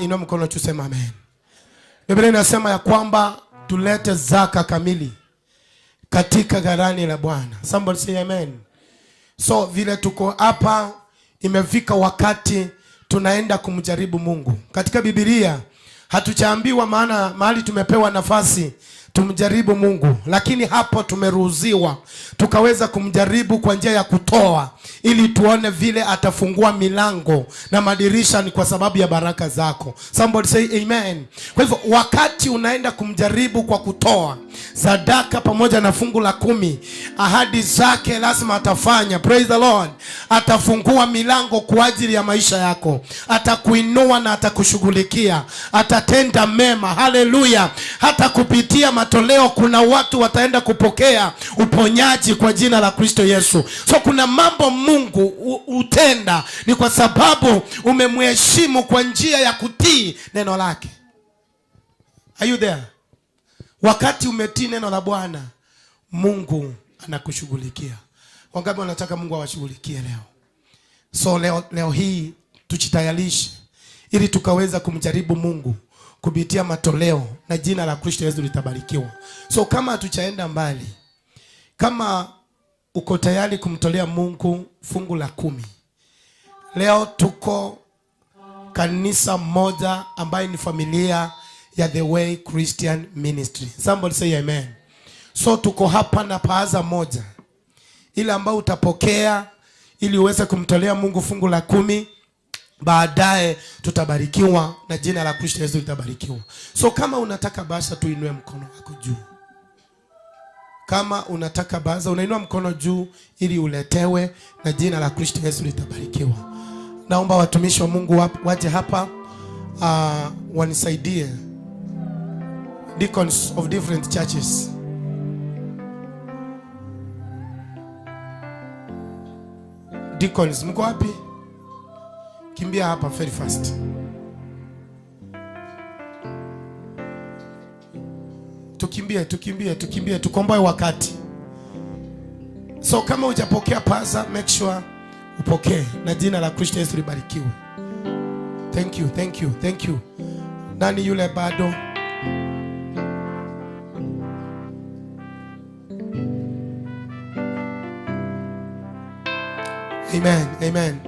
Inua mkono tuseme amen. Biblia inasema ya kwamba tulete zaka kamili katika ghalani la Bwana. Somebody say amen. So vile tuko hapa, imefika wakati tunaenda kumjaribu Mungu. Katika Biblia hatuchaambiwa maana mahali tumepewa nafasi tumjaribu Mungu, lakini hapo tumeruhusiwa tukaweza kumjaribu kwa njia ya kutoa ili tuone vile atafungua milango na madirisha. Ni kwa sababu ya baraka zako. Somebody say amen. Kwa hivyo wakati unaenda kumjaribu kwa kutoa sadaka pamoja na fungu la 10, ahadi zake lazima atafanya. Praise the Lord. Atafungua milango kwa ajili ya maisha yako, atakuinua na atakushughulikia, atatenda mema. Hallelujah. Hata kupitia matoleo kuna watu wataenda kupokea uponyaji kwa jina la Kristo Yesu. So kuna mambo Mungu utenda ni kwa sababu umemheshimu kwa njia ya kutii neno lake. Are you there? Wakati umetii neno la Bwana, Mungu anakushughulikia. Wangapi wanataka Mungu awashughulikie leo? So leo hii tujitayarishe ili tukaweza kumjaribu Mungu kupitia matoleo na jina la Kristo Yesu litabarikiwa. So kama hatuchaenda mbali, kama uko tayari kumtolea Mungu fungu la 10, leo tuko kanisa moja ambaye ni familia ya The Way Christian Ministry. Somebody say amen. So tuko hapa na paaza moja, ile ambao utapokea ili uweze kumtolea Mungu fungu la 10. Baadaye tutabarikiwa na jina la Kristo Yesu litabarikiwa. So kama unataka basa, tuinue mkono wako juu. Kama unataka basa, unainua mkono juu ili uletewe na jina la Kristo Yesu litabarikiwa. Naomba watumishi wa Mungu waje hapa wanisaidie. Deacons of different churches. Deacons, mko wapi? Kimbia hapa very fast. Tukimbie, tukomboe wakati. So kama hujapokea pasa, make sure upokee na jina la Kristo Yesu libarikiwe. Thank you. Nani yule bado? Amen.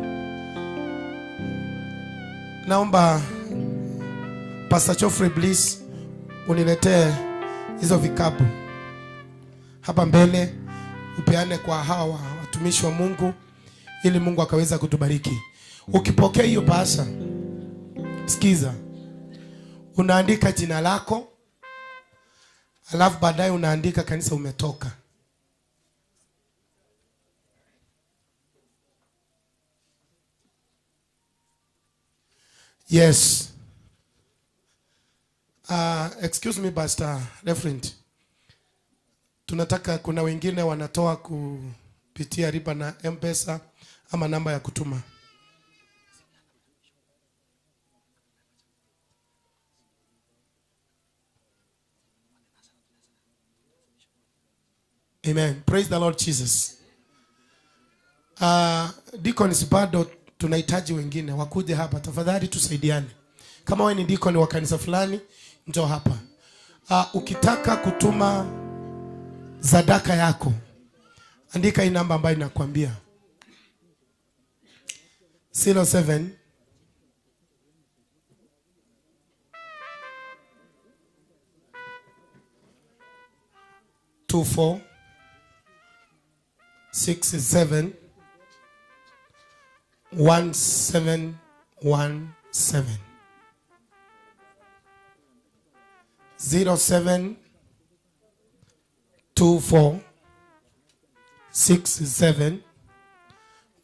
Naomba Pastor Geoffrey please uniletee hizo vikapu hapa mbele, upeane kwa hawa watumishi wa Mungu ili Mungu akaweza kutubariki. Ukipokea hiyo pasa, sikiza, unaandika jina lako, alafu baadaye unaandika kanisa umetoka. Yes. Excuse me Pastor Reverend. Tunataka, kuna wengine wanatoa kupitia riba na M-Pesa ama namba ya kutuma. Amen. Praise the Lord Jesus. Deacons bado tunahitaji wengine wakuje hapa. Tafadhali tusaidiane. Kama wewe ni deacon wa kanisa fulani, njoo hapa. Ukitaka kutuma sadaka yako, andika hii namba ambayo inakwambia 07 24 67 1717 07 24 67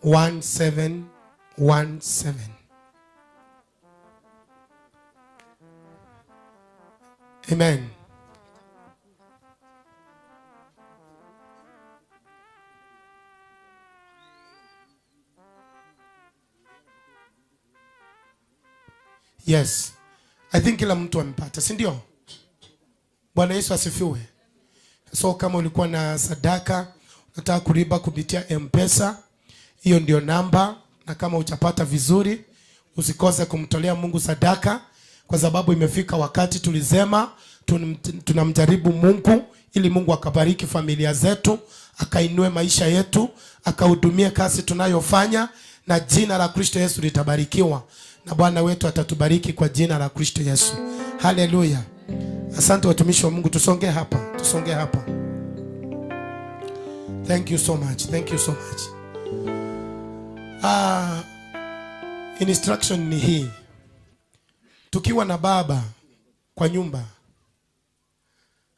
1717. Amen. Yes. I think kila mtu amepata, si ndio? Bwana Yesu asifiwe. So kama ulikuwa na sadaka unataka kuriba kupitia M-Pesa, hiyo ndio namba, na kama utapata vizuri usikose kumtolea Mungu sadaka, kwa sababu imefika wakati tulisema tunamjaribu Mungu ili Mungu akabariki familia zetu, akainue maisha yetu, akahudumie kazi tunayofanya, na jina la Kristo Yesu litabarikiwa, na Bwana wetu atatubariki kwa jina la Kristo Yesu. Haleluya. Asante watumishi wa Mungu, tusonge hapa. Thank you so much. Instruction ni hii. Tukiwa na baba kwa nyumba,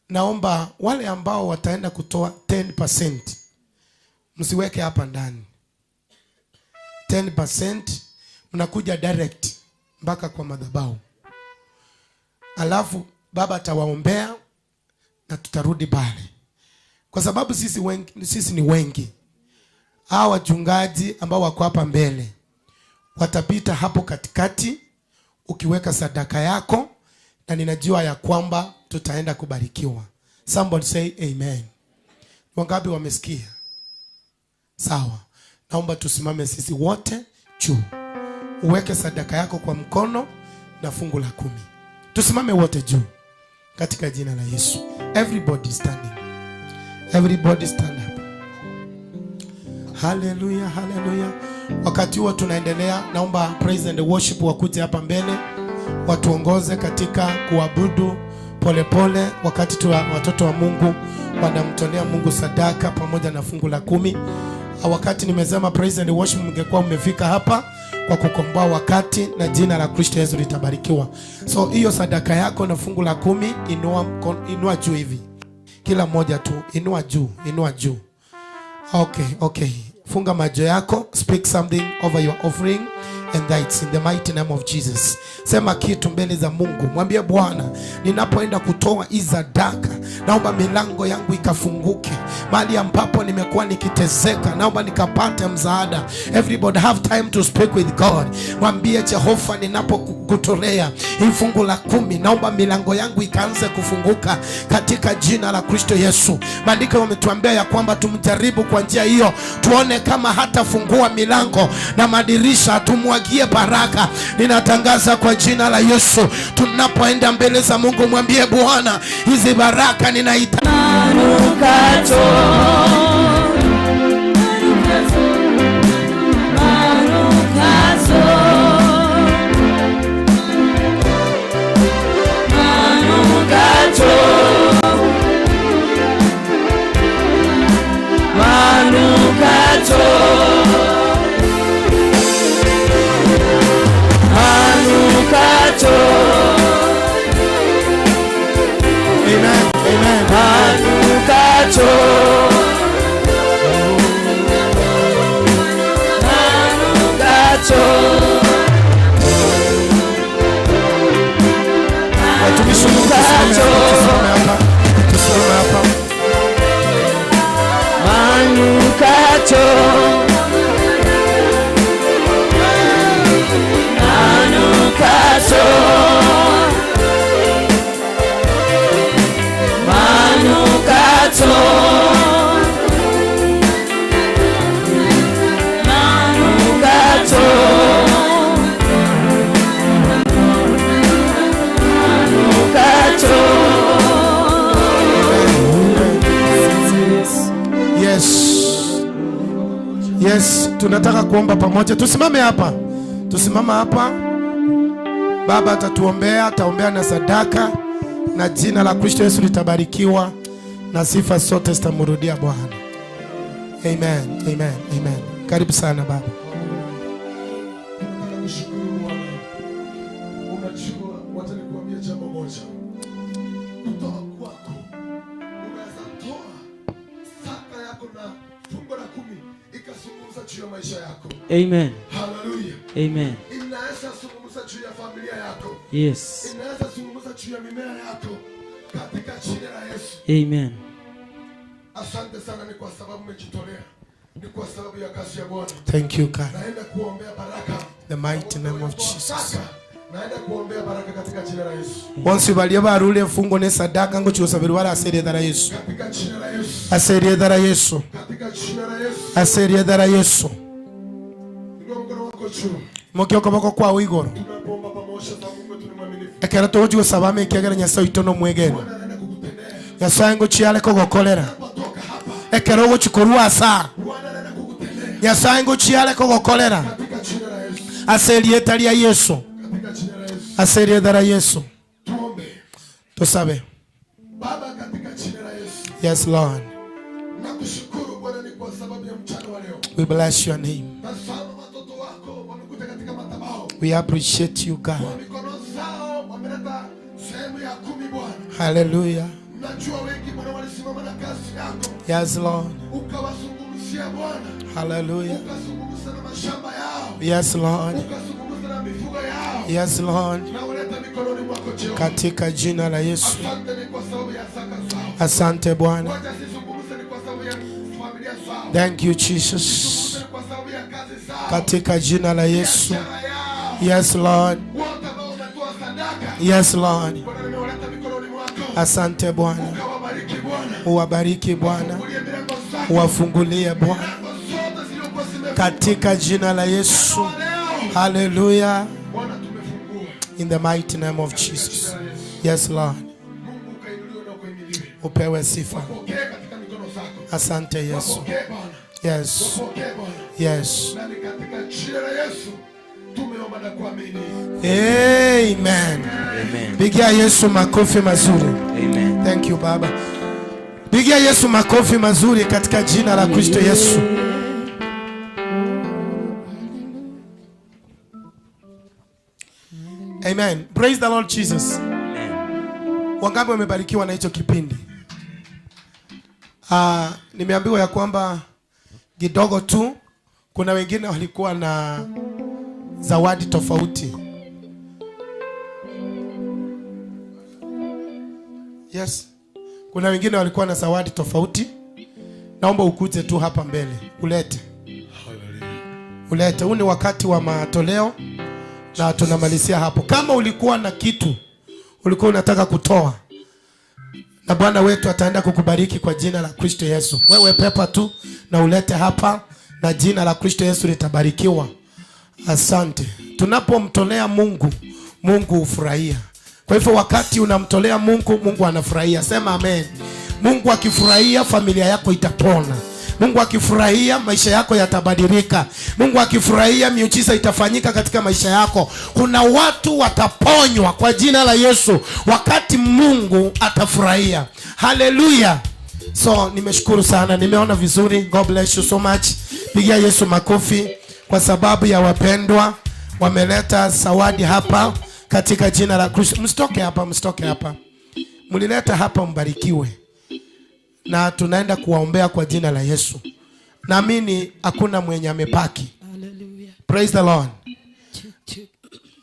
naomba wale ambao wataenda kutoa 10%, msiweke hapa ndani. 10% mnakuja direct mpaka kwa madhabahu. Alafu baba atawaombea na tutarudi pale. Kwa sababu sisi ni wengi. Hawa wachungaji ambao wako hapa mbele watapita hapo katikati ukiweka sadaka yako, na ninajua ya kwamba tutaenda kubarikiwa. Somebody say amen. Wangapi wamesikia? Sawa. Naomba tusimame sisi wote juu. Uweke sadaka yako kwa mkono na fungu la 10. Tusimame wote juu katika jina la Yesu. Everybody standing. Everybody stand up. Hallelujah. Wakati huo tunaendelea, naomba praise and worship wakuje hapa mbele watuongoze katika kuabudu polepole wakati watoto wa Mungu wanamtolea Mungu sadaka pamoja na fungu la 10. Wakati nimesema praise and worship, mngekuwa mmefika hapa kwa kukomboa wakati, na jina la Kristo Yesu litabarikiwa. So hiyo sadaka yako na fungu la 10, inua juu hivi. Kila mmoja tu inua juu. Okay. Funga macho yako, speak something over your offering, and that's in the mighty name of Jesus. Sema kitu mbele za Mungu. Mwambie Bwana, ninapoenda kutoa hii sadaka, naomba milango yangu ikafunguke. Mahali ambapo nimekuwa nikiteseka, naomba nikapate msaada. Everybody have time to speak with God. Mwambie Jehova, ninapokutolea hii fungu la 10, naomba milango yangu ikaanze kufunguka katika jina la Kristo Yesu. Maandiko yametuambia ya kwamba tumjaribu kwa njia hiyo, tuone kama hatafungua milango na madirisha, tumwagie baraka. Ninatangaza kwa jina la Yesu, tunapoenda mbele za Mungu, mwambie Bwana, hizi baraka ninahitaji. Yes, tunataka kuomba pamoja. Tusimame hapa. Baba atatuombea, ataombea na sadaka, na jina la Kristo Yesu litabarikiwa, na sifa zote zitamrudia Bwana. Amen. Karibu sana baba. Unajua, wacha nikuambie jambo moja. Kutoa kwako, unaweza toa sadaka yako na fungu la 10 ikazungumza juu ya maisha yako. Amen. Hallelujah. Amen. Inaweza zungumza juu ya familia yako. Yes. Inaweza zungumza juu ya mimea yako katika jina la Yesu. Amen. Asante sana, ni kwa sababu umejitolea. Ni kwa sababu ya kazi ya Bwana. Thank you God. Naenda kuombea baraka. The mighty name of Jesus. Naenda kuombea baraka katika jina la Yesu. Once balia barule fungo ne sadaka ngo cyosabiri wala aseriye dara Yesu. Katika jina la Yesu. Aseriye dara Yesu. Katika jina la Yesu. Aseriye dara Yesu. Ngono wako juu. Mokyo koboko kwa wigoro. Tunaomba pamoja na Mungu tunamwaminifu. Ekera tojo sabame kigera Nyasaye itono mwegene. Nyasaye ngo chiale ko gokolera. Ekera go chikorwa asa. Nyasaye ngo chiale ko gokolera. Katika jina la Yesu. Aseriye talia Yesu. Katika jina la Yesu. Aseriye dara Yesu. Tuombe. Tusabe. Baba, katika jina la Yesu. Yes Lord. Nakushukuru Bwana, ni kwa sababu ya mchana wa leo. We bless your name. Tazama watoto wako wamekuja katika madhabahu. We appreciate you God. Kwa mikono zao wameleta sehemu ya 10 Bwana. Hallelujah. Najua wengi Bwana walisimama na kazi yako. Yes Lord. Ukawazungumzia Bwana. Hallelujah. Ukazungumza na mashamba yao. Yes Lord. Ukazungumza na mifugo yao. Yes Lord. Na uleta mikononi mwako Jehova. Katika jina la Yesu. Asante ni kwa sababu ya zaka zao. Asante Bwana. Wacha sizungumze ni kwa sababu ya familia zao. Thank you Jesus. Sizungumze ni kwa sababu ya kazi zao. Katika jina la Yesu. Yes Lord. Wote ambao wametoa sadaka. Yes Lord. Bwana, nimeuleta mikononi mwako. Asante Bwana. Ukawabariki Bwana. Uwabariki Bwana. Ufungulie milango zako. Uwafungulie Bwana. Zote zilizokuwa zimefungwa. Katika jina la Yesu. Hallelujah. Bwana, tumefungua. In the mighty name of Jesus. Yes Lord. Mungu ukainuliwe na kuhimidiwe. Upewe sifa. Wapokee katika mikono zako. Asante Yesu. Wapokee Bwana. Yes. Wapokee Bwana. Yes. Na ni katika jina la Yesu Tumeomba na kuamini. Amen. Amen. Pigia Yesu makofi mazuri. Amen. Thank you Baba. Pigia Yesu makofi mazuri katika jina la Kristo Yesu. Amen. Praise the Lord Jesus. Amen. Wangapi wamebarikiwa na hicho kipindi? Nimeambiwa ya kwamba kidogo tu kuna wengine walikuwa na zawadi tofauti. Yes. Kuna wengine walikuwa na zawadi tofauti. Naomba ukuje tu hapa mbele. Ulete. Ulete. Huu ni wakati wa matoleo na tunamalizia hapo. Kama ulikuwa na kitu ulikuwa unataka kutoa, na Bwana wetu ataenda kukubariki kwa jina la Kristo Yesu. Wewe pepa tu na ulete hapa na jina la Kristo Yesu litabarikiwa. Asante. Tunapomtolea Mungu, Mungu hufurahia. Kwa hivyo wakati unamtolea Mungu, Mungu anafurahia. Sema amen. Mungu akifurahia, familia yako itapona. Mungu akifurahia, maisha yako yatabadilika. Mungu akifurahia, miujiza itafanyika katika maisha yako. Kuna watu wataponywa kwa jina la Yesu wakati Mungu atafurahia. Hallelujah. So nimeshukuru sana, nimeona vizuri. God bless you so much. Pigia Yesu makofi kwa sababu ya wapendwa wameleta zawadi hapa katika jina la Kristo. Msitoke hapa, msitoke hapa. Mlileta hapa, mbarikiwe. Na tunaenda kuwaombea kwa jina la Yesu. Naamini hakuna mwenye amepaki. Hallelujah. Praise the Lord.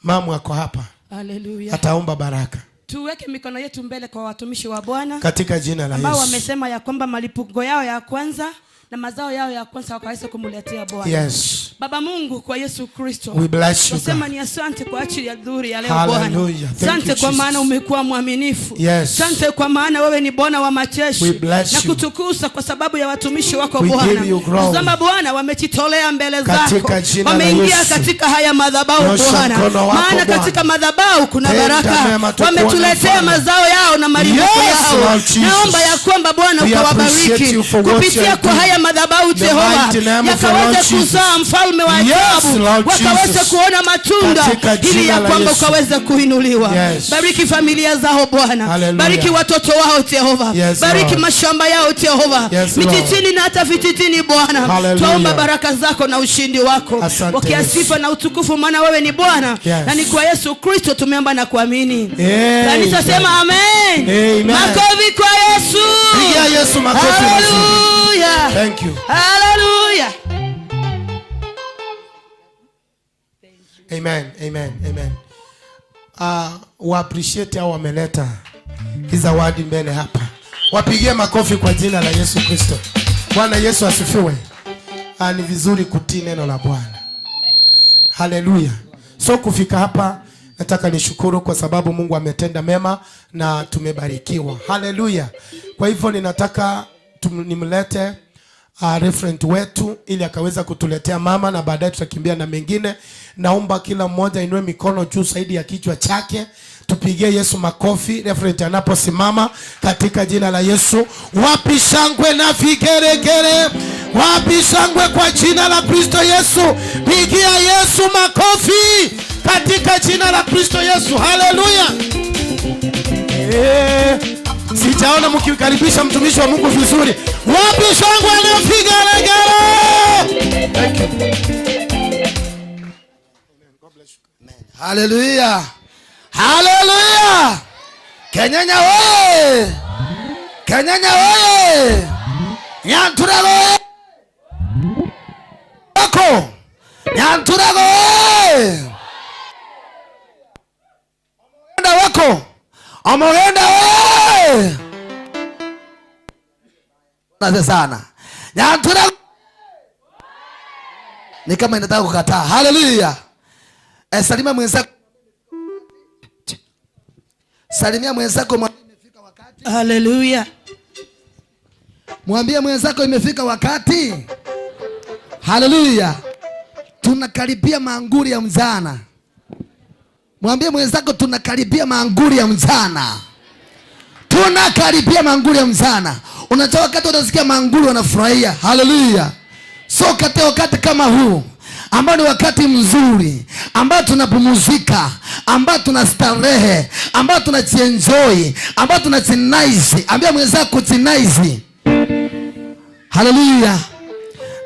Mama wako hapa. Hallelujah. Ataomba baraka. Tuweke mikono yetu mbele kwa watumishi wa Bwana katika jina la Yesu. Ambao wamesema ya kwamba malipo yao ya kwanza na mazao yao ya kwanza wakaweza kumletea Bwana. Yes. Baba Mungu, kwa Yesu Kristo, we bless you. Nasema ni asante kwa ajili ya dhuhuri ya leo Bwana. Asante kwa maana umekuwa mwaminifu. Yes. Asante kwa maana wewe ni Bwana wa majeshi. Na kutukuza kwa sababu ya watumishi wako Bwana. Tazama Bwana, wamejitolea mbele zako. Wameingia katika haya madhabahu Bwana. Maana katika madhabahu kuna baraka. Wametuletea mazao yao na malipo yao. Naomba ya kwamba Bwana ukawabariki kupitia kwa haya madhabahu Jehova. Yakaweze kuzaa mfalme wa ajabu. Wakaweze kuona matunda ili ya kwamba ukaweze kuinuliwa. Bariki familia zao Bwana. Bariki watoto wao Jehova. Bariki mashamba yao Jehova. Mititini na hata vititini Bwana. Tuomba baraka zako na ushindi wako. Pokea sifa na utukufu maana wewe ni Bwana. Na ni kwa Yesu Kristo tumeomba na kuamini. Kanisa sema amen. Makofi kwa Yesu. Pigia Yesu makofi mazuri. Thank you. Hallelujah. Amen, amen, amen. Wa appreciate hao wameleta hizo zawadi mbele hapa. Wapigie makofi kwa jina la Yesu Kristo. Bwana Yesu asifiwe. Ni vizuri kutii neno la Bwana. Hallelujah. So kufika hapa nataka nishukuru kwa sababu Mungu ametenda mema na tumebarikiwa. Hallelujah. Kwa hivyo ninataka nimlete referent wetu ili akaweza kutuletea mama na baadaye tutakimbia na mengine. Naomba kila mmoja inue mikono juu zaidi ya kichwa chake. Tupigie Yesu makofi referent anaposimama katika jina la Yesu. Wapi shangwe na vigeregere? Wapi shangwe kwa jina la Kristo Yesu? Pigia Yesu makofi katika jina la Kristo Yesu. Hallelujah. Sijaona mkikaribisha mtumishi wa Mungu vizuri. Wapi shangwe na vigeregere? Thank you. Hallelujah. Hallelujah. Kenyanya wewe. Kenyanya wewe. Nyanturago wako. Nyanturago wewe. Omogenda wako. Omogenda wewe. Asante sana. Nyanturago. Ni kama inataka kukataa. Hallelujah. Salimia mwenzako. Salimia mwenzako imefika wakati. Hallelujah. Mwambie mwenzako imefika wakati. Hallelujah. Tunakaribia maanguri ya mzana. Mwambie mwenzako tunakaribia maanguri ya mzana. Tunakaribia maanguri ya mzana. Unajua wakati unasikia maanguri wanafurahia. Hallelujah. So wakati kama huu ambao ni wakati mzuri, ambao tunapumzika, ambao tunastarehe, ambao tunajienjoy, ambao tunajinaizi. Ambia mwenzako jinaizi. Hallelujah.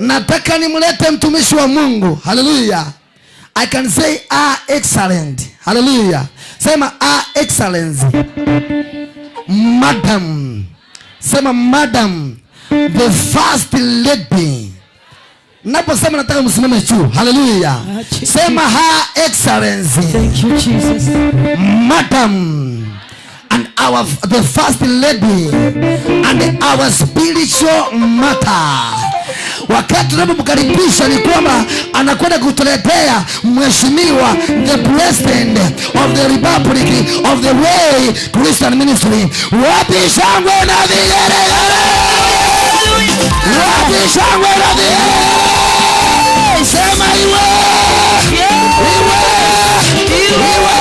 Nataka nimlete mtumishi wa Mungu. Hallelujah. I can say excellent. Hallelujah. Sema excellency. Madam. Sema madam, the first lady. Naposema nataka msimame juu. Hallelujah. Sema her excellency. Thank you Jesus. Madam and the first lady and our spiritual mother. Wakati tunapomkaribisha ni kwamba anakwenda kutuletea mheshimiwa the president of the Republic of the Way Christian Ministry. Wapi shangwe na vigelegele? Wapi shangwe na vigelegele? Sema iwe. Iwe. Iwe.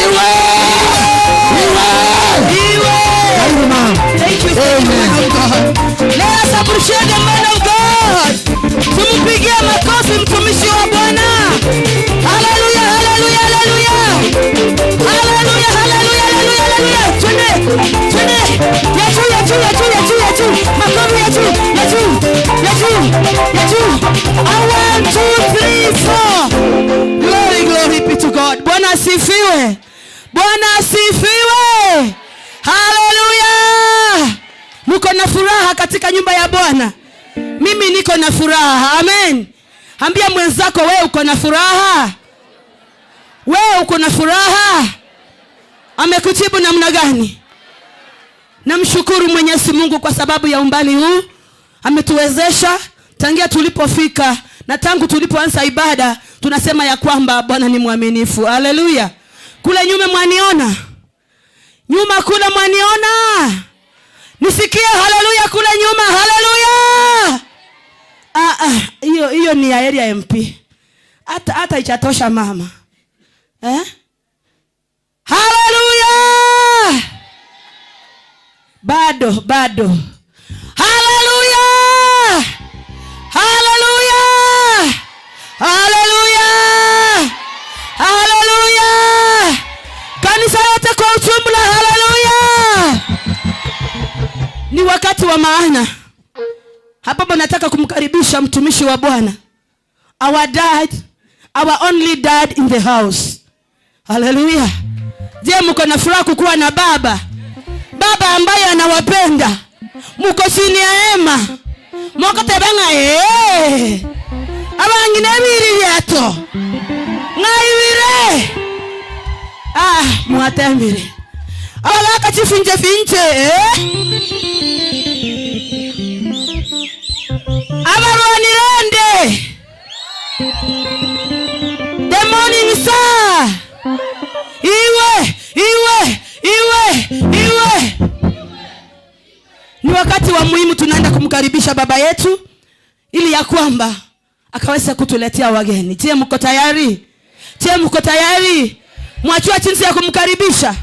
Iwe. Iwe. Thank you so much. Let us appreciate the man of God. Tumpigie makofi mtumishi wa Bwana. Hallelujah, hallelujah, hallelujah. Hallelujah, hallelujah, hallelujah. Twende. Yetu. Makofi yetu. 1, 2, 3, 4. Glory be to God. Bwana asifiwe. Hallelujah. Mko na furaha katika nyumba ya Bwana? Mimi niko na furaha. Amen. Ambia mwenzako wewe uko na furaha. Wewe uko na furaha. Amekutibu namna gani? Namshukuru Mwenyezi Mungu kwa sababu ya umbali huu. Ametuwezesha tangia tulipofika na tangu tulipoanza ibada tunasema ya kwamba Bwana ni mwaminifu. Hallelujah. Kule nyuma mwaniona? Nyuma kule mwaniona? Nisikie haleluya kule nyuma. Haleluya. Hiyo ni area MP. Hata itatosha mama. Haleluya. Bado. Haleluya. Kanisa lote kwa ujumla. Haleluya. Ni wakati wa maana. Hapa nataka kumkaribisha mtumishi wa Bwana. Our dad, our only dad in the house. Haleluya. Je, mko na furaha kukuwa na baba? Baba ambaye anawapenda. Mko chini ya hema. Mko tebanga abangine biri yato. Ngaiwire. Mwatembire. Awalaka chifinje. Abarwanirende. The morning star. Iwe. Ni wakati wa muhimu tunaenda kumkaribisha baba yetu ili ya kwamba akaweza kutuletea wageni. Je, mko tayari? Mwajua jinsi ya kumkaribisha?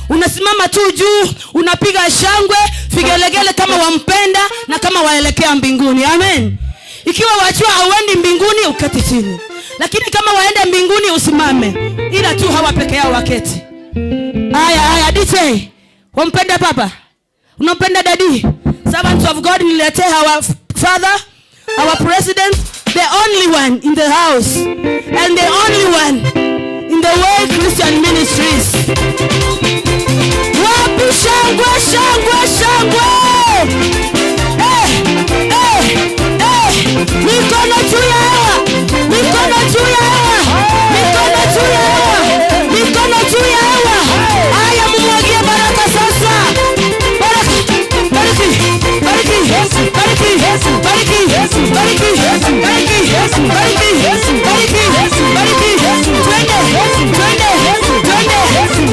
Unasimama tu juu, unapiga shangwe, vigelegele kama wampenda na kama waelekea mbinguni. Amen. Ikiwa wajua hauendi mbinguni uketi chini. Lakini kama waende mbinguni usimame. Ila tu hawa peke yao waketi. Haya DJ. Wampenda baba? Unampenda daddy? Servants of God, nilete our father, our president, the only one in the house and the only one in the Way Christian Ministries. Wapi shangwe. Mikono juu ya hewa. Haya, mumwagie baraka sasa.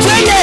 Twende.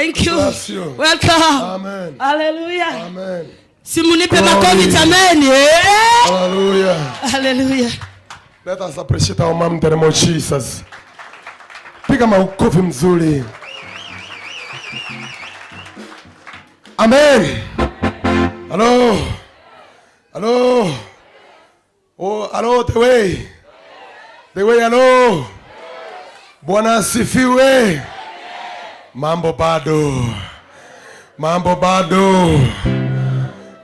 Thank you. Bless you. Welcome. Amen. Hallelujah. Amen. Simunipe makofi jameni. Hallelujah. Hallelujah. Let us appreciate our mom in the name of Jesus. Piga makofi mzuri. Amen. Hello. Hello. Oh, hello, the way. The way, hello. Bwana asifiwe. Mambo bado. Mambo bado.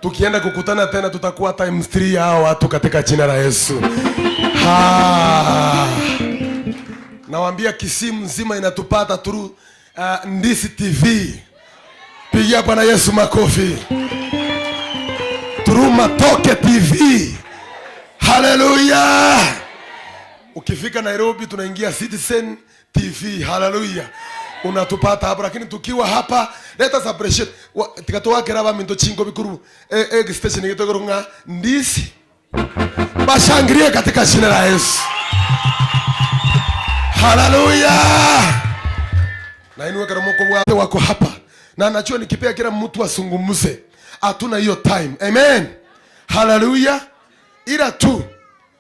Tukienda kukutana tena tutakuwa times 3 hao watu katika jina la Yesu. Nawaambia Kisii mzima inatupata through Ndisi TV. Pigia Bwana Yesu makofi. Through Matoke TV. Hallelujah. Ukifika Nairobi tunaingia Citizen TV. Hallelujah. Unatupata hapa, lakini tukiwa hapa let us appreciate tikatoa keraba minto chingo bikuru station ngitogoronga Ndisi. Bashangilie katika jina la Yesu. Hallelujah. Na inua karamoko wako hapa. Na najua nikipea kila mtu asungumuse. Hatuna hiyo time. Amen. Hallelujah.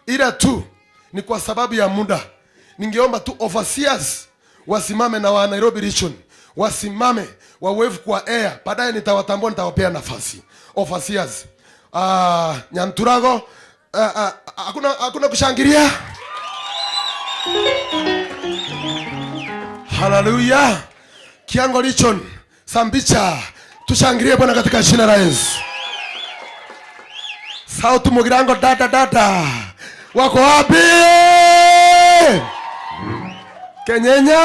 Ila tu ni kwa sababu ya muda. Ningeomba tu overseers wasimame na wa Nairobi region. Wasimame wawevu kwa air. Baadaye nitawatambua, nitawapea nafasi. Overseers. Nyanturago hakuna kushangilia. Hallelujah. Kiango region, Sambicha, tushangilie Bwana katika jina la Yesu. South Mugirango dada. Wako wapi? Kenyenya.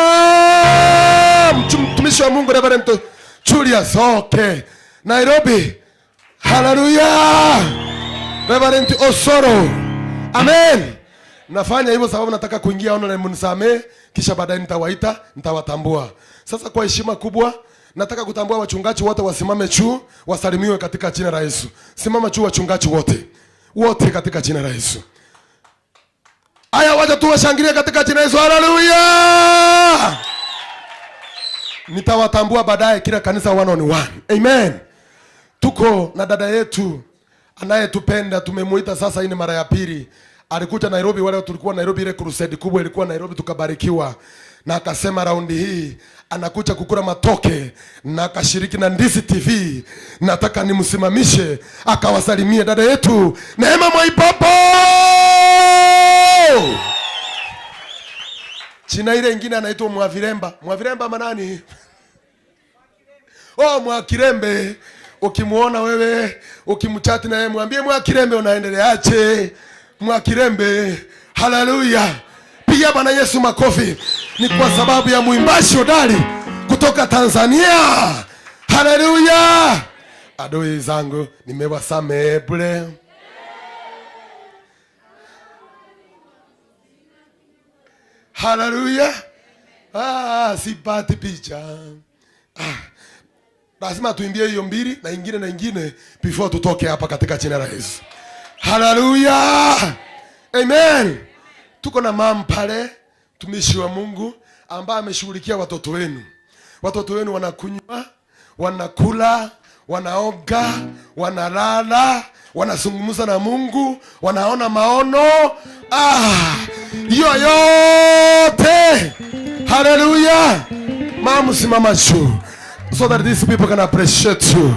Mtumishi wa Mungu Reverend Julius. Okay. Nairobi. Hallelujah. Reverend Osoro. Amen. Nafanya hivyo sababu nataka kuingia ono na mnisamee, kisha baadaye nitawaita, nitawatambua. Sasa kwa heshima kubwa nataka kutambua wachungaji wote wasimame juu, wasalimiwe katika jina la Yesu. Simama juu wachungaji wote katika jina la Yesu. Aya, wacha tu washangilie katika jina la Yesu. Hallelujah. Nitawatambua baadaye kila kanisa one on one. Amen. Tuko na dada yetu anayetupenda, tumemuita sasa, hii ni mara ya pili. Alikuja Nairobi, wale tulikuwa Nairobi, ile crusade kubwa ilikuwa Nairobi, tukabarikiwa. Na akasema raundi hii anakuja kukura Matoke na akashiriki na Ndisi TV. Nataka nimsimamishe akawasalimie dada yetu Neema Mwaipopo. China ile nyingine anaitwa Mwaviremba. Mwaviremba manani? Oh, Mwakirembe. Ukimuona wewe, ukimchati na yeye mwambie Mwakirembe unaendeleaje? Mwakirembe. Hallelujah. Pigia Bwana Yesu makofi. Ni kwa sababu ya muimbaji hodari kutoka Tanzania. Hallelujah. Adui zangu nimewasamehe bure. Hallelujah. Sipati picha. Lazima tuimbie hiyo mbili na ingine before tutoke hapa katika jina la Yesu. Hallelujah. Amen. Tuko na mama pale, tumishi wa Mungu ambaye ameshughulikia watoto wenu. Watoto wenu wanakunywa, wanakula, wanaoga, wanalala, wanazungumza na Mungu, wanaona maono. Hiyo yote. Hallelujah. Mama simama juu so that these people can appreciate you.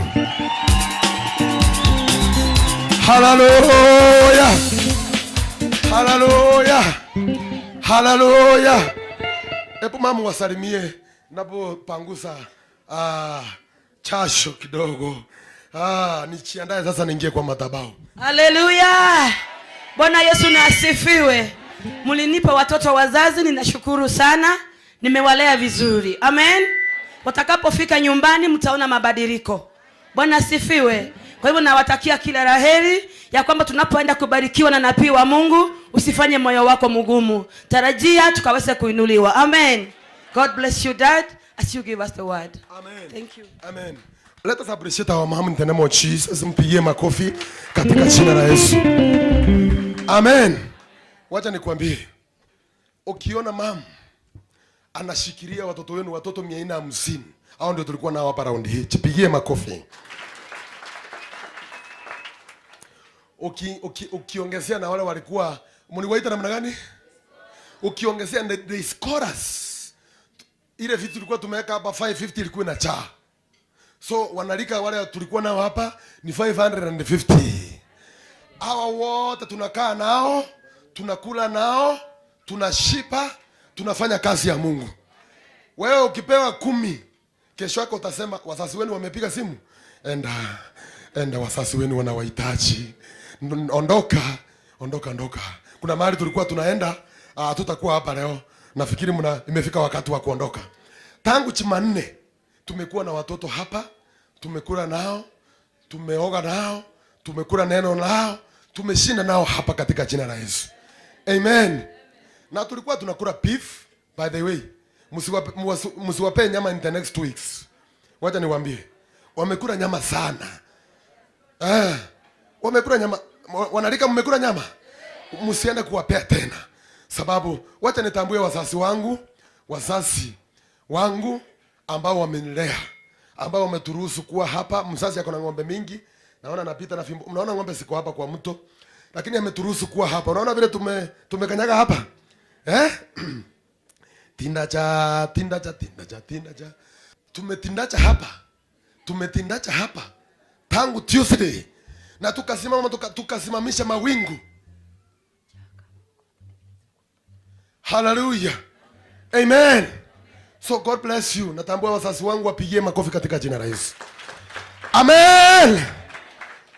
Hallelujah. Hallelujah. Hallelujah. Epo mama wasalimie napo pangusa chasho kidogo. Nichiandae sasa niingie kwa madhabahu. Hallelujah. Bwana Yesu na asifiwe. Mlinipa watoto wazazi, ninashukuru sana. Nimewalea vizuri. Amen. Watakapofika nyumbani mtaona mabadiliko. Bwana asifiwe. Kwa hivyo nawatakia kila laheri ya kwamba tunapoenda kubarikiwa na nabii wa Mungu, usifanye moyo wako mgumu. Tarajia tukaweze kuinuliwa. Amen. God bless you, Dad, as you give us the word. Amen. Thank you. Amen. Let us appreciate our mom in the name of Jesus. Mpigie makofi katika jina la Yesu. Amen. Wacha nikwambie. Ukiona mama anashikilia watoto wenu, watoto 450. Hao ndio tulikuwa nao hapa round hii. Jipigie makofi. Ukiongezea na wale walikuwa mniwaita namna gani? Ukiongezea the scorers. Ile vitu tulikuwa tumeweka hapa 550 ilikuwa na cha. So wanalika wale tulikuwa nao hapa ni 550. Hawa wote tunakaa nao, tunakula nao, tunashipa, tunafanya kazi ya Mungu. Wewe ukipewa 10, kesho yako utasema wazazi wenu wamepiga simu. Enda wazazi wenu wanawahitaji. Ondoka. Kuna mahali tulikuwa tunaenda, tutakuwa hapa leo. Nafikiri imefika wakati wa kuondoka. Tangu Jumanne tumekuwa na watoto hapa, tumekula nao, tumeoga nao, tumekula neno nao, tumeshinda nao hapa katika jina la Yesu. Amen. Na tulikuwa tunakula beef, by the way. Msiwape nyama in the next 2 weeks. Wacha niwaambie. Wamekula nyama sana. Wamekula nyama. Wanalika mmekula nyama. Msiende kuwapea tena. Sababu wacha nitambue wazazi wangu ambao wamenilea, ambao wameturuhusu kuwa hapa. Mzazi ako na ng'ombe mingi. Naona napita na fimbo. Mnaona ng'ombe siko hapa kwa mto. Lakini ameturuhusu kuwa hapa. Unaona vile tumekanyaga hapa? Tindacha. Tumetindacha hapa. Tangu Tuesday. Na tukasimamisha mawingu. Hallelujah. Amen. So God bless you. Natambua wazazi wangu wapigie makofi katika jina la Yesu. Amen.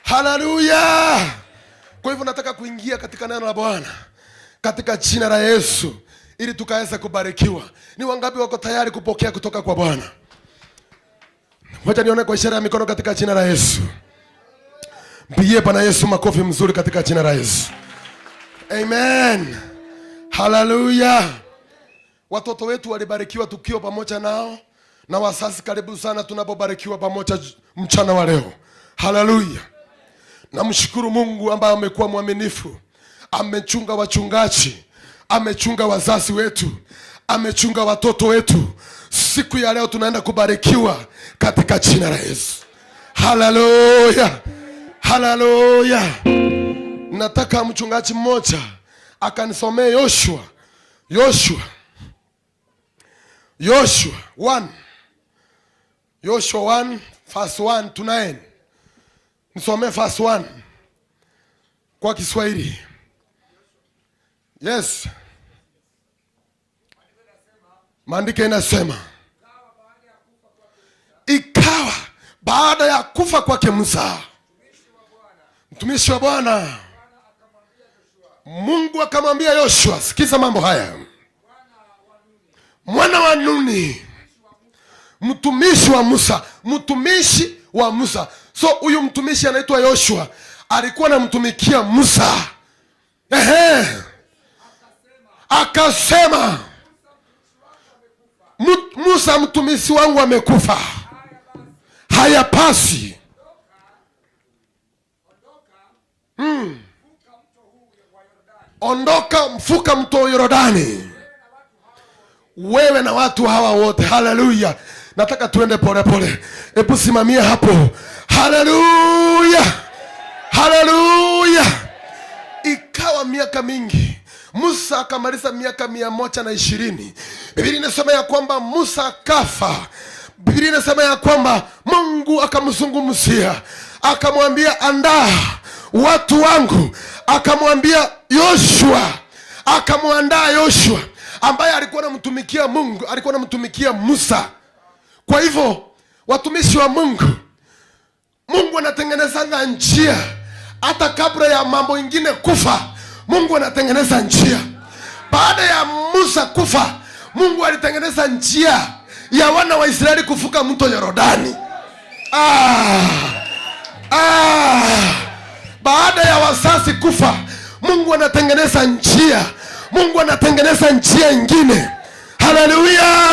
Hallelujah. Kwa hivyo nataka kuingia katika neno la Bwana katika jina la Yesu ili tukaweza kubarikiwa. Ni wangapi wako tayari kupokea kutoka kwa Bwana? Wacha nione kwa ishara ya mikono katika jina la Yesu. Mpigie Bwana Yesu makofi mzuri katika jina la Yesu. Amen. Hallelujah. Watoto wetu walibarikiwa tukio pamoja nao, na wazazi karibu sana tunapobarikiwa pamoja mchana wa leo. Hallelujah. Namshukuru Mungu ambaye amekuwa mwaminifu. Amechunga wachungaji, amechunga wazazi wetu, amechunga watoto wetu. Siku ya leo tunaenda kubarikiwa katika jina la Yesu. Hallelujah. Hallelujah. Nataka mchungaji mmoja akanisomee Yoshua 1 verse 1 to 9. Nisomee verse 1 kwa Kiswahili. Yes. Maandiko inasema ikawa baada ya kufa kwake Musa mtumishi wa Bwana, Mungu akamwambia Yoshua, sikiza mambo haya, mwana wa Nuni, mtumishi wa Musa. So huyu mtumishi anaitwa Yoshua, alikuwa anamtumikia Musa. Akasema Musa mtumishi wangu amekufa, hayapasi ondoka, mfuka mto Yordani, wewe na watu hawa wote. Haleluya. Nataka tuende pole pole. Hebu simamia hapo. Haleluya. Haleluya. Ikawa miaka mingi, Musa akamaliza miaka 120. Biblia inasema ya kwamba Musa akafa. Biblia inasema ya kwamba Mungu akamzungumzia, akamwambia andaa watu wangu. Akamwambia Yoshua, akamwandaa Yoshua ambaye alikuwa anamtumikia Mungu, alikuwa anamtumikia Musa. Kwa hivyo watumishi wa Mungu, Mungu anatengeneza njia hata kabla ya mambo ingine kufa. Mungu anatengeneza njia. Baada ya Musa kufa, Mungu alitengeneza njia ya wana wa Israeli kuvuka mto Yordani. Baada ya wazazi kufa, Mungu anatengeneza njia. Mungu anatengeneza njia nyingine. Haleluya.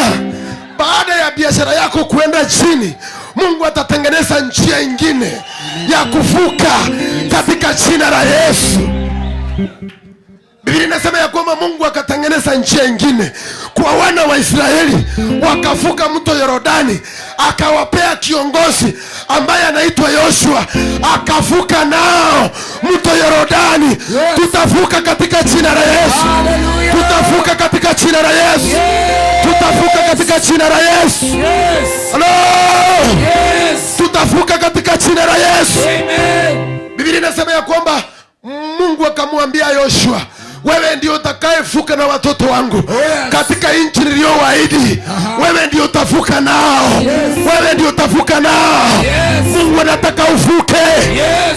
Baada ya biashara yako kuenda chini, Mungu atatengeneza njia nyingine ya kuvuka katika jina la Yesu. Biblia inasema ya kwamba Mungu akatengeneza njia nyingine kwa wana wa Israeli, wakavuka mto Yordani, akawapea kiongozi ambaye anaitwa Yoshua, akavuka nao mto Yordani. Tutavuka katika jina la Yesu. Tutavuka katika jina la Yesu. Tutavuka katika jina la Yesu. Tutavuka katika jina la Yesu. Biblia inasema ya kwamba Mungu akamwambia Yoshua, wewe ndio utakayevuka na watoto wangu katika nchi niliyowaahidi. Wewe ndio utavuka nao. Wewe ndio utavuka nao. Mungu anataka uvuke.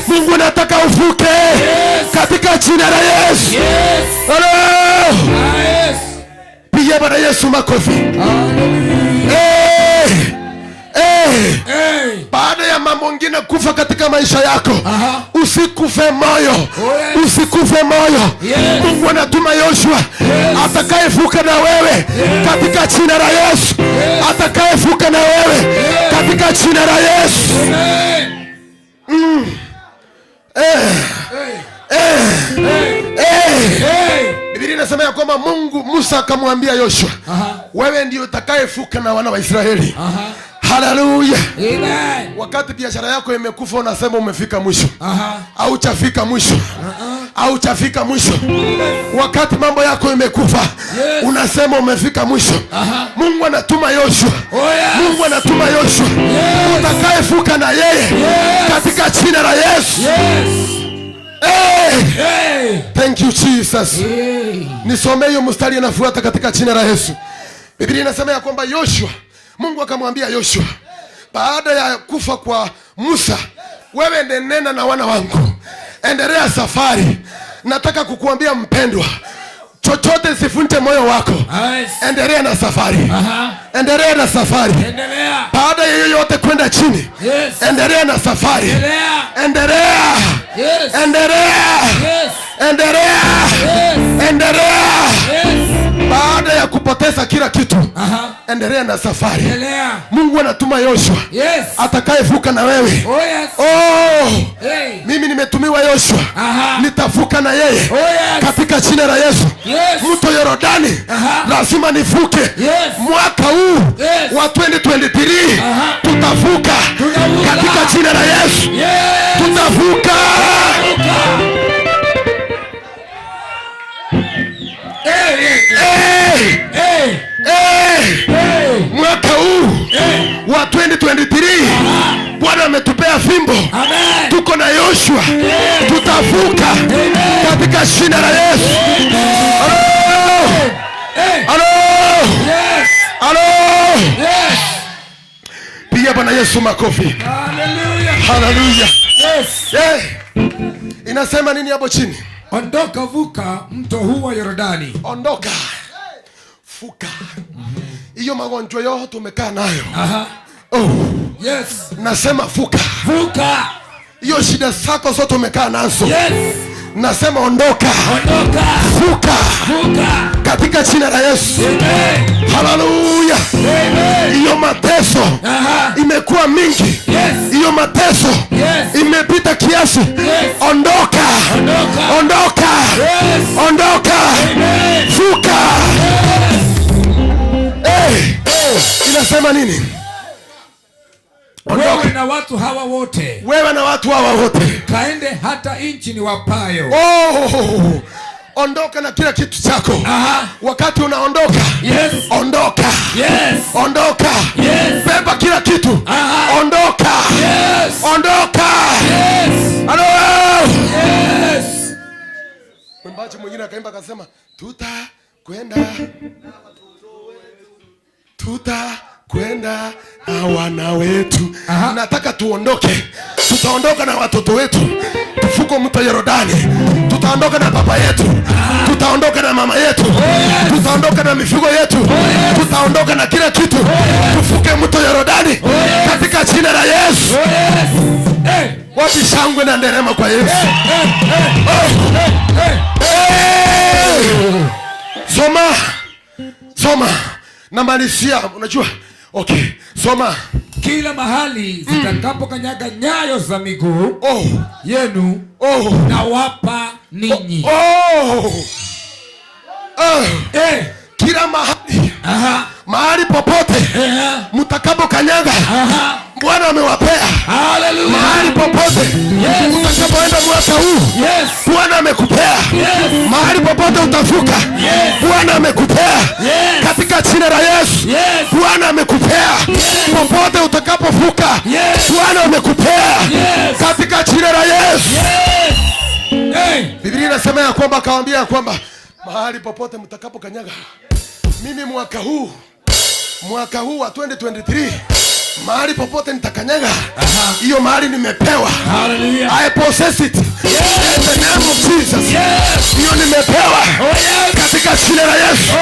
Mungu anataka uvuke katika jina la Yesu. Pigia Bwana Yesu makofi. Baada ya mambo mengine kufa katika maisha yako, usikufe moyo. Usikufe moyo. Mungu anatuma Yoshua atakayevuka na wewe katika jina la Yesu. Atakayevuka na wewe katika jina la Yesu. Biblia inasema ya kwamba Musa akamwambia Yoshua, wewe ndio utakayevuka na wana wa Israeli. Haleluya. Amen. Wakati biashara yako imekufa unasema umefika mwisho. Au chafika mwisho. Au chafika mwisho. Wakati mambo yako imekufa unasema umefika mwisho. Mungu anatuma Yoshua. Mungu anatuma Yoshua. Utakayevuka na yeye katika jina la Yesu. Thank you Jesus. Nisomee hiyo mstari inafuata katika jina la Yesu. Biblia inasema ya kwamba Yoshua, Mungu akamwambia Yoshua, baada ya kufa kwa Musa, wewe nenda na wana wangu, endelea safari. Nataka kukuambia mpendwa, chochote sifunte moyo wako. Endelea na safari. Endelea na safari. Baada ya yoyote kwenda chini, endelea na safari. Endelea. Endelea. Endelea. Endelea. Baada ya kupoteza kila kitu, endelea na safari. Mungu anatuma Yoshua atakayevuka na wewe. Mimi nimetumiwa Yoshua, nitavuka na yeye katika jina la Yesu. Mto Yordani lazima nivuke. Mwaka huu wa 2023 tutavuka katika jina la Yesu. Tutavuka. Mwaka huu wa 2023 Bwana ametupea fimbo. Tuko na Yoshua. Tutavuka katika jina la Yesu. Pigia Bwana Yesu makofi. Haleluya. Inasema nini hapo chini? Ondoka, vuka mto huu wa Yordani. Ondoka. Vuka. Hiyo magonjwa yote tumekaa nayo. Nasema vuka. Vuka. Hiyo shida zako zote tumekaa nazo. Nasema ondoka. Ondoka. Vuka. Vuka. Katika jina la Yesu. Haleluya. Hiyo mateso imekuwa mingi. Hiyo mateso imepita kiasi. Ondoka. Ondoka. Ondoka. Ondoka. Vuka. Inasema nini? Wewe na watu hawa wote. Wewe na watu hawa wote. Kaende hata nchi ni wapayo. Ondoka na kila kitu chako. Wakati unaondoka, ondoka. Ondoka. Beba kila kitu. Ondoka. Ondoka. Mwimbaji mwingine akaimba akasema, tutakwenda na wana wetu. Nataka tuondoke. Tutaondoka na watoto wetu. Tufuko mto Yordani. Tutaondoka na baba yetu. Tutaondoka na mama yetu. Tutaondoka na mifugo yetu. Tutaondoka na kila kitu. Tufuke mto Yordani katika jina la Yesu. Wapi shangwe na nderema kwa Yesu. Soma. Namalizia, unajua? Okay, soma. Kila mahali zitakapo kanyaga nyayo za miguu yenu na wapa ninyi. Kila mahali. Mahali popote. Mtakapo kanyaga. Bwana amewapea. Hallelujah. Mahali popote. Utakapoenda mwaka huu. Bwana amekupea. Mahali popote utafuka. Bwana amekupea. Katika jina la Yesu. Bwana amekupea. Popote utakapofuka. Bwana amekupea. Katika jina la Yesu. Biblia inasema ya kwamba akawaambia ya kwamba mahali popote mtakapo kanyaga. Mimi mwaka huu wa 2023 mahali popote nitakanyaga. Hiyo mahali nimepewa. Hallelujah. I possess it. In the name of Jesus. Hiyo nimepewa. Katika jina la Yesu.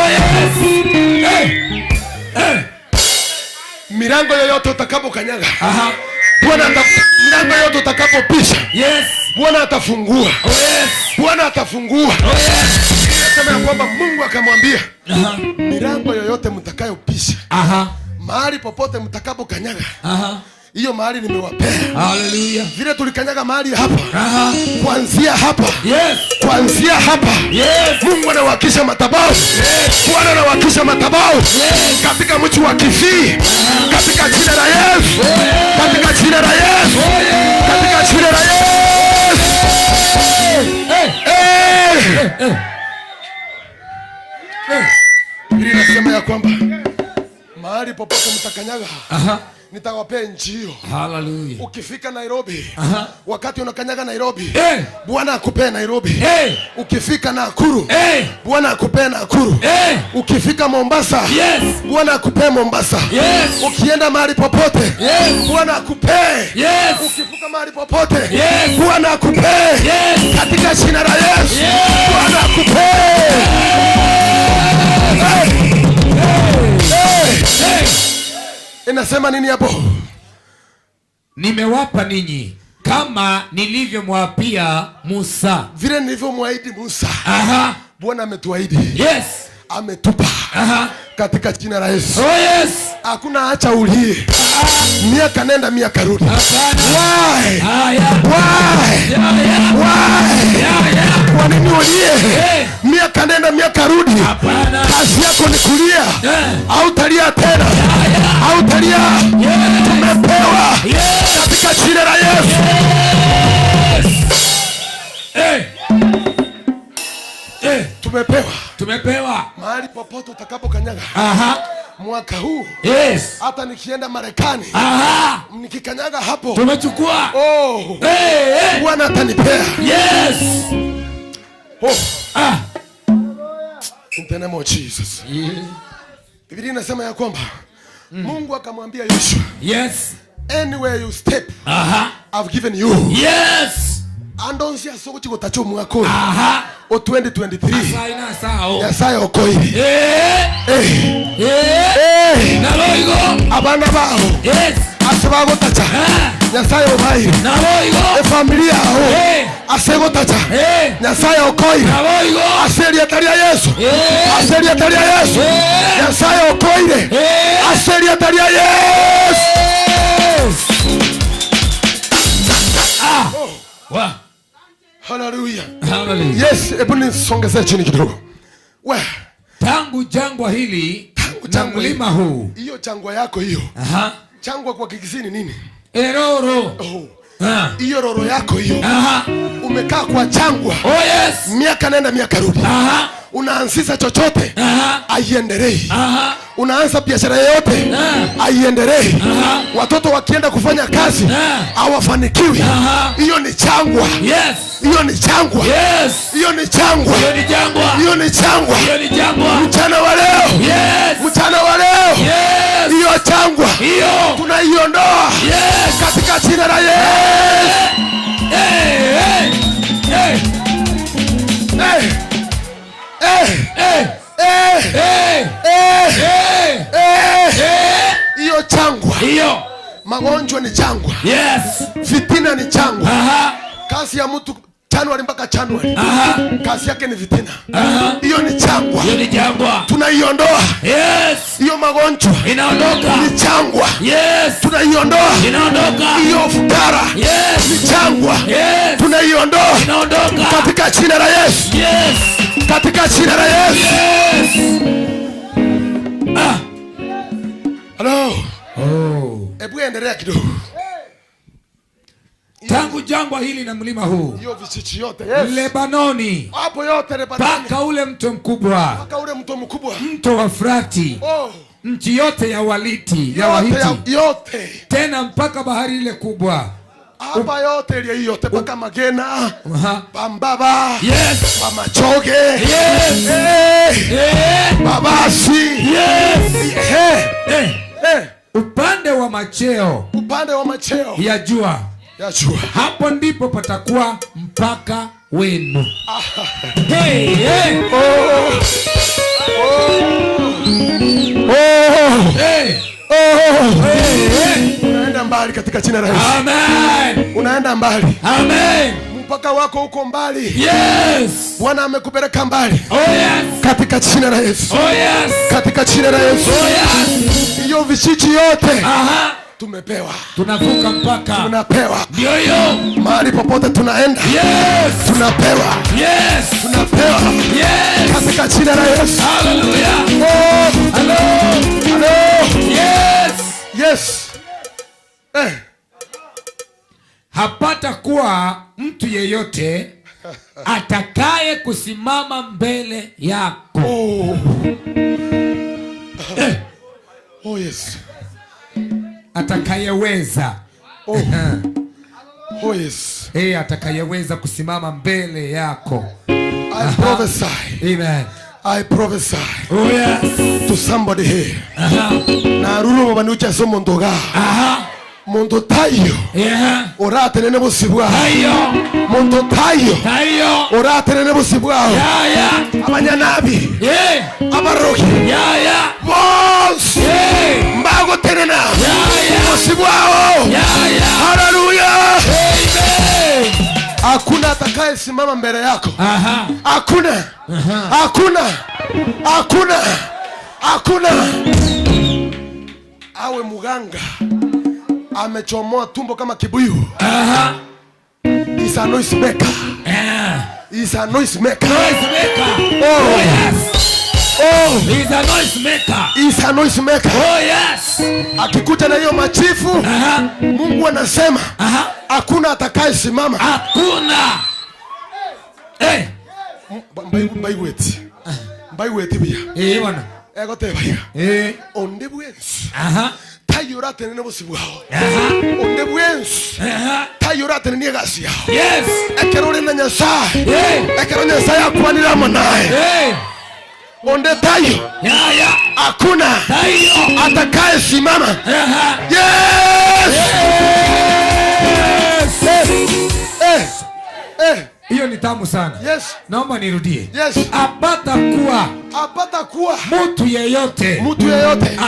Milango yoyote utakapo kanyaga. Milango yoyote utakapopisha. Bwana atafungua. Bwana atafungua. Nasema ya kwamba Mungu akamwambia milango yoyote mtakayopisha. Mahali popote mtakapo kanyaga. Hiyo mahali nimewapea. Hallelujah. Vile tulikanyaga mahali hapa. Kuanzia hapa. Kuanzia hapa. Mungu anawakisha madhabahu. Bwana anawakisha madhabahu. Katika mji wa Kisii. Katika jina la Yesu. Katika jina la Yesu. Katika jina la Yesu. Biblia inasema ya kwamba mahali popote mtakanyaga. Nitawapea nchi hiyo. Hallelujah. Ukifika Nairobi. Wakati unakanyaga Nairobi. Bwana akupea Nairobi. Ukifika Nakuru. Bwana akupea Nakuru. Ukifika Mombasa. Bwana akupea Mombasa. Ukienda mahali popote. Bwana akupea. Ukifuka mahali popote. Bwana akupea. Katika jina la Yesu. Bwana akupea. Inasema nini hapo? Nimewapa ninyi kama nilivyomwapia Musa. Vile nilivyomwahidi Musa. Bwana ametuahidi. Ametupa. Katika jina la Yesu. Hakuna acha ulie. Miaka nenda miaka rudi. Why? Kwa nini ulie? Miaka nenda miaka rudi. Kazi yako ni kulia. Hautalia tena. Hautalia. Tumepewa. Katika jina la Yesu. Tumepewa. Mahali popote utakapo kanyaga. Mwaka huu. Hata nikienda Marekani. Nikikanyaga hapo. Tumechukua. Bwana atanipea. In the name of Jesus. Biblia inasema ya kwamba Mungu akamwambia Yoshua. Anywhere you step. I've given you. Andonsia soko chiko tacho mwako. O 2023. Yasaye okoiri. Naloigo. Abana bao. Asebago tacha. Yasaye obai. Naloigo. Familia ho. Asego tacha. Yasaye okoiri. Naloigo. Aseri atalia Yesu. Aseri atalia Yesu. Yasaye okoire. Aseri atalia Yesu. Hallelujah. Yes, hebu nisongeze chini kidogo. Tangu jangwa hili na mlima huu. Hiyo jangwa yako hiyo. Jangwa kwa Kikisini nini? Eroro. Hiyo roro yako hiyo. Umekaa kwa jangwa. Miaka nenda miaka rudi. Unaanzisha chochote. Aiendelei. Unaanza biashara yoyote. Aiendelei. Watoto wakienda kufanya kazi hawafanikiwi. Hiyo ni jangwa. Hiyo ni jangwa. Hiyo ni jangwa. Hiyo ni jangwa. Mchana wa leo. Mchana wa leo. Hiyo jangwa. Tunaiondoa katika jina la Yesu. Hiyo jangwa. Magonjwa ni jangwa. Fitina ni jangwa. Kazi ya mtu Januari mpaka Januari. Kazi yake ni fitina. Hiyo ni jangwa. Tunaiondoa. Hiyo magonjwa inaondoka. Ni jangwa. Tunaiondoa. Inaondoka. Hiyo fukara ni jangwa. Tunaiondoa. Inaondoka. Katika jina la Yesu. katika jina la Yesu. Hello. Ebu endelea kidogo. Tangu jangwa hili na mlima huu, hiyo vichichi yote, Lebanoni, hapo yote Lebanoni, mpaka ule mto mkubwa, mto wa Frati, nchi yote ya Waliti, ya Wahiti, yote tena mpaka bahari ile kubwa, hapa yote ile yote mpaka Magena, Bambaba, yes, Bamachoge, yes, Babasi, yes, upande wa macheo, ya jua, hapo ndipo patakuwa mpaka wenu. Hey, hey. Unaenda mbali katika jina la Yesu. Amen. Unaenda mbali. Amen. Mpaka wako uko mbali. Yes. Bwana amekupeleka mbali. Oh yes. Katika jina la Yesu. Oh yes. Katika jina la Yesu. Oh yes. Hiyo vichichi yote. Aha. Tumepewa. Tunavuka mpaka. Tunapewa. Ndio hiyo. Mahali popote tunaenda. Yes. Tunapewa. Yes. Tunapewa. Yes. Katika jina la Yesu. Hallelujah. Oh. Hello. Hello. Yes. Yes. Hapata kuwa mtu yeyote atakaye kusimama mbele yako. Oh yes. Atakayeweza. Oh yes. Atakayeweza kusimama mbele yako. I prophesy. Amen. I prophesy. Oh yes. To somebody here. Na rulu mabanucha so mondoga. Mondo tayo. Orate nene busibwa. Tayo. Mondo tayo. Tayo. Orate nene busibwa. Abanyanabi. Abaroki. Mos. Mbago tenena. Busibwa. Hallelujah. Amen. Hakuna atakaye simama mbele yako. Hakuna. Hakuna. Hakuna. Hakuna. Awe muganga amechomoa tumbo kama kibuyu. Is a noise maker. Is a noise maker. Noise maker. Oh yes. Oh, he's a noise maker. Is a noise maker. Oh yes. Akikuja na hiyo machifu, Mungu anasema hakuna atakaye simama. Hakuna. Mbaiweti. Mbaiweti bia. Bwana. Ego te bia. Ondebwens. Tayora tenene busibwao. Ondebwens. Tayora tenene gasi yao. Yes. Ekerole na Nyasaye. Ekerole Nyasaye akwanira manaye. Onde tayo. Hakuna atakaye simama. Yes. Hiyo ni tamu sana. Yes. Naomba nirudie. Yes. Apata kuwa mtu yeyote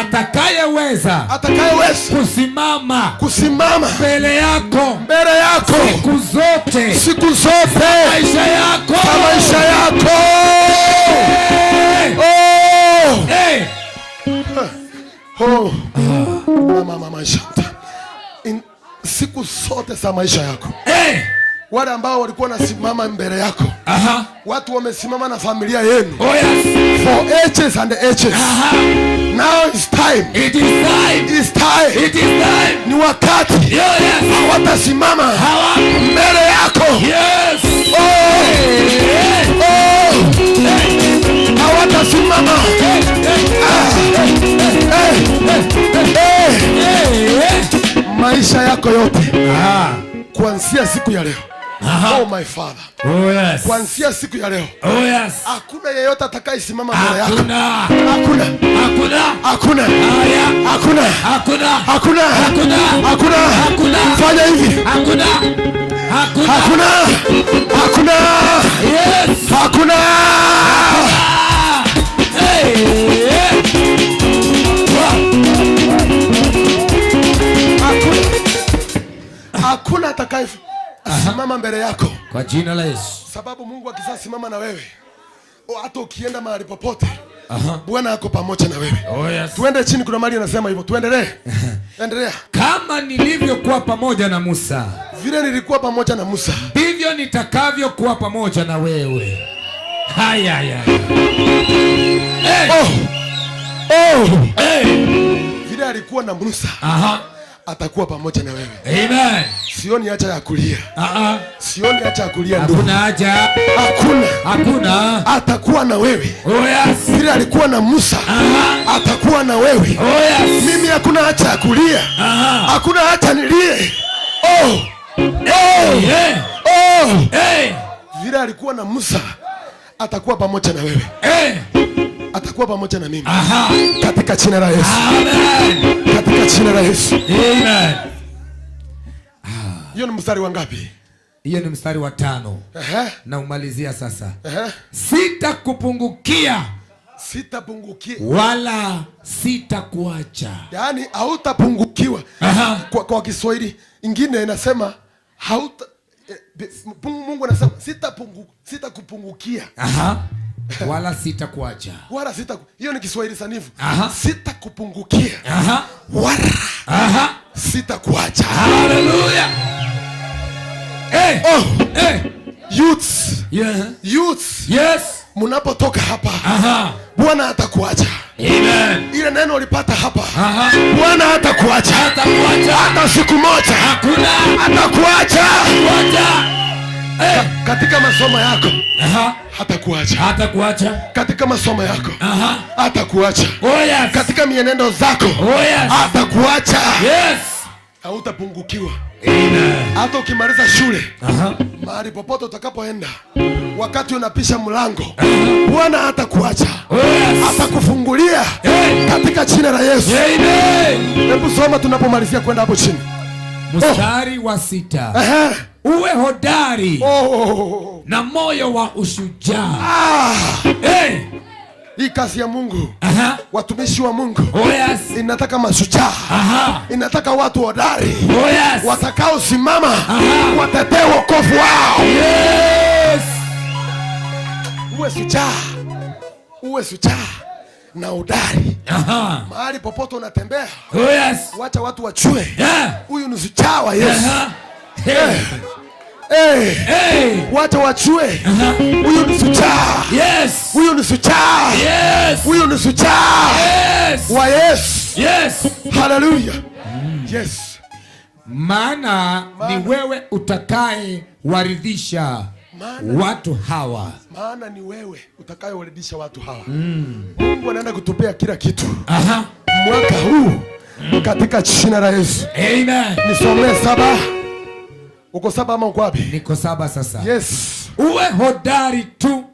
atakayeweza kusimama mbele yako siku zote maisha yako. Mama shanta. Siku zote za maisha yako. Wale ambao walikuwa nasimama mbele yako. Watu wamesimama na familia yenu. Oh yes. For ages and ages. Now it's time. It is time. It's time. It is time. Ni wakati. Yes. Hawatasimama mbele yako. Yes. Hawatasimama. Maisha yako yote. Kuanzia siku ya leo. Oh my Father. Oh yes. Kuanzia siku ya leo. Oh yes. Hakuna yeyote atakayesimama mbele yako. Hakuna. Fanya hivi. Hakuna. Yes. Hakuna. Hakuna atakaye simama mbele yako kwa jina la Yesu. Sababu Mungu akisasimama na wewe, hata ukienda mahali popote, Bwana ako pamoja na wewe. Oh yes. Tuende chini, kuna mahali anasema hivyo. Tuendelee. Endelea. Kama nilivyokuwa pamoja na Musa, vile nilikuwa pamoja na Musa, ndivyo nitakavyokuwa pamoja na wewe. Haya. Vile alikuwa na Musa. Atakuwa pamoja na wewe. Amen. Sioni haja ya kulia. Sioni haja ya kulia ndugu. Hakuna haja. Hakuna. Atakuwa na wewe. Oh yes. Vile alikuwa na Musa. Atakuwa na wewe. Oh yes. Mimi hakuna haja ya kulia. Hakuna haja nilie. Vile alikuwa na Musa. Atakuwa pamoja na wewe. Atakuwa pamoja na mimi. Katika jina la Yesu. Amen. Katika jina la Yesu. Amen. Hiyo ni mstari wa ngapi? Hiyo ni mstari wa 5. Na umalizia sasa. Sitakupungukia. Sitapungukia. Wala sitakuacha. Yaani hautapungukiwa. Kwa Kiswahili ingine inasema hauta Mungu anasema sitakupungukia. Wala sitakuacha. Wala hiyo ni Kiswahili sanifu. Sitakupungukia. Wala sitakuacha. Hallelujah. Youths. Youths. Yes. Mnapotoka hapa. Bwana atakuacha. Amen. Ile neno ulipata hapa. Bwana hatakuacha. Hata siku moja. Hakuna. Atakuacha. Katika masomo yako. Hatakuacha. Hatakuacha. Katika masomo yako. Hatakuacha. Oh yes. Katika mienendo zako. Oh yes. Hatakuacha. Yes. Hautapungukiwa. Amen. Hata ukimaliza shule. Mahali popote utakapoenda. Wakati unapisha mlango. Bwana hatakuacha. Oh yes. Atakufungulia. Katika jina la Yesu. Amen. Hebu soma tunapomalizia kwenda hapo chini. Mstari wa 6. Uwe hodari na moyo wa ushujaa. Hii kazi ya Mungu. Watumishi wa Mungu. Oh yes. Inataka mashujaa. Inataka watu hodari. Oh yes. Watakao simama watetee wokovu wao. Yes. Uwe shujaa. Uwe shujaa na hodari. Mahali popote unatembea. Oh yes. Wacha watu wachue. Huyu ni shujaa wa Yesu. Wacha wachue. Huyu ni shujaa. Yes. Huyu ni shujaa. Yes. Huyu ni shujaa. Yes. Wa Yesu. Yes. Hallelujah. Yes. Maana ni wewe utakaye waridhisha watu hawa. Maana ni wewe utakaye waridhisha watu hawa. Mungu anaenda kutupea kila kitu. Mwaka huu katika jina la Yesu. Amen. Nisomee 7. Uko 7 ama uko wapi? Niko 7 sasa. Yes. Uwe hodari tu.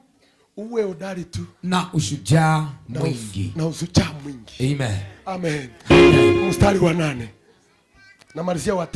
Uwe hodari tu. Na ushujaa mwingi. Na ushujaa mwingi. Amen. Amen. Mstari wa 8. Na malizia wa 9.